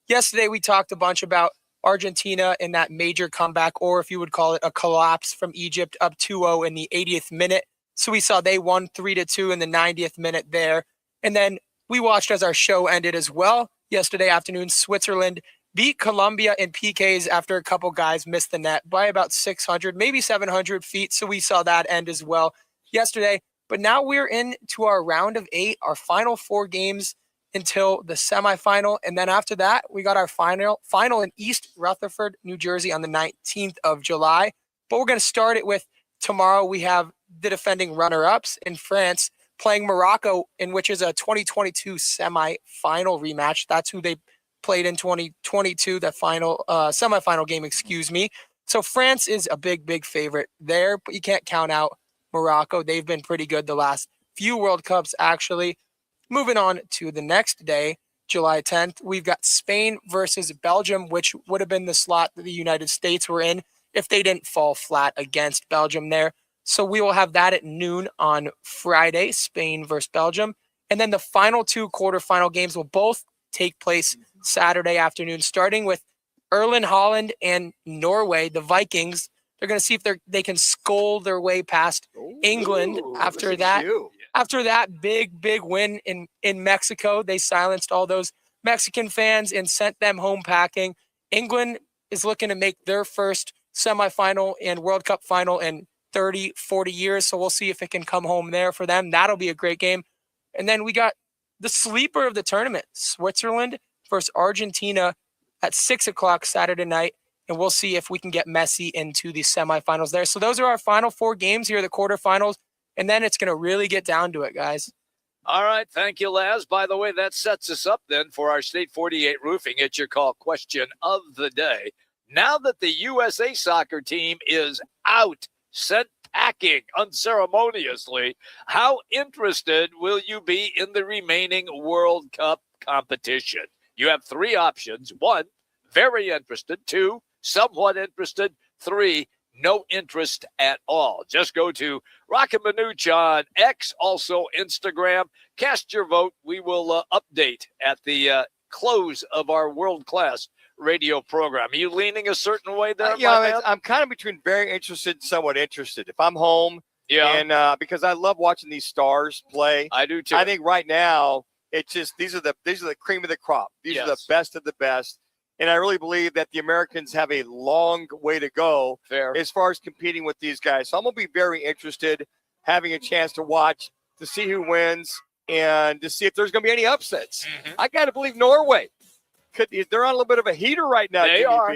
Yesterday, we talked a bunch about Argentina in that major comeback, or if you would call it a collapse from Egypt, up 2-0 in the 80th minute. So we saw they won 3-2 in the 90th minute there. And then we watched as our show ended as well. Yesterday afternoon, Switzerland beat Colombia in PKs after a couple guys missed the net by about 600, maybe 700 feet. So we saw that end as well yesterday. But now we're into our round of 8, our final 4 games until the semifinal. And then after that, we got our final in East Rutherford, New Jersey on the 19th of July. But we're going to start it with tomorrow. We have the defending runner-ups in France playing Morocco, in which is a 2022 semifinal rematch. That's who they played in 2022, the final semifinal game, excuse me. So France is a big favorite there, but you can't count out Morocco. They've been pretty good the last few World Cups, actually. Moving on to the next day, July 10th, we've got Spain versus Belgium, which would have been the slot that the United States were in if they didn't fall flat against Belgium there. So we will have that at noon on Friday, Spain versus Belgium. And then the final two quarterfinal games will both take place Saturday afternoon, starting with Erling Haaland and Norway, the Vikings. They're going to see if they can skull their way past England after that. After that big win in Mexico, they silenced all those Mexican fans and sent them home packing. England is looking to make their first semifinal and World Cup final in 30, 40 years. So we'll see if it can come home there for them. That'll be a great game. And then we got the sleeper of the tournament, Switzerland versus Argentina at 6 o'clock Saturday night. And we'll see if we can get Messi into the semifinals there. So those are our final four games here, the quarterfinals. And then it's going to really get down to it, guys. All right. Thank you, Laz. By the way, that sets us up then for our State 48 Roofing It's Your Call question of the day. Now that the USA soccer team is out, sent packing unceremoniously, how interested will you be in the remaining World Cup competition? You have three options. 1, very interested. 2, somewhat interested. 3, no interest at all. Just go to Roc and Manuch on X, also Instagram. Cast your vote. We will update at the close of our world-class radio program. Are you leaning a certain way there? I'm kind of between very interested and somewhat interested. If I'm home, and because I love watching these stars play. I do too. I think right now it's just these are the cream of the crop. These are the best of the best. And I really believe that the Americans have a long way to go as far as competing with these guys. So I'm going to be very interested having a chance to watch, to see who wins, and to see if there's going to be any upsets. I got to believe Norway. They're on a little bit of a heater right now. They are.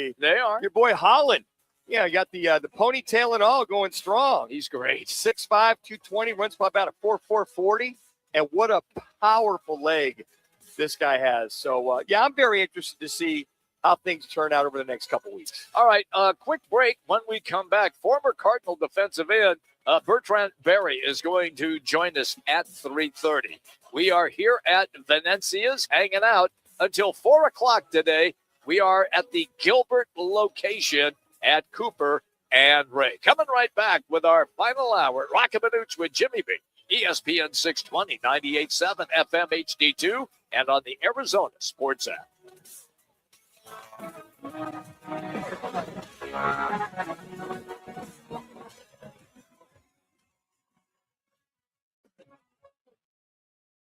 Your boy Holland. Yeah, you got the ponytail and all going strong. He's great. 6'5", 220, runs by about a 4.40. And what a powerful leg this guy has. So, I'm very interested to see how things turn out over the next couple weeks. All right, quick break. When we come back, former Cardinal defensive end Bertrand Berry is going to join us at 3:30. We are here at Venezia's hanging out until 4 o'clock today. We are at the Gilbert location at Cooper and Ray. Coming right back with our final hour, Roc and Manuch with Jimmy B. ESPN 620, 98.7 FM HD2, and on the Arizona Sports app.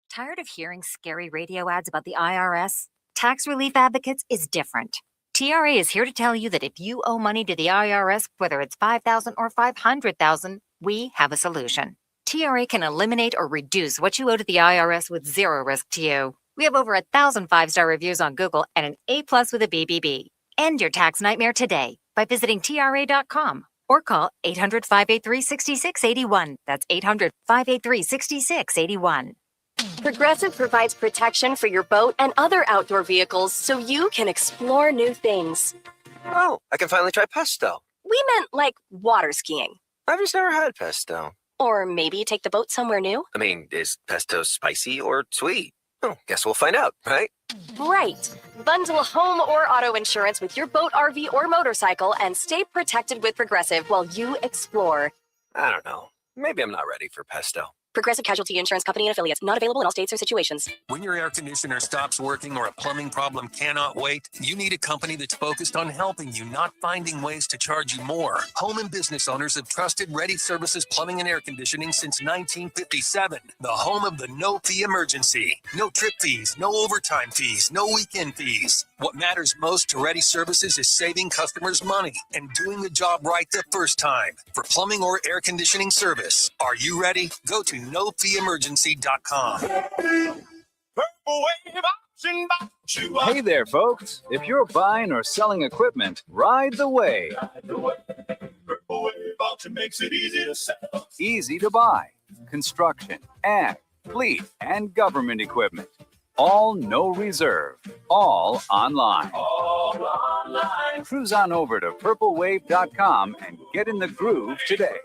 Tired of hearing scary radio ads about the IRS? Tax Relief Advocates is different. TRA is here to tell you that if you owe money to the IRS, whether it's $5,000 or $500,000, we have a solution. TRA can eliminate or reduce what you owe to the IRS with zero risk to you. We have over 1,000 5-star reviews on Google and an A+ with a BBB. End your tax nightmare today by visiting TRA.com or call 800-583-6681. That's 800-583-6681. Progressive provides protection for your boat and other outdoor vehicles so you can explore new things. Oh, I can finally try pesto. We meant like water skiing. I've just never had pesto. Or maybe take the boat somewhere new. I mean, is pesto spicy or sweet? Oh, guess we'll find out, right? Right. Bundle home or auto insurance with your boat, RV, or motorcycle and stay protected with Progressive while you explore. I don't know. Maybe I'm not ready for pesto. Progressive Casualty Insurance Company and Affiliates. Not available in all states or situations. When your air conditioner stops working or a plumbing problem cannot wait, you need a company that's focused on helping you, not finding ways to charge you more. Home and business owners have trusted Ready Services Plumbing and Air Conditioning since 1957. The home of the no-fee emergency. No trip fees, no overtime fees, no weekend fees. What matters most to Ready Services is saving customers money and doing the job right the first time. For plumbing or air conditioning service, are you ready? Go to nofeeemergency.com. Hey there, folks. If you're buying or selling equipment, ride the wave. Makes it easy to sell. Easy to buy. Construction, ag, fleet, and government equipment. All no reserve, all online. All online. Cruise on over to purplewave.com and get in the groove today.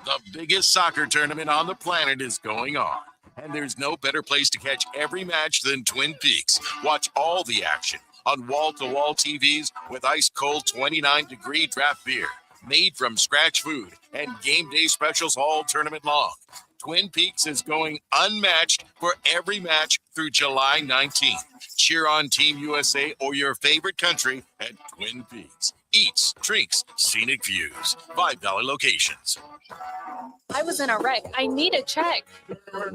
The biggest soccer tournament on the planet is going on, and there's no better place to catch every match than Twin Peaks. Watch all the action on wall-to-wall TVs with ice-cold 29-degree draft beer, made from scratch food, and game day specials all tournament long. Twin Peaks is going unmatched for every match through July 19th. Cheer on Team USA or your favorite country at Twin Peaks. Eats, drinks, scenic views. $5 locations. I was in a wreck. I need a check. I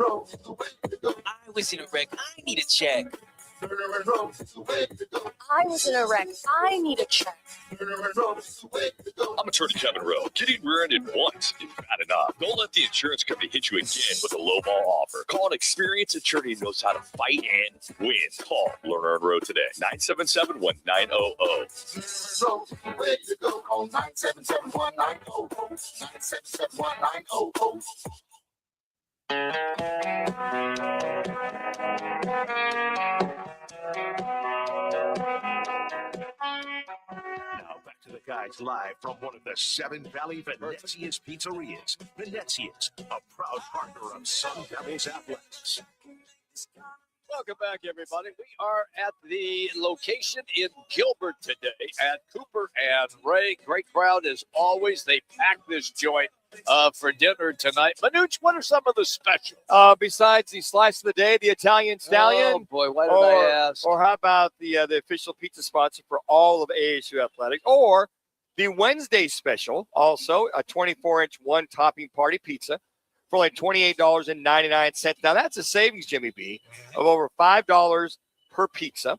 was in a wreck. I need a check. I was in a wreck. I need a check. I'm attorney Kevin Rowe. Getting rear-ended once is bad enough. Don't let the insurance company hit you again with a lowball offer. Call an experienced attorney who knows how to fight and win. Call Lerner and Rowe today. 977-1900. Call 977-1900. 977-1900. Now back to the guys live from one of the Seven Valley Venezia's pizzerias. Venezia's, a proud partner of Sun Devils Athletics. Welcome back, everybody. We are at the location in Gilbert today at Cooper and Ray. Great crowd as always. They packed this joint for dinner tonight. Manuch, what are some of the specials? Besides the slice of the day, the Italian Stallion. Oh, boy, why did I ask? Or how about the official pizza sponsor for all of ASU Athletics? Or the Wednesday special, also a 24-inch one-topping party pizza for only $28.99. Now, that's a savings, Jimmy B, of over $5 per pizza.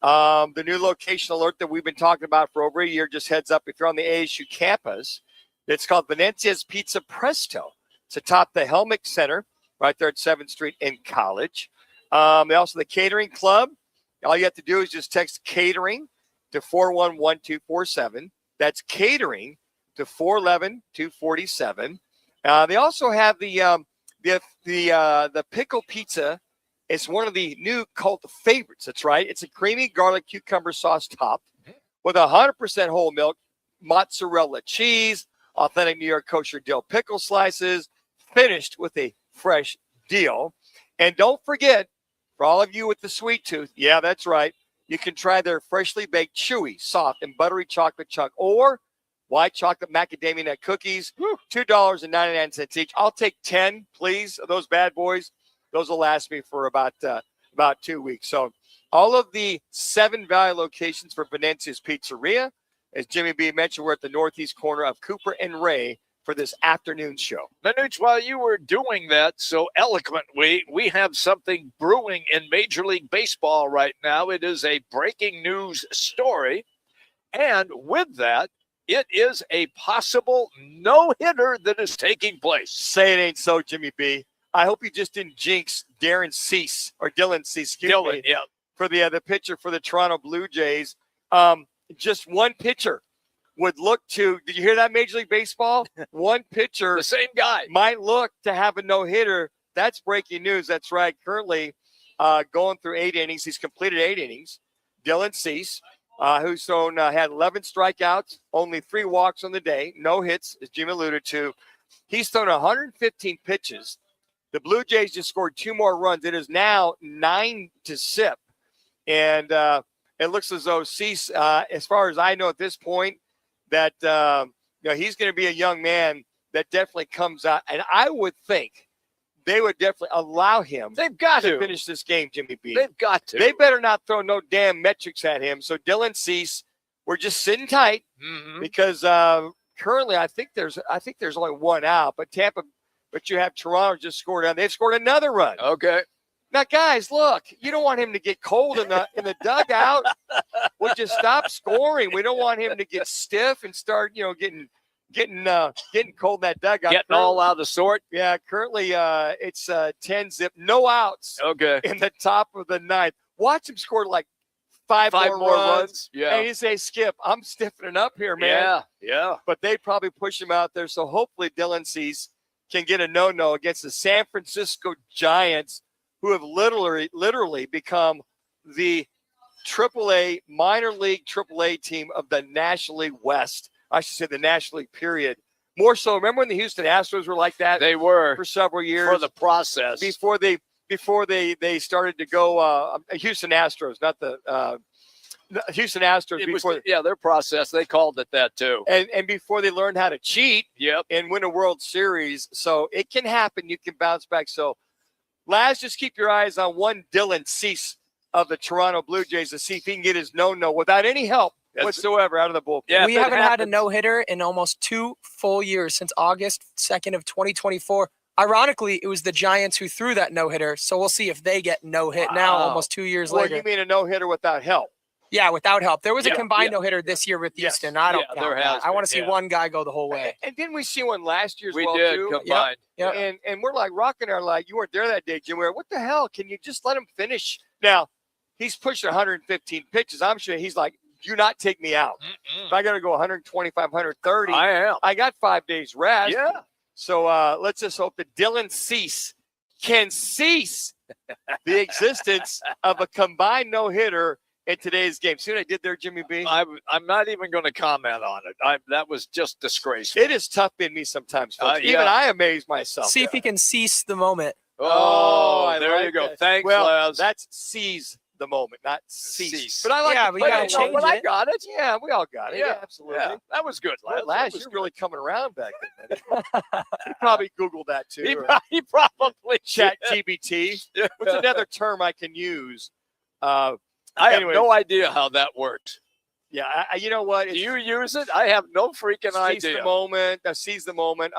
The new location alert that we've been talking about for over a year, just heads up, if you're on the ASU campus, it's called Venezia's Pizza Presto. It's atop the Helmick Center right there at 7th Street in College. They also the Catering Club. All you have to do is just text catering to 411247. That's catering to 411-247. They also have the pickle pizza. It's one of the new cult favorites. That's right. It's a creamy garlic cucumber sauce topped with 100% whole milk, mozzarella cheese, authentic New York kosher dill pickle slices, finished with a fresh deal. And don't forget, for all of you with the sweet tooth, yeah, that's right, you can try their freshly baked, chewy, soft, and buttery chocolate chunk or white chocolate macadamia nut cookies, $2.99 each. I'll take 10, please, of those bad boys. Those will last me for about 2 weeks. So all of the Seven Valley locations for Venezia's Pizzeria. As Jimmy B mentioned, we're at the northeast corner of Cooper and Ray for this afternoon show. Manuch, while you were doing that so eloquently, we have something brewing in Major League Baseball right now. It is a breaking news story. And with that, it is a possible no-hitter that is taking place. Say it ain't so, Jimmy B. I hope you just didn't jinx Dylan Cease, yeah, for the pitcher for the Toronto Blue Jays. Just one pitcher would look to, did you hear that, Major League Baseball? One pitcher, the same guy, might look to have a no-hitter. That's breaking news. That's right. Currently going through 8 innings. He's completed 8 innings. Dylan Cease, who's had 11 strikeouts, only 3 walks on the day, no hits, as Jim alluded to. He's thrown 115 pitches. The Blue Jays just scored 2 more runs. It is now 9-0. And it looks as though Cease, as far as I know at this point, that he's going to be a young man that definitely comes out. And I would think they would definitely allow him. They've got to finish this game, Jimmy B. They've got to. They better not throw no damn metrics at him. So Dylan Cease, we're just sitting tight because currently I think there's only 1 out. But you have Toronto just scored on. They've scored another run. Okay. Now, guys, look, you don't want him to get cold in the dugout. We'll just stop scoring. We don't want him to get stiff and start, getting cold in that dugout. Getting all out of sort. Yeah, currently it's 10-0, no outs. Okay. In the top of the 9th. Watch him score like five more runs. Yeah. And you say, Skip, I'm stiffening up here, man. Yeah. But they'd probably push him out there. So hopefully Dylan Cease can get a no-no against the San Francisco Giants, who have literally become the minor league AAA team of the National League West. I should say the National League period. More so, remember when the Houston Astros were like that? They were for several years. For the process. Before they started to go Houston Astros, not the Houston Astros. Their process. They called it that too. And before they learned how to cheat yep. and win a World Series. So it can happen. You can bounce back. So Laz, just keep your eyes on one Dylan Cease of the Toronto Blue Jays to see if he can get his no-no without any help whatsoever out of the bullpen. Yeah, we haven't had a no-hitter in almost 2 full years since August 2nd of 2024. Ironically, it was the Giants who threw that no-hitter, so we'll see if they get no-hit now almost 2 years later. You mean a no-hitter without help? Yeah, without help. There was a combined no-hitter this year with Houston. I don't count that. I want to see one guy go the whole way. And didn't we see one last year as we well, did, too? Combined. Yep. And we're like rocking our like, you weren't there that day, Jim. We're like, what the hell? Can you just let him finish? Now, he's pushed 115 pitches. I'm sure he's like, do not take me out. If I got to go 125, 130, I am. I got 5 days rest. Yeah. So let's just hope that Dylan Cease can cease the existence of a combined no-hitter in today's game. See what I did there, Jimmy B? I'm not even going to comment on it. That was just disgraceful. It is tough in me sometimes, folks. Even I amaze myself. See if he can cease the moment. Oh, there like you go. that. Thanks, well, Les. that's seize the moment, not cease. But I like we got to change it. I got it. Yeah, we all got it. Yeah, absolutely. Yeah, that was good, Les. Well, Laz, you're really coming around back then. You probably Googled that too. He probably Chat GBT. What's another term I can use? I have no idea how that works. Yeah, you know what? Do you use it? I have no freaking idea. Seize the moment.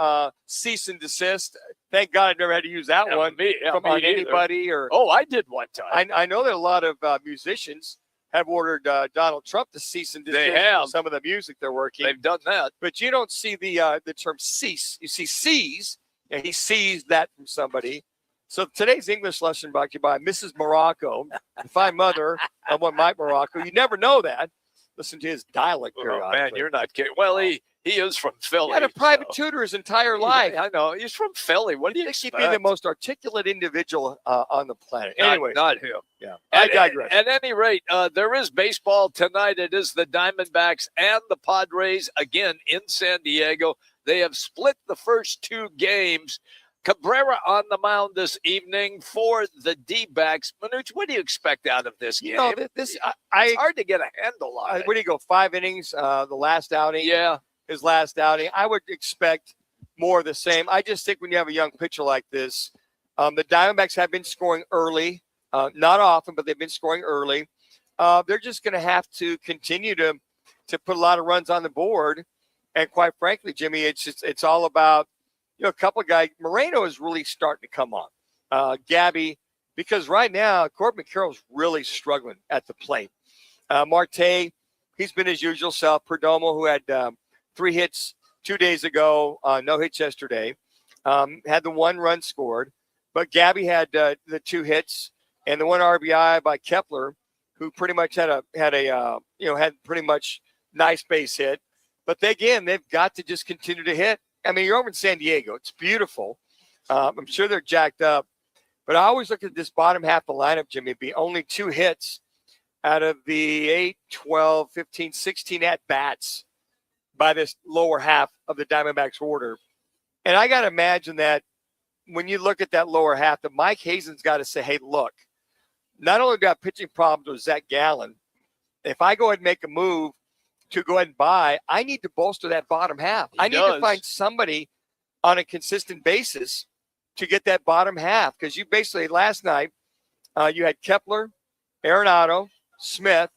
Cease and desist. Thank God I've never had to use that one from anybody. I did one time. I know that a lot of musicians have ordered Donald Trump to cease and desist. They have. Some of the music they're working. They've done that. But you don't see the term cease. You see seize, and he seized that from somebody. So today's English lesson brought to you by Mrs. Morocco, the fine mother of one Mike Morocco. You never know that. Listen to his dialect periodically. Oh, man, you're not kidding. Well, he is from Philly. He had a private tutor his entire life. I know. He's from Philly. What do you expect? He'd be the most articulate individual on the planet. Anyway, not him. Yeah, I digress. At any rate, there is baseball tonight. It is the Diamondbacks and the Padres again in San Diego. They have split the first 2 games. Cabrera on the mound this evening for the D-backs. Manuch, what do you expect out of this game? It's hard to get a handle on it. Where do you go? 5 innings, the last outing? Yeah. His last outing. I would expect more of the same. I just think when you have a young pitcher like this, the Diamondbacks have been scoring early. Not often, but they've been scoring early. They're just going to have to continue to put a lot of runs on the board. And quite frankly, Jimmy, it's all about, a couple of guys. Moreno is really starting to come on. Gabby, because right now, Corbin Carroll's really struggling at the plate. Marte, he's been his usual self. Perdomo, who had 3 hits 2 days ago, no hits yesterday, had the 1 run scored. But Gabby had the 2 hits and the 1 RBI by Kepler, who pretty much had pretty much nice base hit. But they've got to just continue to hit. I mean, you're over in San Diego. It's beautiful. I'm sure they're jacked up. But I always look at this bottom half of the lineup, Jimmy B. Only 2 hits out of the 8, 12, 15, 16 at-bats by this lower half of the Diamondbacks order. And I got to imagine that when you look at that lower half, that Mike Hazen's got to say, hey, look, not only do I have pitching problems with Zach Gallen, if I go ahead and make a move to go ahead and buy, I need to bolster that bottom half. I need to find somebody on a consistent basis to get that bottom half. Because you basically, last night, you had Kepler, Arenado, Smith,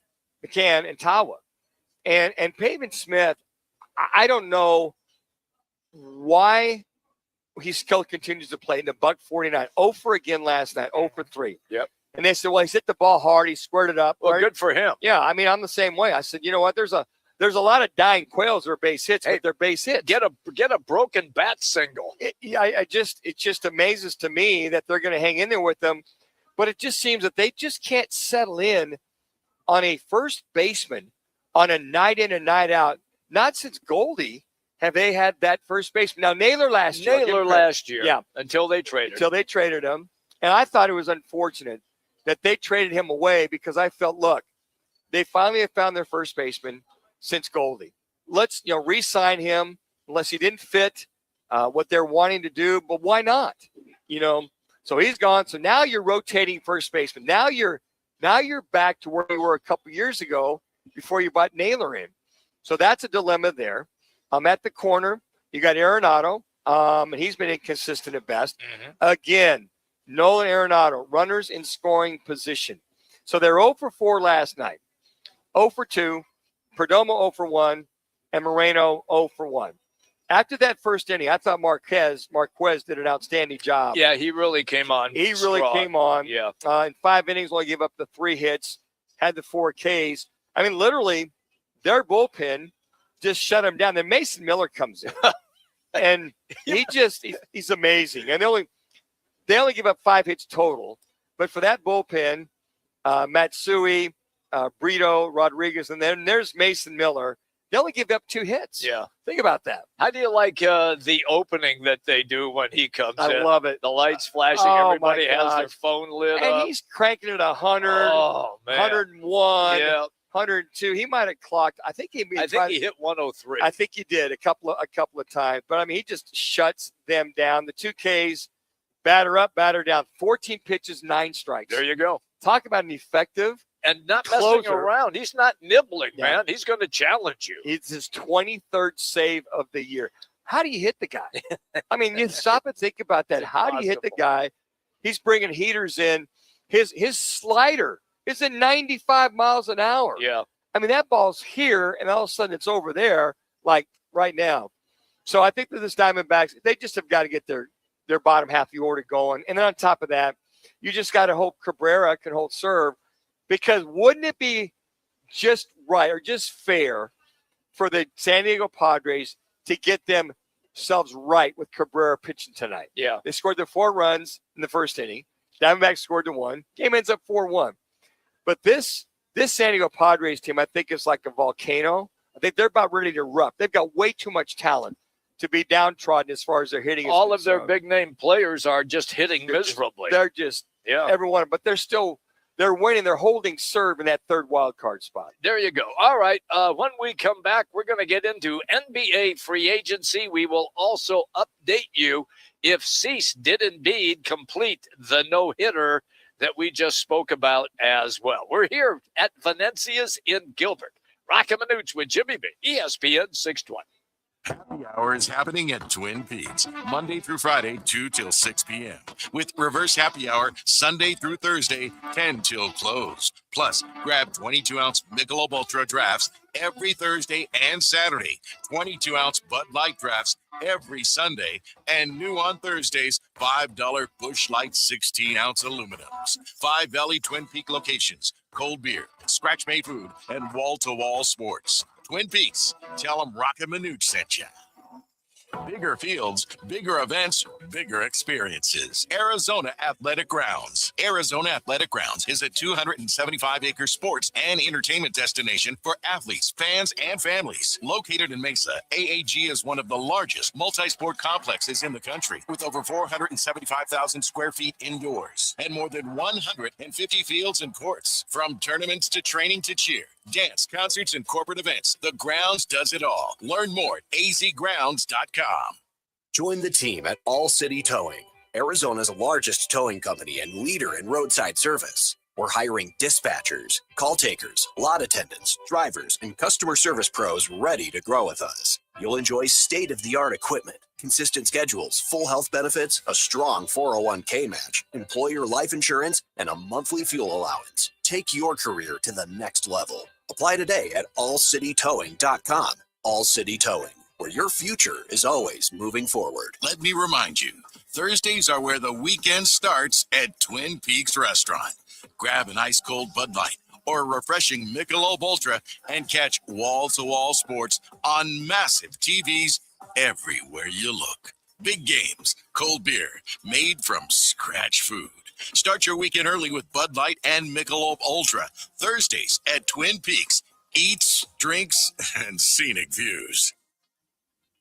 McCann, and Tawa. And Pavin Smith, I don't know why he still continues to play in the $149. 0 for again last night, 0 for 3. Yep. And they said, well, he's hit the ball hard. He squared it up. Well, right? good for him. Yeah, I mean, I'm the same way. I said, you know what? There's a lot of dying quails that are base hits, but they're base hits. Get a broken bat single. It just amazes to me that they're going to hang in there with them. But it just seems that they just can't settle in on a first baseman on a night in and night out. Not since Goldie have they had that first baseman. Now, Naylor last year. Yeah. Until they traded him. And I thought it was unfortunate that they traded him away because I felt, look, they finally have found their first baseman since Goldie. Let's, re-sign him unless he didn't fit what they're wanting to do. But why not? So he's gone. So now you're rotating first baseman. Now you're back to where you were a couple years ago before you brought Naylor in. So that's a dilemma there. At the corner, you got Arenado. And he's been inconsistent at best. Again, Nolan Arenado, runners in scoring position. So they're 0 for 4 last night. 0 for 2, Perdomo 0 for 1, and Moreno 0 for 1. After that first inning, I thought Marquez did an outstanding job. Yeah, he really came on. He really came on. Yeah. In 5 innings, only gave up the 3 hits, had the 4 Ks. I mean, literally, their bullpen just shut him down. Then Mason Miller comes in, and he's amazing. And they only give up 5 hits total. But for that bullpen, Matsui, Brito, Rodriguez, and then there's Mason Miller. They only give up 2 hits. Yeah. Think about that. How do you like the opening that they do when he comes in? I love it. The lights flashing. Everybody has their phone lit up. And he's cranking it 100, oh, man. 101, Yeah. 102. He might have clocked. I think he hit 103. I think he did a couple of times. But, I mean, he just shuts them down. The 2 Ks, batter up, batter down. 14 pitches, 9 strikes. There you go. Talk about an effective and not closer. Messing around. He's not nibbling, man. He's going to challenge you. It's his 23rd save of the year. How do you hit the guy? I mean, you stop and think about that. How do you hit the guy? He's bringing heaters in. His slider is at 95 miles an hour. Yeah. I mean, that ball's here, and all of a sudden it's over there, like right now. So I think that this Diamondbacks, they just have got to get their bottom half of the order going. And then on top of that, you just got to hope Cabrera can hold serve, because wouldn't it be just right or just fair for the San Diego Padres to get themselves right with Cabrera pitching tonight? Yeah. They scored their 4 runs in the first inning. Diamondbacks scored the 1. Game ends up 4-1. But this San Diego Padres team, I think, is like a volcano. I think they're about ready to erupt. They've got way too much talent to be downtrodden as far as their hitting is all of concerned. their big name players are just hitting miserably. They're just every one, but they're winning. They're holding serve in that 3rd wild card spot. There you go. All right. When we come back, we're going to get into NBA free agency. We will also update you if Cease did indeed complete the no-hitter that we just spoke about as well. We're here at Venezia's in Gilbert. Roc and Manuch with Jimmy B, ESPN 620. Happy hour is happening at Twin Peaks, Monday through Friday, 2 till 6 p.m. With reverse happy hour, Sunday through Thursday, 10 till close. Plus, grab 22-ounce Michelob Ultra drafts every Thursday and Saturday, 22-ounce Bud Light drafts every Sunday, and new on Thursdays, $5 Busch Light 16-ounce aluminums. 5 Valley Twin Peak locations, cold beer, scratch-made food, and wall-to-wall sports. Twin Peaks. Tell them Roc and Manuch sent you. Bigger fields, bigger events, bigger experiences. Arizona Athletic Grounds. Arizona Athletic Grounds is a 275-acre sports and entertainment destination for athletes, fans, and families. Located in Mesa, AAG is one of the largest multi-sport complexes in the country, with over 475,000 square feet indoors and more than 150 fields and courts. From tournaments to training to cheer, dance, concerts, and corporate events, the grounds does it all. Learn more at azgrounds.com. Join the team at All City Towing, Arizona's largest towing company and leader in roadside service. We're hiring dispatchers, call takers, lot attendants, drivers, and customer service pros ready to grow with us. You'll enjoy state-of-the-art equipment, consistent schedules, full health benefits, a strong 401k match, employer life insurance, and a monthly fuel allowance. Take your career to the next level. Apply today at allcitytowing.com. All City Towing, where your future is always moving forward. Let me remind you, Thursdays are where the weekend starts at Twin Peaks Restaurant. Grab an ice-cold Bud Light or a refreshing Michelob Ultra and catch wall-to-wall sports on massive TVs everywhere you look. Big games, cold beer, made from scratch food. Start your weekend early with Bud Light and Michelob Ultra. Thursdays at Twin Peaks. Eats, drinks, and scenic views.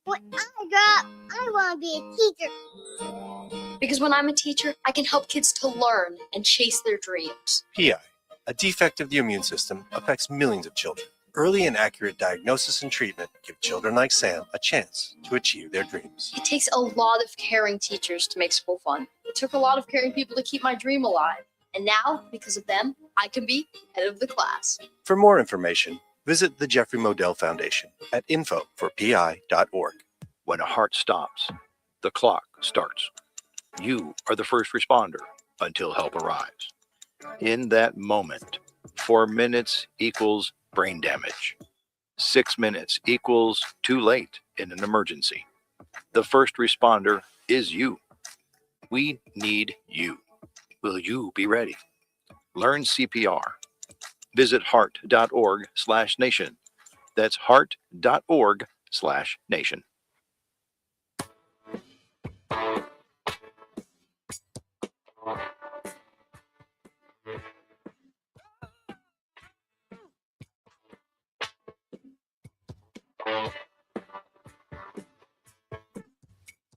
When I grow up, I want to be a teacher. Because when I'm a teacher, I can help kids to learn and chase their dreams. PI, a defect of the immune system, affects millions of children. Early and accurate diagnosis and treatment give children like Sam a chance to achieve their dreams. It takes a lot of caring teachers to make school fun. It took a lot of caring people to keep my dream alive. And now, because of them, I can be head of the class. For more information, visit the Jeffrey Modell Foundation at info4pi.org. When a heart stops, the clock starts. You are the first responder until help arrives. In that moment, 4 minutes equals brain damage. 6 minutes equals too late in an emergency. The first responder is you. We need you. Will you be ready? Learn CPR. Visit heart.org/nation. That's heart.org/nation.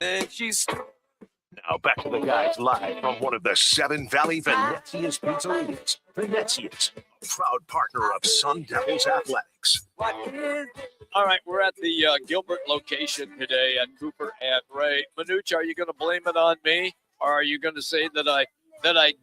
And she's now back to the guys live from one of the Seven Valley Venezia's pizzerias. Venezia's, a proud partner of Sun Devils Athletics. All right, we're at the Gilbert location today at Cooper and Ray. Manuch, are you going to blame it on me, or are you going to say that I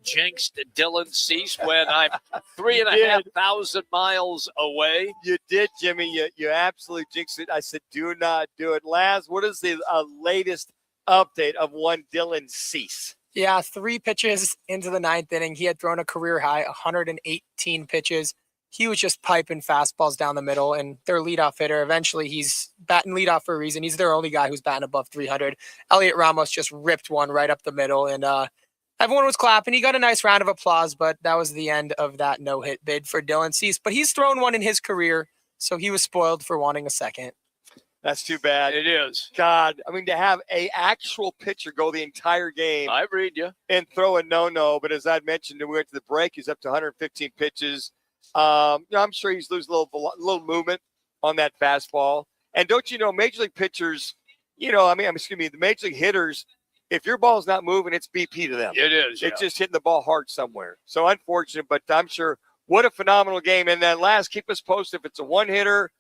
jinxed Dylan Cease when I'm 3,500 miles away? You did, Jimmy. You absolutely jinxed it. I said, do not do it. Laz, what is the latest update of one Dylan Cease? Yeah, 3 pitches into the 9th inning. He had thrown a career high 118 pitches. He was just piping fastballs down the middle, and their leadoff hitter, eventually he's batting leadoff for a reason. He's their only guy who's batting above 300. Elliot Ramos just ripped one right up the middle, and everyone was clapping. He got a nice round of applause, but that was the end of that no-hit bid for Dylan Cease. But he's thrown one in his career, so he was spoiled for wanting a second. That's too bad. It is. God, I mean, to have a actual pitcher go the entire game. I read you. And throw a no-no. But as I mentioned, we went to the break. He's up to 115 pitches. I'm sure he's losing a little movement on that fastball. And don't you know, Major League pitchers, the Major League hitters, if your ball's not moving, it's BP to them. It is. It's just hitting the ball hard somewhere. So unfortunate, but I'm sure what a phenomenal game. And then last, keep us posted if it's a one-hitter.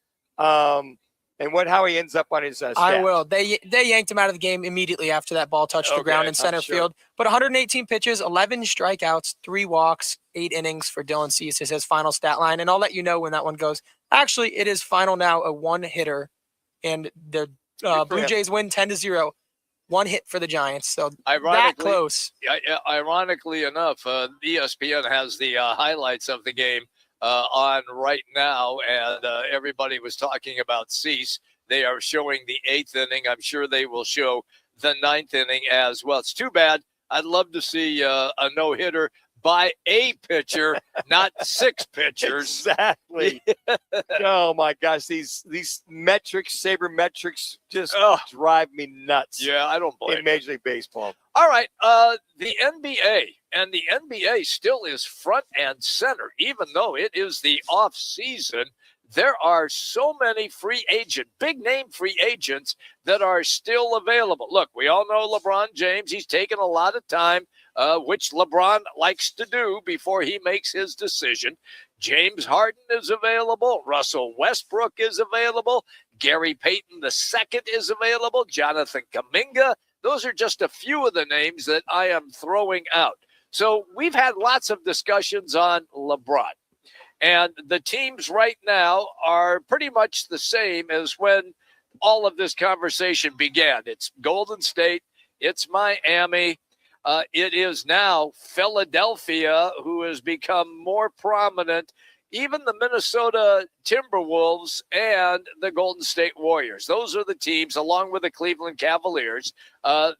And how he ends up on his stats. I will. They yanked him out of the game immediately after that ball touched the ground in center field. But 118 pitches, 11 strikeouts, 3 walks, 8 innings for Dylan Cease is his final stat line. And I'll let you know when that one goes. Actually, it is final now, a one-hitter. And the Blue Jays win 10-0. 1 hit for the Giants. So that close. Ironically enough, ESPN has the highlights of the game on right now, and everybody was talking about Cease. They are showing the 8th inning. I'm sure they will show the 9th inning as well. It's too bad. I'd love to see a no-hitter by a pitcher, not 6 pitchers. Exactly. Oh, my gosh. These metrics, sabermetrics, just drive me nuts. Yeah, I don't blame in Major League Baseball. All right. The NBA. And the NBA still is front and center, even though it is the off season. There are so many big name free agents that are still available. Look, we all know LeBron James. He's taken a lot of time, which LeBron likes to do before he makes his decision. James Harden is available. Russell Westbrook is available. Gary Payton II is available. Jonathan Kuminga. Those are just a few of the names that I am throwing out. So we've had lots of discussions on LeBron. And the teams right now are pretty much the same as when all of this conversation began. It's Golden State. It's Miami. It is now Philadelphia, who has become more prominent. Even the Minnesota Timberwolves and the Golden State Warriors. Those are the teams, along with the Cleveland Cavaliers.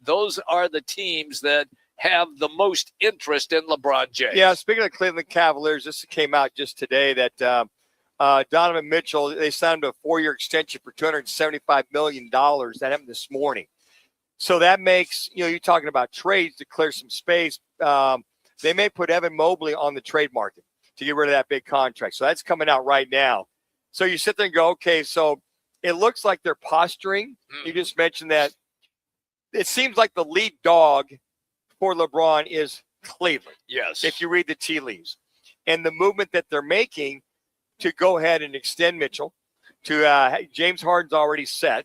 Those are the teams that have the most interest in LeBron James. Yeah, speaking of Cleveland Cavaliers, this came out just today that Donovan Mitchell, they signed him to a 4-year extension for $275 million. That happened this morning. So that makes, you're talking about trades to clear some space. They may put Evan Mobley on the trade market to get rid of that big contract. So that's coming out right now. So you sit there and go, okay, so It looks like they're posturing. You just mentioned that. It seems like the lead dog for LeBron is Cleveland. Yes. If you read the tea leaves. And the movement that they're making to go ahead and extend Mitchell to James Harden's already set.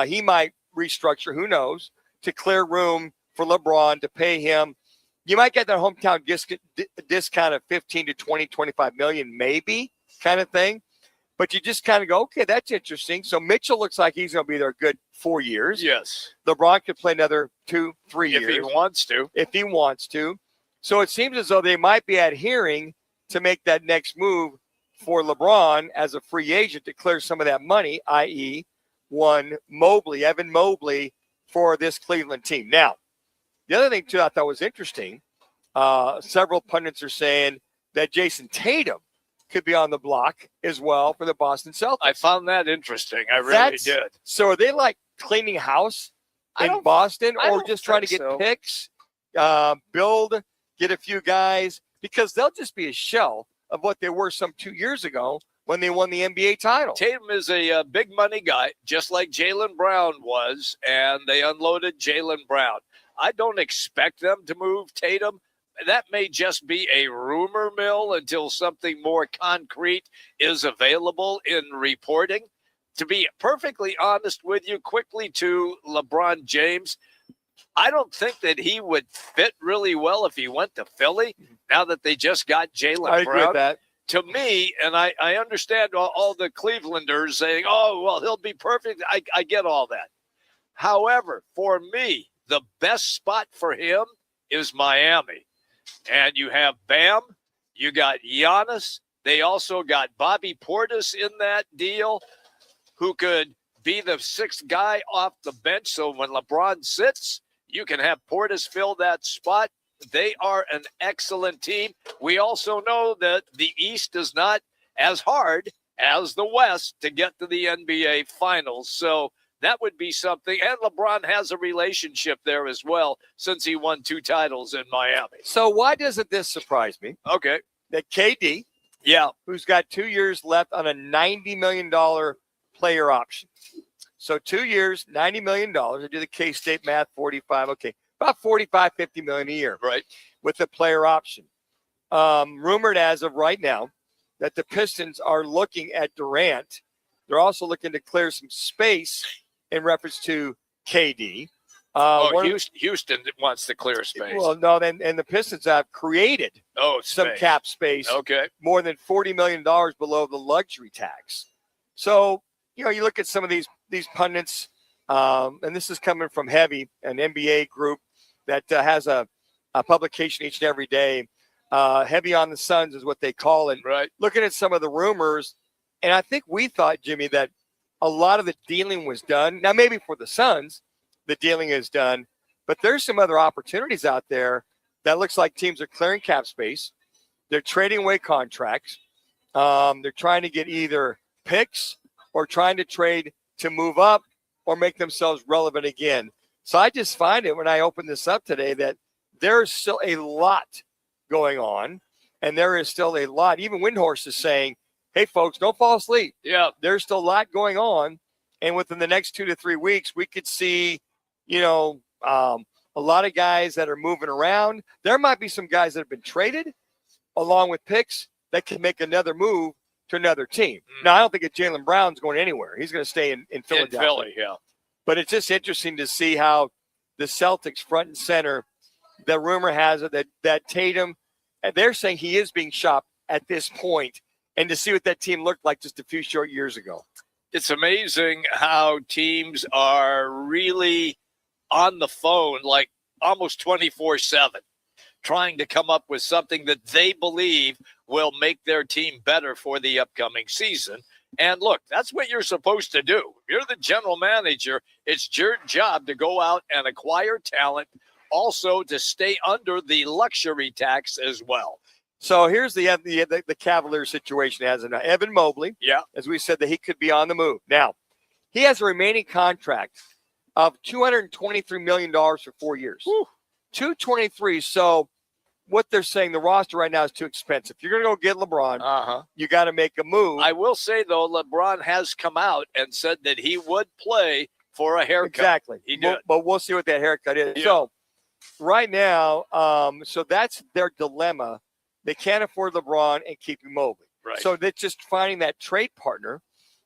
He might restructure, who knows, to clear room for LeBron to pay him. You might get that hometown discount of 15 to 20, 25 million, maybe kind of thing. But you just kind of go, okay, that's interesting. So Mitchell looks like he's going to be there a good 4 years. Yes. LeBron could play another 2-3 years. If he wants to. If he wants to. So it seems as though they might be adhering to make that next move for LeBron as a free agent to clear some of that money, i.e. one Evan Mobley for this Cleveland team. Now, the other thing, too, I thought was interesting, several pundits are saying that Jason Tatum could be on the block as well for the Boston Celtics. I found that interesting. I really did. So are they like cleaning house in Boston or just trying to get picks, build, get a few guys? Because they'll just be a shell of what they were some 2 years ago when they won the NBA title. Tatum is a big money guy, just like Jaylen Brown was, and they unloaded Jaylen Brown. I don't expect them to move Tatum. That may just be a rumor mill until something more concrete is available in reporting. To be perfectly honest with you, quickly to LeBron James, I don't think that he would fit really well if he went to Philly now that they just got Jaylen Brown. I agree with that. To me, and I understand all the Clevelanders saying, oh, well, he'll be perfect. I get all that. However, for me, the best spot for him is Miami. And you have Bam, you got Giannis. They also got Bobby Portis in that deal, who could be the sixth guy off the bench. So when LeBron sits, you can have Portis fill that spot. They are an excellent team. We also know that the East is not as hard as the West to get to the NBA Finals. So that would be something. And LeBron has a relationship there as well since he won 2 titles in Miami. So why doesn't this surprise me? Okay. That KD, who's got 2 years left on a $90 million player option. So 2 years, $90 million. I do the K-State math, 45. Okay. About 45, 50 million a year. Right. With the player option. Rumored as of right now that the Pistons are looking at Durant. They're also looking to clear some space in reference to KD. Houston wants to clear space. Well, no, and the Pistons have created some cap space. Okay. More than $40 million below the luxury tax. So, you look at some of these pundits, and this is coming from Heavy, an NBA group that has a publication each and every day. Heavy on the Suns is what they call it. Right. Looking at some of the rumors, and I think we thought, Jimmy, that a lot of the dealing was done. Now, maybe for the Suns, the dealing is done, but there's some other opportunities out there that looks like teams are clearing cap space. They're trading away contracts. They're trying to get either picks or trying to trade to move up or make themselves relevant again. So I just find it when I open this up today that there's still a lot going on, and there is still a lot. Even Windhorse is saying, hey, folks, don't fall asleep. Yeah. There's still a lot going on, and within the next 2 to 3 weeks, we could see, a lot of guys that are moving around. There might be some guys that have been traded along with picks that can make another move to another team. Now, I don't think that Jaylen Brown's going anywhere. He's going to stay in Philadelphia. In Philly, yeah. But it's just interesting to see how the Celtics front and center, the rumor has it that Tatum, and they're saying he is being shopped at this point, and to see what that team looked like just a few short years ago. It's amazing how teams are really on the phone like almost 24/7, trying to come up with something that they believe will make their team better for the upcoming season. And look, that's what you're supposed to do. If you're the general manager, it's your job to go out and acquire talent, also to stay under the luxury tax as well. So here's the Cavaliers situation as in Evan Mobley. Yeah. As we said, that he could be on the move. Now, he has a remaining contract of $223 million for 4 years. Whew. $223. So what they're saying, the roster right now is too expensive. If you're going to go get LeBron, you got to make a move. I will say, though, LeBron has come out and said that he would play for a haircut. Exactly. He did. But we'll see what that haircut is. Yeah. So right now, so that's their dilemma. They can't afford LeBron and keep him Mobley. Right. So they're just finding that trade partner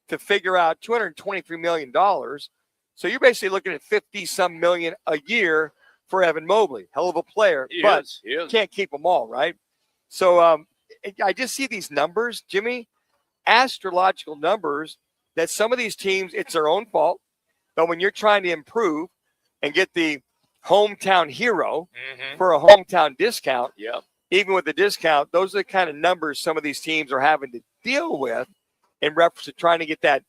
to figure out $223 million. So you're basically looking at 50-some million a year for Evan Mobley. Hell of a player, He but is. He is. can't keep them all, right? So I just see these numbers, Jimmy, astrological numbers, that some of these teams, it's their own fault. But when you're trying to improve and get the hometown hero for a hometown discount, even with the discount, those are the kind of numbers some of these teams are having to deal with in reference to trying to get that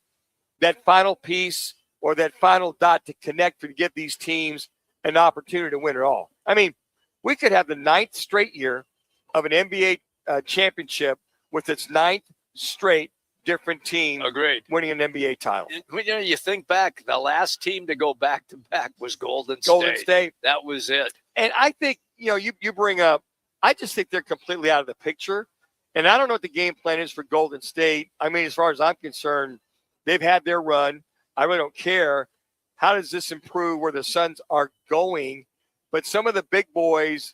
final piece or that final dot to connect to give these teams an opportunity to win it all. I mean, we could have the 9th straight year of an NBA championship with its 9th straight different team winning an NBA title. You think back, the last team to go back-to-back was Golden State. That was it. And I think, you bring up, I just think they're completely out of the picture. And I don't know what the game plan is for Golden State. I mean, as far as I'm concerned, they've had their run. I really don't care. How does this improve where the Suns are going? But some of the big boys,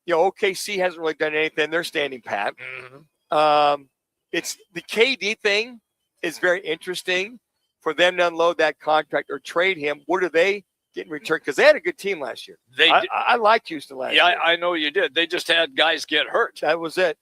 OKC hasn't really done anything. They're standing pat. It's the KD thing is very interesting for them to unload that contract or trade him. What do they get in return? Because they had a good team last year. I liked Houston last year. Yeah, I know you did. They just had guys get hurt. That was it.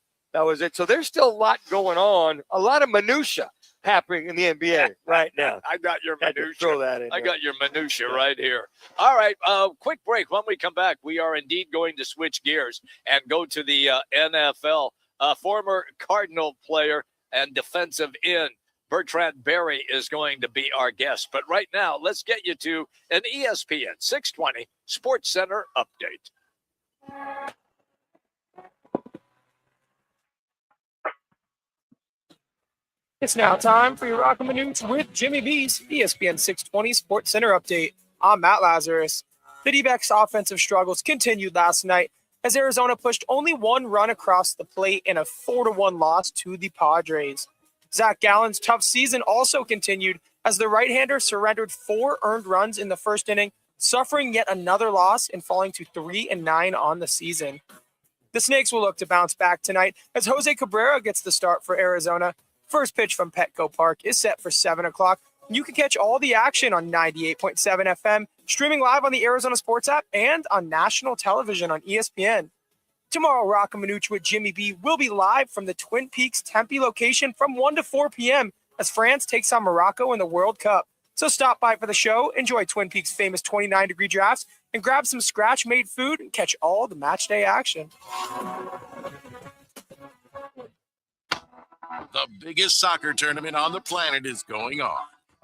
So there's still a lot going on, a lot of minutia happening in the NBA right now. I got your minutia. Throw that in. I got your minutia right here. All right, quick break. When we come back, we are indeed going to switch gears and go to the NFL. Former Cardinal player and defensive end Bertrand Berry is going to be our guest. But right now, let's get you to an ESPN 620 Sports Center update. It's now time for your Roc and Manuch with Jimmy B's ESPN 620 Sports Center update. I'm Matt Lazarus. The D-backs' offensive struggles continued last night as Arizona pushed only one run across the plate in a 4-1 loss to the Padres. Zach Gallen's tough season also continued as the right-hander surrendered 4 earned runs in the first inning, suffering yet another loss and falling to 3-9 on the season. The Snakes will look to bounce back tonight as Jose Cabrera gets the start for Arizona. First pitch from Petco Park is set for 7 o'clock. You can catch all the action on 98.7 FM, streaming live on the Arizona Sports app and on national television on ESPN. Tomorrow, Roc and Manuch with Jimmy B will be live from the Twin Peaks Tempe location from 1 to 4 p.m. as France takes on Morocco in the World Cup. So stop by for the show, enjoy Twin Peaks' famous 29-degree drafts, and grab some scratch-made food and catch all the match day action. The biggest soccer tournament on the planet is going on,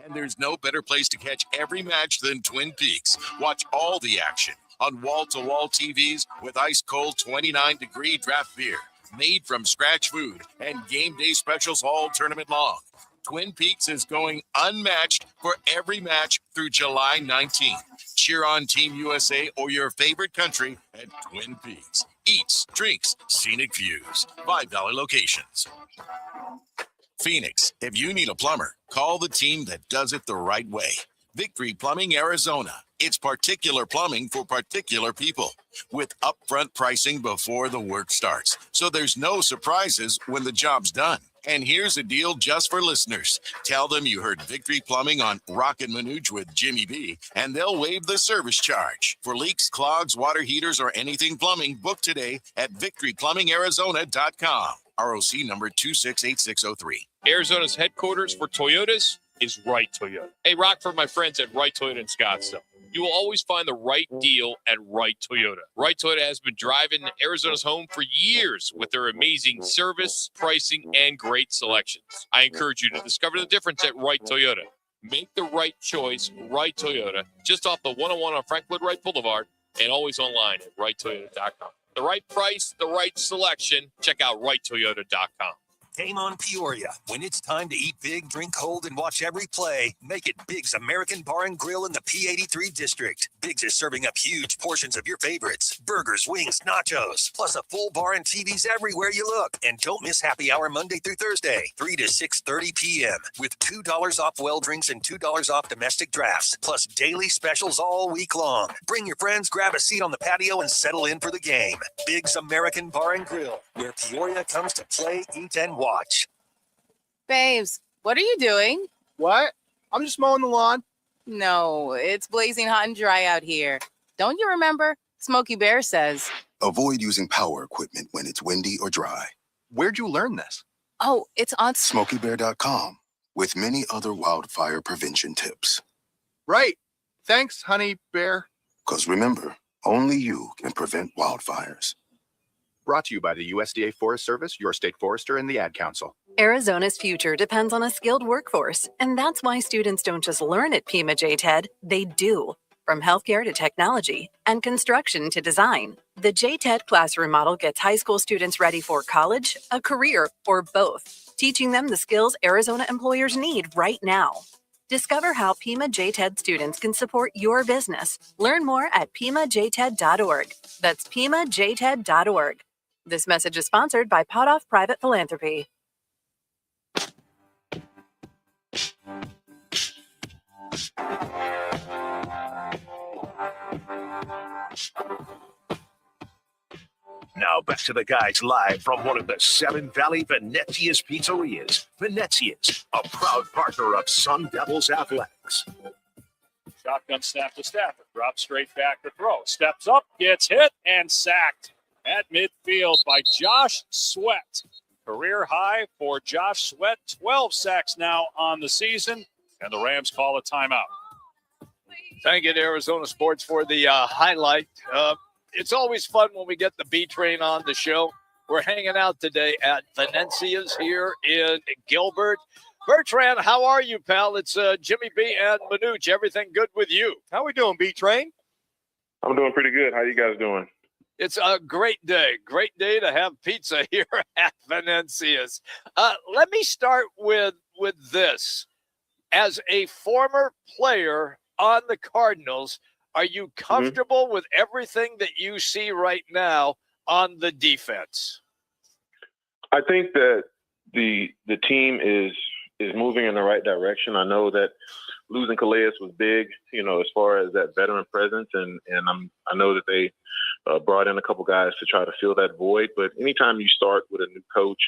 and there's no better place to catch every match than Twin Peaks. Watch all the action on wall-to-wall TVs with ice-cold 29-degree draft beer, made from scratch food, and game day specials all tournament long. Twin Peaks is going unmatched for every match through July 19th. Cheer on Team USA or your favorite country at Twin Peaks. Eats, drinks, scenic views. $5 locations. Phoenix, if you need a plumber, call the team that does it the right way. Victory Plumbing Arizona. It's particular plumbing for particular people with upfront pricing before the work starts. So there's no surprises when the job's done. And here's a deal just for listeners. Tell them you heard Victory Plumbing on Roc and Manuch with Jimmy B, and they'll waive the service charge. For leaks, clogs, water heaters, or anything plumbing, book today at victoryplumbingarizona.com. ROC number 268603. Arizona's headquarters for Toyotas is Wright Toyota. Hey, Rock, for my friends at Wright Toyota in Scottsdale. You will always find the right deal at Wright Toyota. Wright Toyota has been driving Arizona's home for years with their amazing service, pricing, and great selections. I encourage you to discover the difference at Wright Toyota. Make the right choice, Wright Toyota, just off the 101 on Frank Lloyd Wright Boulevard, and always online at wrighttoyota.com. The right price, the right selection. Check out wrighttoyota.com. Game on Peoria. When it's time to eat big, drink cold, and watch every play, make it Big's American Bar and Grill in the P83 district. Big's is serving up huge portions of your favorites. Burgers, wings, nachos, plus a full bar and TVs everywhere you look. And don't miss happy hour Monday through Thursday, 3 to 6:30 p.m. with $2 off well drinks and $2 off domestic drafts, plus daily specials all week long. Bring your friends, grab a seat on the patio, and settle in for the game. Big's American Bar and Grill, where Peoria comes to play, eat, and watch. Babes, what are you doing? What? I'm just mowing the lawn. No, it's blazing hot and dry out here. Don't you remember? Smokey Bear says. Avoid using power equipment when it's windy or dry. Where'd you learn this? Oh, it's on SmokeyBear.com with many other wildfire prevention tips. Right. Thanks, honey bear. Because remember, only you can prevent wildfires. Brought to you by the USDA Forest Service, your state forester, and the Ad Council. Arizona's future depends on a skilled workforce, and that's why students don't just learn at Pima JTED, they do. From healthcare to technology and construction to design, the JTED classroom model gets high school students ready for college, a career, or both, teaching them the skills Arizona employers need right now. Discover how Pima JTED students can support your business. Learn more at PimaJTED.org. That's PimaJTED.org. This message is sponsored by Potoff Private Philanthropy. Now back to the guys live from one of the Seven Valley Venezia's pizzerias. Venezia's, a proud partner of Sun Devils Athletics. Shotgun snap to Stafford. Drops straight back to throw. Steps up, gets hit, and sacked at midfield by Josh Sweat. Career high for Josh Sweat. 12 sacks now on the season, and the Rams call a timeout. Thank you to Arizona Sports for the highlight. It's always fun when we get the B train on the show. We're hanging out today at Venezia's here in Gilbert. Bertrand, how are you, pal? It's Jimmy B and Manuch. Everything good with you? How we doing, B train? I'm doing pretty good. How you guys doing? It's a great day. Great day to have pizza here at Venezia's. Let me start with this. As a former player on the Cardinals, are you comfortable with everything that you see right now on the defense? I think that the team is moving in the right direction. I know that losing Calais was big, as far as that veteran presence, and I know that they brought in a couple guys to try to fill that void. But anytime you start with a new coach,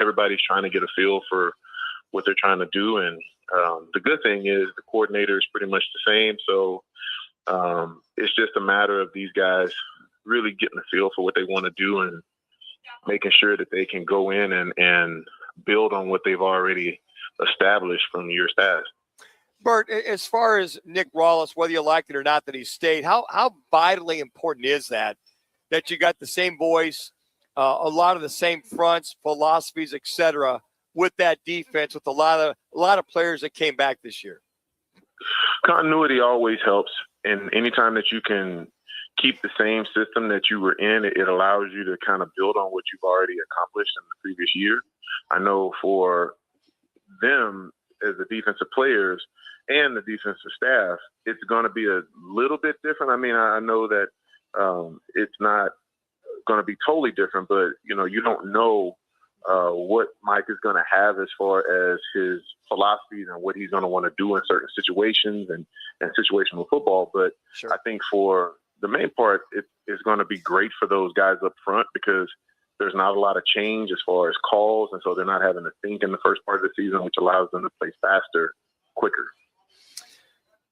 everybody's trying to get a feel for what they're trying to do. And the good thing is the coordinator is pretty much the same. So it's just a matter of these guys really getting a feel for what they want to do and making sure that they can go in and build on what they've already established from years past. Bert, as far as Nick Rawlins, whether you like it or not that he stayed, how vitally important is that you got the same voice, a lot of the same fronts, philosophies, etc., with that defense, with a lot of players that came back this year? Continuity always helps, and anytime that you can keep the same system that you were in, it allows you to kind of build on what you've already accomplished in the previous year. I know for them as the defensive players and the defensive staff, it's going to be a little bit different. I mean, I know that it's not going to be totally different, but, you don't know what Mike is going to have as far as his philosophies and what he's going to want to do in certain situations and situational football. But sure. I think for the main part, it's going to be great for those guys up front because there's not a lot of change as far as calls, and so they're not having to think in the first part of the season, which allows them to play faster, quicker.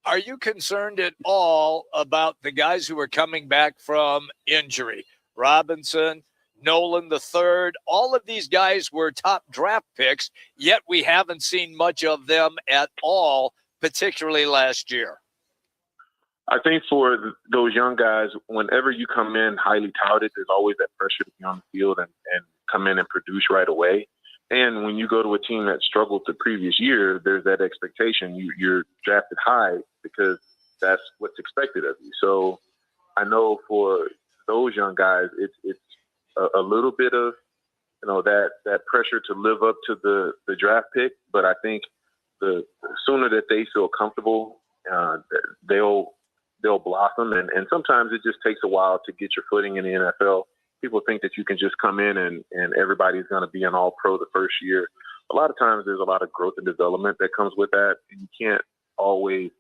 Are you concerned at all about the guys who are coming back from injury? Robinson, Nolan III, all of these guys were top draft picks, yet we haven't seen much of them at all, particularly last year. I think for those young guys, whenever you come in highly touted, there's always that pressure to be on the field and come in and produce right away. And when you go to a team that struggled the previous year, there's that expectation. You're drafted high because that's what's expected of you. So I know for those young guys, it's a little bit of that pressure to live up to the draft pick. But I think the sooner that they feel comfortable, they'll blossom. And sometimes it just takes a while to get your footing in the NFL. People think that you can just come in and everybody's going to be an all-pro the first year. A lot of times there's a lot of growth and development that comes with that. And you can't always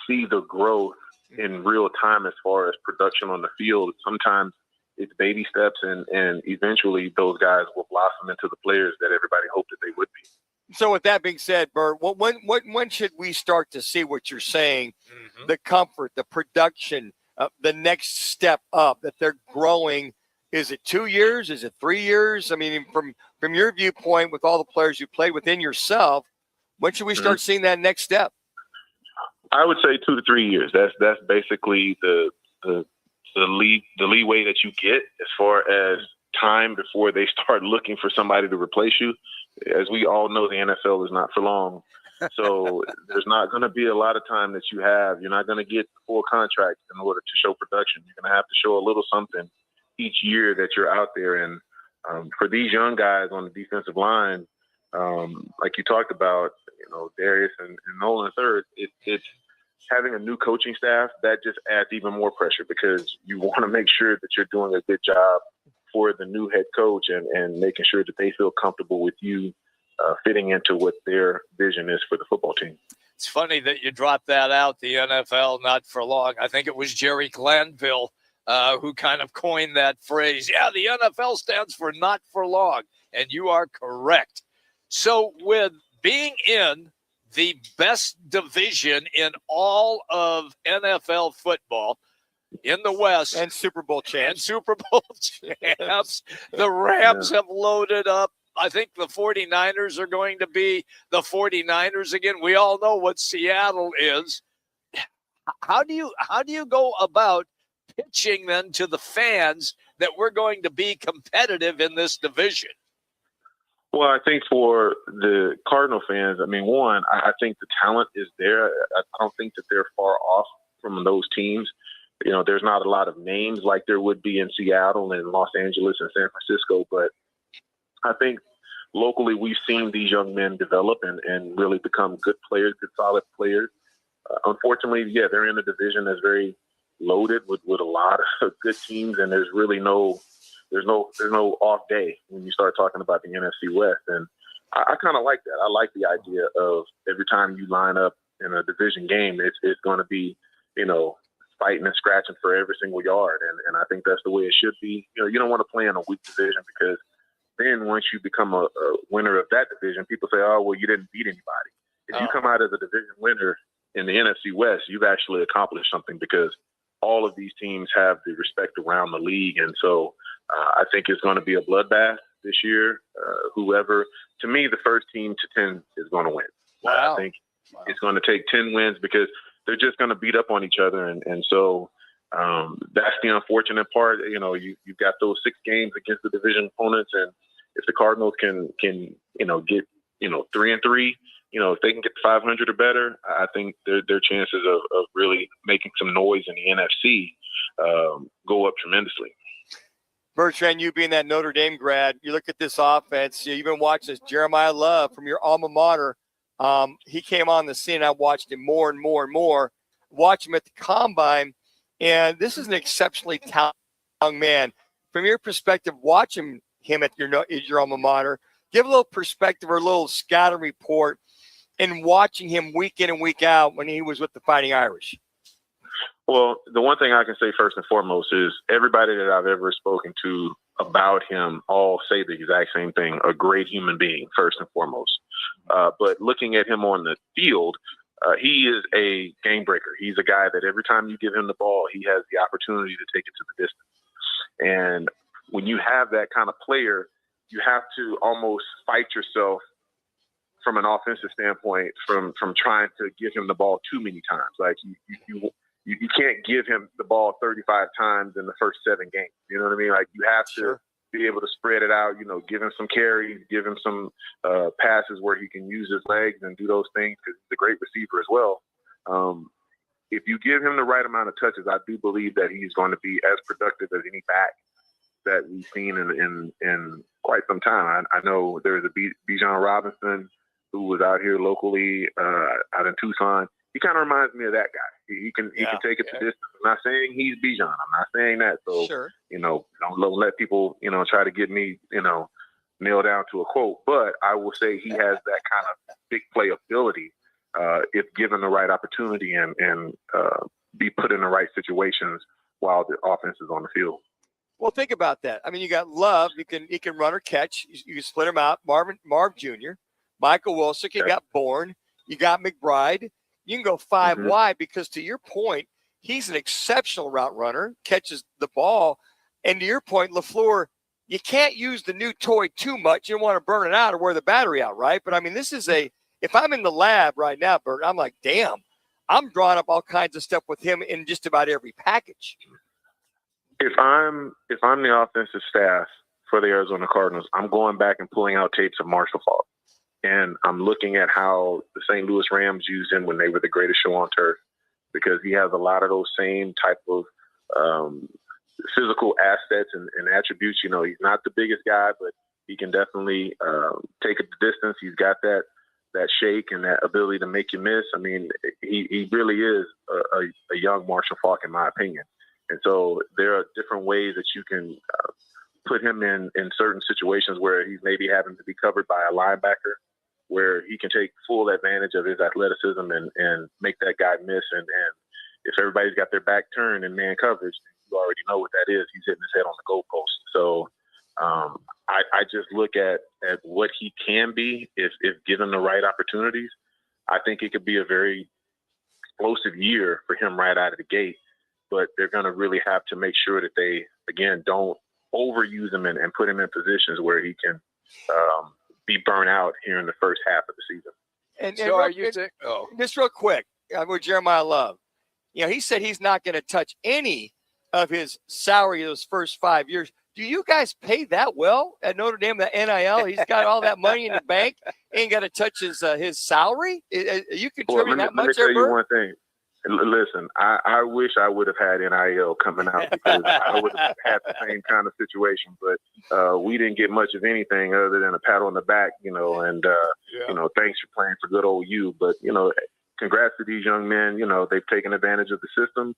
see the growth in real time as far as production on the field. Sometimes it's baby steps, and eventually those guys will blossom into the players that everybody hoped that they would be. So with that being said, Bert, when should we start to see what you're saying, the comfort, the production, the next step up, that they're growing? Is it 2 years? Is it 3 years? I mean, from your viewpoint, with all the players you played within yourself, when should we start seeing that next step? I would say 2 to 3 years. That's basically the leeway that you get as far as time before they start looking for somebody to replace you. As we all know, the NFL is not for long. So there's not going to be a lot of time that you have. You're not going to get the full contract in order to show production. You're going to have to show a little something each year that you're out there. And for these young guys on the defensive line, like you talked about, Darius and Nolan third, it's having a new coaching staff that just adds even more pressure, because you want to make sure that you're doing a good job for the new head coach and making sure that they feel comfortable with you fitting into what their vision is for the football team. It's funny that you dropped that out, the NFL not for long. I think it was Jerry Glanville who kind of coined that phrase. Yeah, the NFL stands for not for long, and you are correct. So with being in the best division in all of NFL football in the West, and Super Bowl champs, the Rams have loaded up. I think the 49ers are going to be the 49ers again. We all know what Seattle is. How do you go about pitching then to the fans that we're going to be competitive in this division? Well, I think for the Cardinal fans, one, I think the talent is there. I don't think that they're far off from those teams. There's not a lot of names like there would be in Seattle and Los Angeles and San Francisco, but I think locally we've seen these young men develop and really become good players, good solid players. Unfortunately, they're in a division that's very loaded with a lot of good teams, and there's really no off day when you start talking about the NFC West. And I kind of like that. I like the idea of every time you line up in a division game, it's going to be, fighting and scratching for every single yard. And I think that's the way it should be. You don't want to play in a weak division, because then once you become a winner of that division, people say, oh, well, you didn't beat anybody. If you come out as a division winner in the NFC West, you've actually accomplished something, because all of these teams have the respect around the league. And so I think it's going to be a bloodbath this year. To me, the first team to 10 is going to win. Wow. I think it's going to take 10 wins, because they're just going to beat up on each other. And so that's the unfortunate part. You've got those 6 games against the division opponents. And if the Cardinals can get, 3-3, if they can get 500 or better, I think their chances of really making some noise in the NFC go up tremendously. Bertrand, you being that Notre Dame grad, you look at this offense, you've been watching this. Jeremiah Love from your alma mater, he came on the scene. I watched him more and more and more, watch him at the combine, and this is an exceptionally talented young man. From your perspective, watching him at your alma mater, give a little perspective or a little scouting report in watching him week in and week out when he was with the Fighting Irish. Well, the one thing I can say first and foremost is everybody that I've ever spoken to about him all say the exact same thing: a great human being, first and foremost. But looking at him on the field, he is a game breaker. He's a guy that every time you give him the ball, he has the opportunity to take it to the distance. And when you have that kind of player, you have to almost fight yourself from an offensive standpoint from trying to give him the ball too many times. Like you can't give him the ball 35 times in the first 7 games. You know what I mean? Like, you have to be able to spread it out, give him some carries, give him some passes where he can use his legs and do those things, because he's a great receiver as well. If you give him the right amount of touches, I do believe that he's going to be as productive as any back that we've seen in quite some time. I know there's a Bijan Robinson who was out here locally out in Tucson. He kind of reminds me of that guy. He can take it the distance. I'm not saying he's Bijan. I'm not saying that. So, don't let people, try to get me, nailed down to a quote. But I will say he has that kind of big play ability if given the right opportunity and be put in the right situations while the offense is on the field. Well, think about that. I mean, you got Love. He can run or catch. You can split him out. Marv Jr., Michael Wilson. You got Bourne. You got McBride. You can go five wide because, to your point, he's an exceptional route runner, catches the ball. And to your point, LaFleur, you can't use the new toy too much. You don't want to burn it out or wear the battery out, right? But, I mean, this is if I'm in the lab right now, Bert, I'm like, damn, I'm drawing up all kinds of stuff with him in just about every package. If I'm the offensive staff for the Arizona Cardinals, I'm going back and pulling out tapes of Marshall Faulk. And I'm looking at how the St. Louis Rams used him when they were the greatest show on turf, because he has a lot of those same type of physical assets and attributes. He's not the biggest guy, but he can definitely take it the distance. He's got that shake and that ability to make you miss. I mean, he really is a young Marshall Faulk, in my opinion. And so there are different ways that you can put him in certain situations where he's maybe having to be covered by a linebacker, where he can take full advantage of his athleticism and make that guy miss. And if everybody's got their back turned in man coverage, you already know what that is. He's hitting his head on the goalpost. So I just look at what he can be if given the right opportunities. I think it could be a very explosive year for him right out of the gate, but they're going to really have to make sure that they, again, don't overuse him and put him in positions where he can be burnt out here in the first half of the season. And just real quick, with Jeremiah Love, he said he's not going to touch any of his salary those first 5 years. Do you guys pay that well at Notre Dame, the NIL? He's got all that money in the bank, ain't got to touch his salary? Are you contributing that much? Let me tell you one thing. Listen, I wish I would have had NIL coming out, because I would have had the same kind of situation. But we didn't get much of anything other than a pat on the back, and thanks for playing for good old you. But congrats to these young men. They've taken advantage of the system,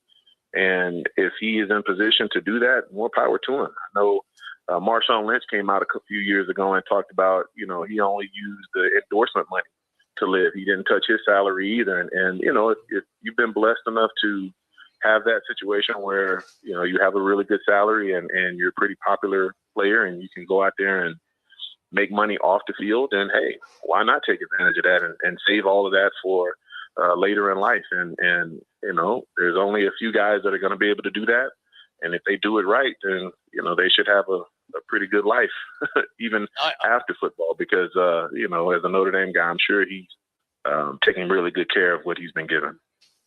and if he is in position to do that, more power to him. I know Marshawn Lynch came out a few years ago and talked about, he only used the endorsement money to live. He didn't touch his salary either. And if you've been blessed enough to have that situation where, you have a really good salary and you're a pretty popular player and you can go out there and make money off the field, then, hey, why not take advantage of that and save all of that for later in life? And there's only a few guys that are going to be able to do that. And if they do it right, then, they should have a pretty good life, even after football, because, as a Notre Dame guy, I'm sure he's taking really good care of what he's been given.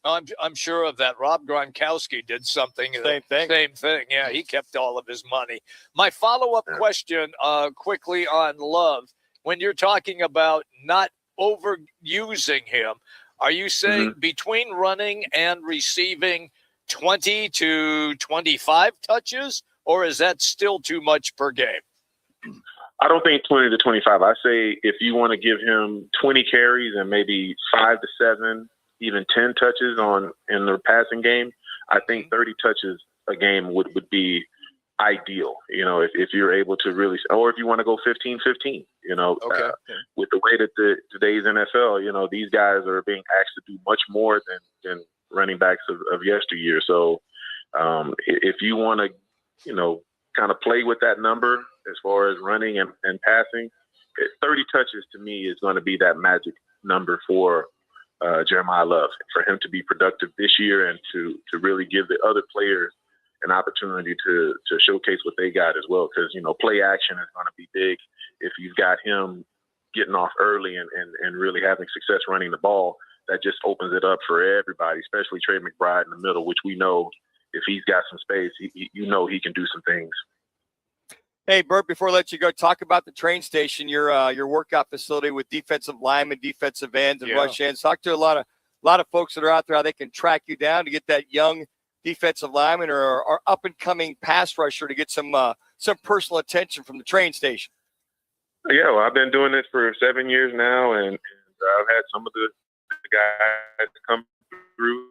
I'm sure of that. Rob Gronkowski did something. Same thing. Yeah, he kept all of his money. My follow-up question quickly on Love, when you're talking about not overusing him, are you saying between running and receiving 20 to 25 touches, or is that still too much per game? I don't think 20 to 25. I say if you want to give him 20 carries and maybe 5 to 7, even 10 touches in the passing game, I think 30 touches a game would be ideal. If you're able to really, or if you want to go 15-15, with the way that today's NFL, these guys are being asked to do much more than running backs of yesteryear. So if you want to, kind of play with that number as far as running and passing, 30 touches to me is going to be that magic number for Jeremiah Love, for him to be productive this year and to really give the other players an opportunity to showcase what they got as well. Because, play action is going to be big if you've got him getting off early and really having success running the ball. That just opens it up for everybody, especially Trey McBride in the middle, which we know if he's got some space, he can do some things. Hey, Bert, before I let you go, talk about the train station, your workout facility with defensive linemen, defensive ends, and rush ends. Talk to a lot of folks that are out there, how they can track you down to get that young defensive lineman or up-and-coming pass rusher to get some personal attention from the train station. Yeah, well, I've been doing this for 7 years now, and I've had some of the guys come through,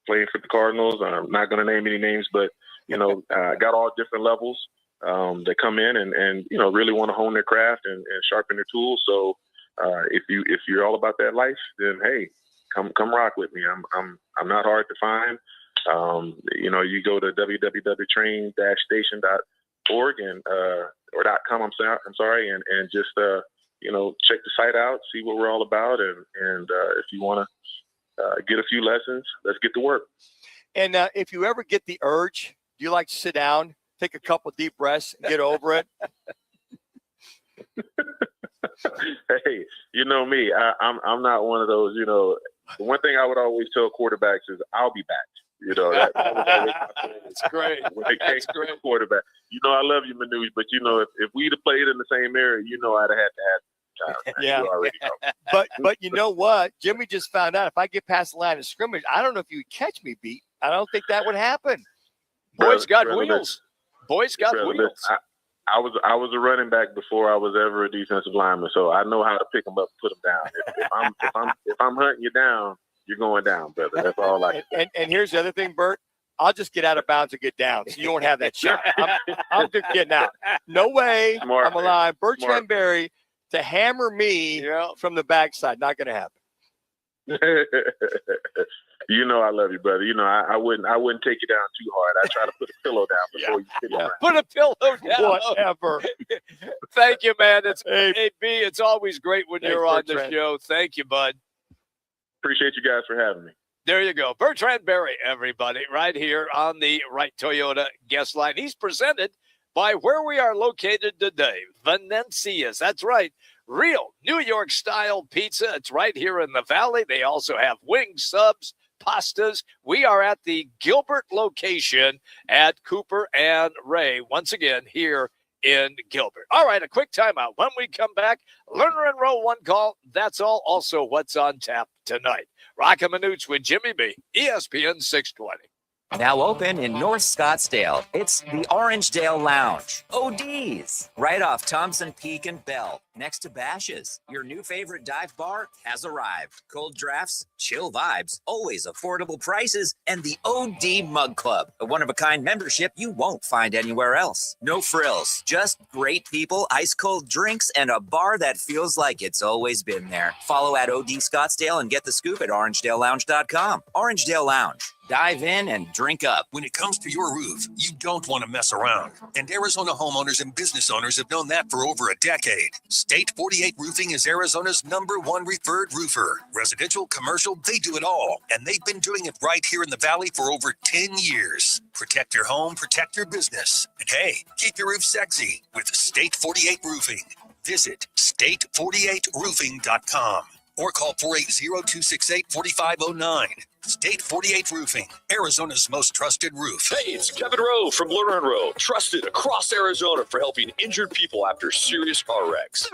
playing for the Cardinals. I'm not going to name any names, but, got all different levels. They come in and really want to hone their craft and sharpen their tools. So if you're all about that life, then hey, come rock with me. I'm not hard to find. You go to www.train-station.org or .com. I'm sorry, and just check the site out, see what we're all about, and if you want to get a few lessons, let's get to work. And if you ever get the urge, do you like to sit down, take a couple deep breaths, and get over it? Hey, you know me. I'm not one of those. The one thing I would always tell quarterbacks is I'll be back. That was always my plan. That's great. When they came to the quarterback, I love you, Manuch, but if we'd have played in the same area, I'd have had to have time. Yeah. You already know. But you know what? Jimmy just found out if I get past the line of scrimmage, I don't know if you would catch me beat. I don't think that would happen. Boys got wheels. Boys got wheels. I was a running back before I was ever a defensive lineman, so I know how to pick them up and put them down. If I'm hunting you down, you're going down, brother. That's all I can. And here's the other thing, Bert. I'll just get out of bounds and get down, so you won't have that shot. I'm just getting out. No way. Smart, I'm alive. Bert Tranberry to hammer me from the backside. Not going to happen. I love you, brother. I wouldn't take you down too hard. I try to put a pillow down before you sit down. Put a pillow down. Whatever. Thank you, man. Hey, B, it's always great when you're on the show. Thank you, bud. Appreciate you guys for having me. There you go. Bertrand Berry, everybody, right here on the Right Toyota guest line. He's presented by where we are located today, Venezia's. That's right. Real New York-style pizza. It's right here in the Valley. They also have wings, subs, pastas. We are at the Gilbert location at Cooper and Ray, once again, here in Gilbert. All right, a quick timeout. When we come back, Lerner and Rowe, one call. That's all. Also, what's on tap tonight? Roc and Manuch with Jimmy B, ESPN 620. Now open in North Scottsdale. It's the Orangedale Lounge. ODs. Right off Thompson Peak and Bell. Next to Bash's. Your new favorite dive bar has arrived. Cold drafts, chill vibes, always affordable prices, and the OD Mug Club. A one-of-a-kind membership you won't find anywhere else. No frills. Just great people, ice-cold drinks, and a bar that feels like it's always been there. Follow at OD Scottsdale and get the scoop at orangedalelounge.com. Orangedale Lounge. Dive in and drink up. When it comes to your roof, you don't want to mess around. And Arizona homeowners and business owners have known that for over a decade. State 48 Roofing is Arizona's #1 referred roofer. Residential, commercial, they do it all. And they've been doing it right here in the Valley for over 10 years. Protect your home, protect your business. And hey, keep your roof sexy with State 48 Roofing. Visit state48roofing.com. or call 480-268-4509. State 48 Roofing, Arizona's most trusted roof. Hey, it's Kevin Rowe from Lerner and Rowe, trusted across Arizona for helping injured people after serious car wrecks.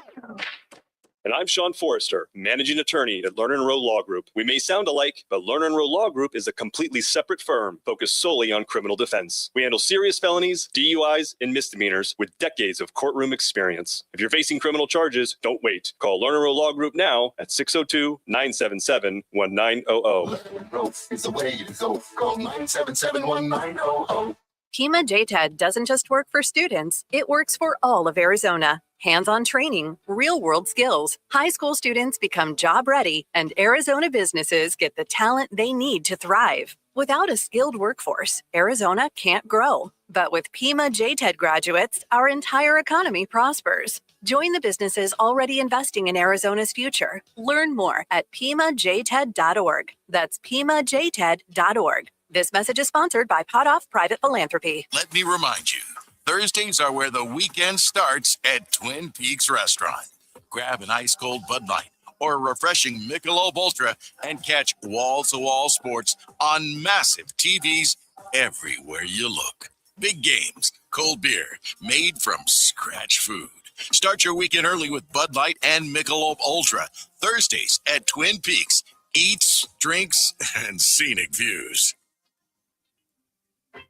And I'm Sean Forrester, managing attorney at Lerner and Rowe Law Group. We may sound alike, but Lerner and Rowe Law Group is a completely separate firm focused solely on criminal defense. We handle serious felonies, DUIs, and misdemeanors with decades of courtroom experience. If you're facing criminal charges, don't wait. Call Lerner and Rowe Law Group now at 602-977-1900. Is the way to go. Call 977-1900. Pima JTED doesn't just work for students, it works for all of Arizona. Hands-on training, real-world skills, high school students become job-ready, and Arizona businesses get the talent they need to thrive. Without a skilled workforce, Arizona can't grow. But with Pima JTED graduates, our entire economy prospers. Join the businesses already investing in Arizona's future. Learn more at PimaJTED.org. That's PimaJTED.org. This message is sponsored by Potoff Private Philanthropy. Let me remind you, Thursdays are where the weekend starts at Twin Peaks Restaurant. Grab an ice-cold Bud Light or a refreshing Michelob Ultra and catch wall-to-wall sports on massive TVs everywhere you look. Big games, cold beer, made from scratch food. Start your weekend early with Bud Light and Michelob Ultra. Thursdays at Twin Peaks. Eats, drinks, and scenic views.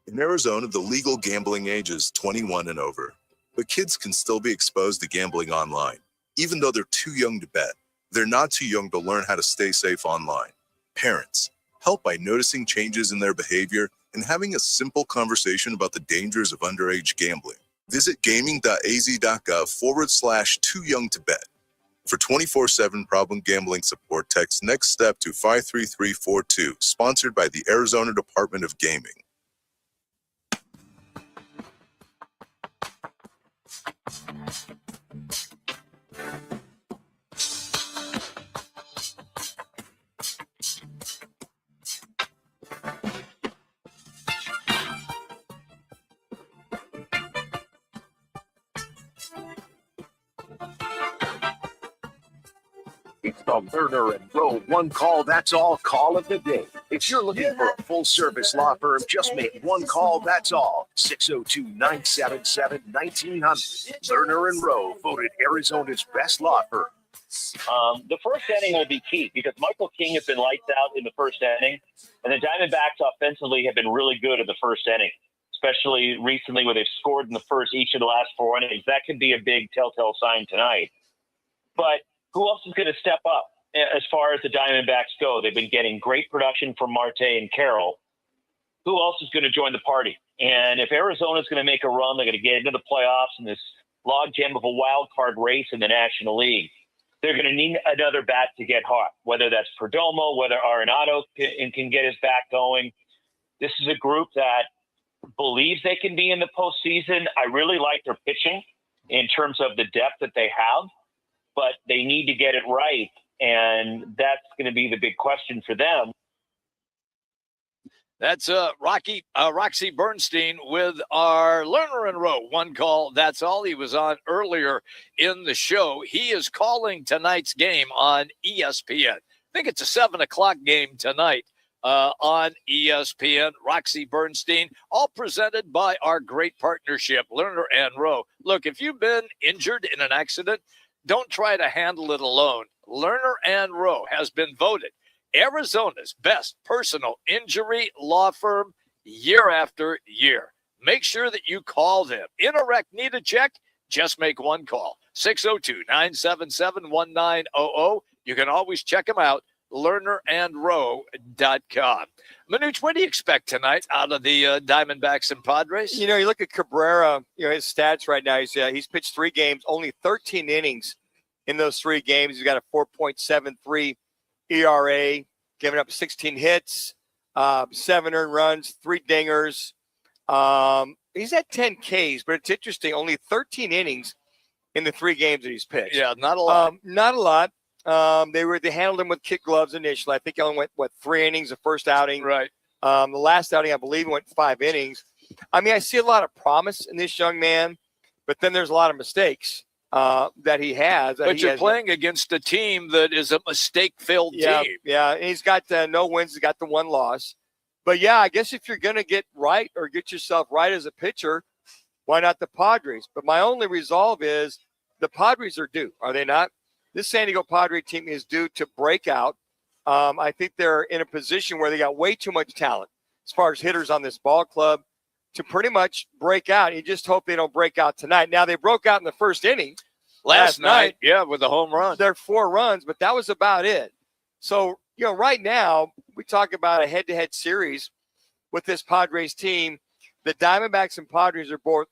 In Arizona, the legal gambling age is 21 and over. but kids can still be exposed to gambling online, even though they're too young to bet. They're not too young to learn how to stay safe online. Parents, help by noticing changes in their behavior and having a simple conversation about the dangers of underage gambling. Visit gaming.az.gov/too-young-to-bet. For 24/7 problem gambling support, text Next Step to 53342, sponsored by the Arizona Department of Gaming. It's the Lerner and Rowe one call, that's all call of the day. If you're looking for a full-service law firm, just make one call, that's all. 602-977-1900. Lerner and Rowe, voted Arizona's best law firm. The first inning will be key because Michael King has been lights out in the first inning, and the Diamondbacks offensively have been really good in the first inning, especially recently where they've scored in each of the last 4 innings. That could be a big telltale sign tonight. But who else is going to step up as far as the Diamondbacks go? They've been getting great production from Marte and Carroll. Who else is going to join the party? And if Arizona's going to make a run, they're going to get into the playoffs in this logjam of a wild card race in the National League. They're going to need another bat to get hot, whether that's Perdomo, whether Arenado can get his bat going. This is a group that believes they can be in the postseason. I really like their pitching in terms of the depth that they have, but they need to get it right, and that's going to be the big question for them. That's Roxy Bernstein with our Lerner and Rowe one call. That's all. He was on earlier in the show. He is calling tonight's game on ESPN. I think it's a 7:00 game tonight on ESPN. Roxy Bernstein, all presented by our great partnership, Lerner and Rowe. Look, if you've been injured in an accident, don't try to handle it alone. Lerner and Rowe has been voted Arizona's best personal injury law firm year after year. Make sure that you call them. In a wreck, need a check? Just make one call. 602-977-1900. You can always check them out, lernerandrowe.com. Manuch, what do you expect tonight out of the Diamondbacks and Padres? You look at Cabrera, his stats right now. He's pitched 3 games, only 13 innings in those 3 games. He's got a 4.73 ERA, giving up 16 hits, 7 earned runs, 3 dingers. He's at 10 Ks, but it's interesting. Only 13 innings in the 3 games that he's pitched. Yeah, not a lot. Not a lot. They handled him with kid gloves initially. I think he only went 3 innings the first outing. Right. The last outing, I believe, went 5 innings. I mean, I see a lot of promise in this young man, but then there's a lot of mistakes that he has. But you're playing against a team that is a mistake-filled team. Yeah, and he's got no wins. He's got the 1 loss. But, yeah, I guess if you're going to get right or get yourself right as a pitcher, why not the Padres? But my only resolve is the Padres are due, are they not? This San Diego Padre team is due to break out. I think they're in a position where they got way too much talent as far as hitters on this ball club to pretty much break out. You just hope they don't break out tonight. Now, they broke out in the first inning last night. Yeah, with a home run. They're 4 runs, but that was about it. So, right now, we talk about a head-to-head series with this Padres team. The Diamondbacks and Padres are both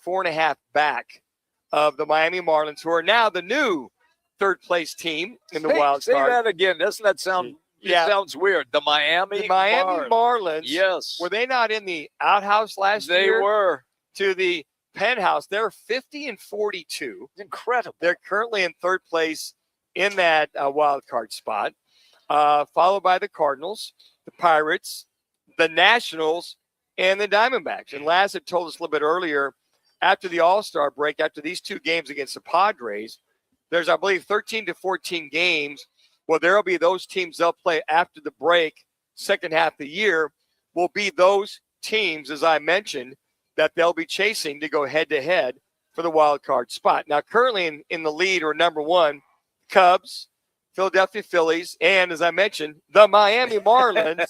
4.5 back of the Miami Marlins, who are now the new third-place team in the wild card. Say that again. Doesn't that sound It sounds weird. The Miami Marlins. Yes. Were they not in the outhouse last year? They were. To the penthouse. They're 50-42. Incredible. They're currently in 3rd place in that wild card spot, followed by the Cardinals, the Pirates, the Nationals, and the Diamondbacks. And Laz had told us a little bit earlier, after the All-Star break, after these 2 games against the Padres, there's, I believe, 13 to 14 games. Well, there will be those teams they'll play after the break, second half of the year, will be those teams, as I mentioned, that they'll be chasing to go head-to-head for the wild card spot. Now, currently in the lead or number 1, Cubs, Philadelphia Phillies, and, as I mentioned, the Miami Marlins.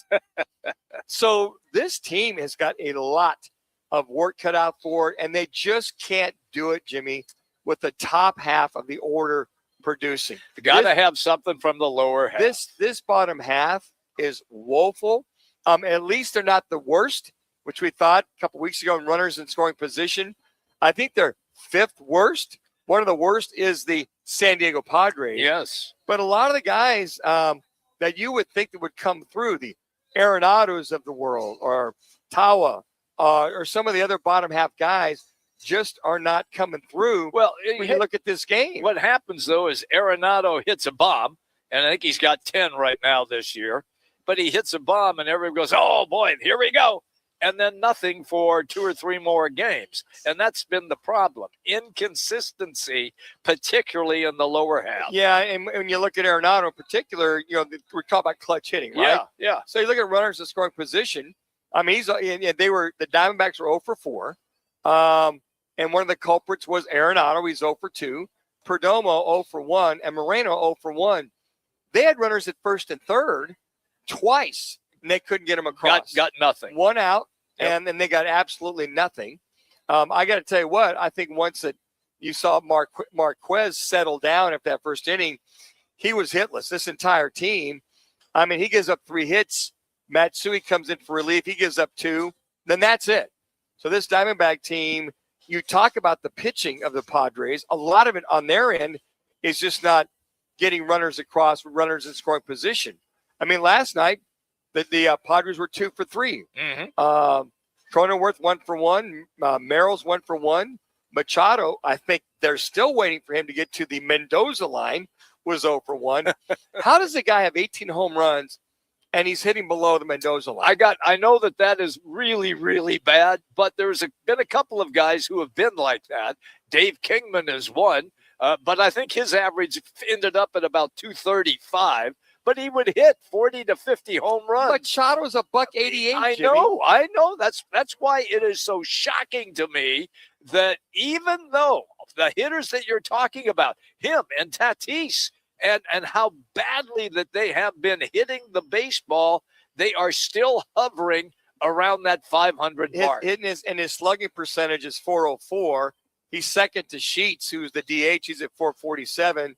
So this team has got a lot of work cut out for it, and they just can't do it, Jimmy, with the top half of the order producing. You got to have something from the lower half. This bottom half is woeful. At least they're not the worst, which we thought a couple weeks ago in runners in scoring position. I think they're fifth worst. One of the worst is the San Diego Padres. Yes. But a lot of the guys that you would think that would come through, the Arenados of the world or Tawa or some of the other bottom half guys, just are not coming through. Well, when you look at this game, what happens though is Arenado hits a bomb, and I think he's got 10 right now this year. But he hits a bomb, and everyone goes, "Oh boy, here we go," and then nothing for 2 or 3 more games, and that's been the problem: inconsistency, particularly in the lower half. Yeah, and when you look at Arenado in particular, we're talking about clutch hitting, right? Yeah. So you look at runners in scoring position. I mean, the Diamondbacks were 0 for 4. And one of the culprits was Arenado. He's 0 for 2. Perdomo 0 for 1. And Moreno 0 for 1. They had runners at first and third twice, and they couldn't get them across. Got nothing. 1 out, and then they got absolutely nothing. I got to tell you what, I think once that you saw Marquez settle down after that first inning, he was hitless. This entire team, I mean, he gives up 3 hits. Matsui comes in for relief. He gives up 2. Then that's it. So this Diamondback team, you talk about the pitching of the Padres. A lot of it on their end is just not getting runners across, runners in scoring position. I mean, last night, the Padres were 2 for 3. Mm-hmm. Cronenworth 1 for 1. Merrill's 1 for 1. Machado, I think they're still waiting for him to get to the Mendoza line, was 0 for 1. How does the guy have 18 home runs and he's hitting below the Mendoza line? I know that is really, really bad, but there's been a couple of guys who have been like that. Dave Kingman is one, but I think his average ended up at about 235. But he would hit 40 to 50 home runs. Machado's a $188. I know. That's why it is so shocking to me that even though the hitters that you're talking about, him and Tatis, and how badly that they have been hitting the baseball, they are still hovering around that 500 mark. And his slugging percentage is 404. He's second to Sheets, who's the DH. He's at 447.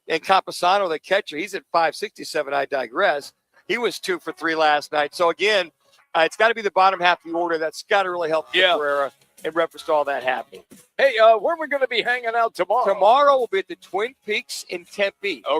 And Camposano, the catcher, he's at 567. I digress. He was 2 for 3 last night. So, again, it's got to be the bottom half of the order. That's got to really help Cabrera in reference to all that happening. Hey, where are we going to be hanging out tomorrow? Tomorrow we'll be at the Twin Peaks in Tempe. Okay.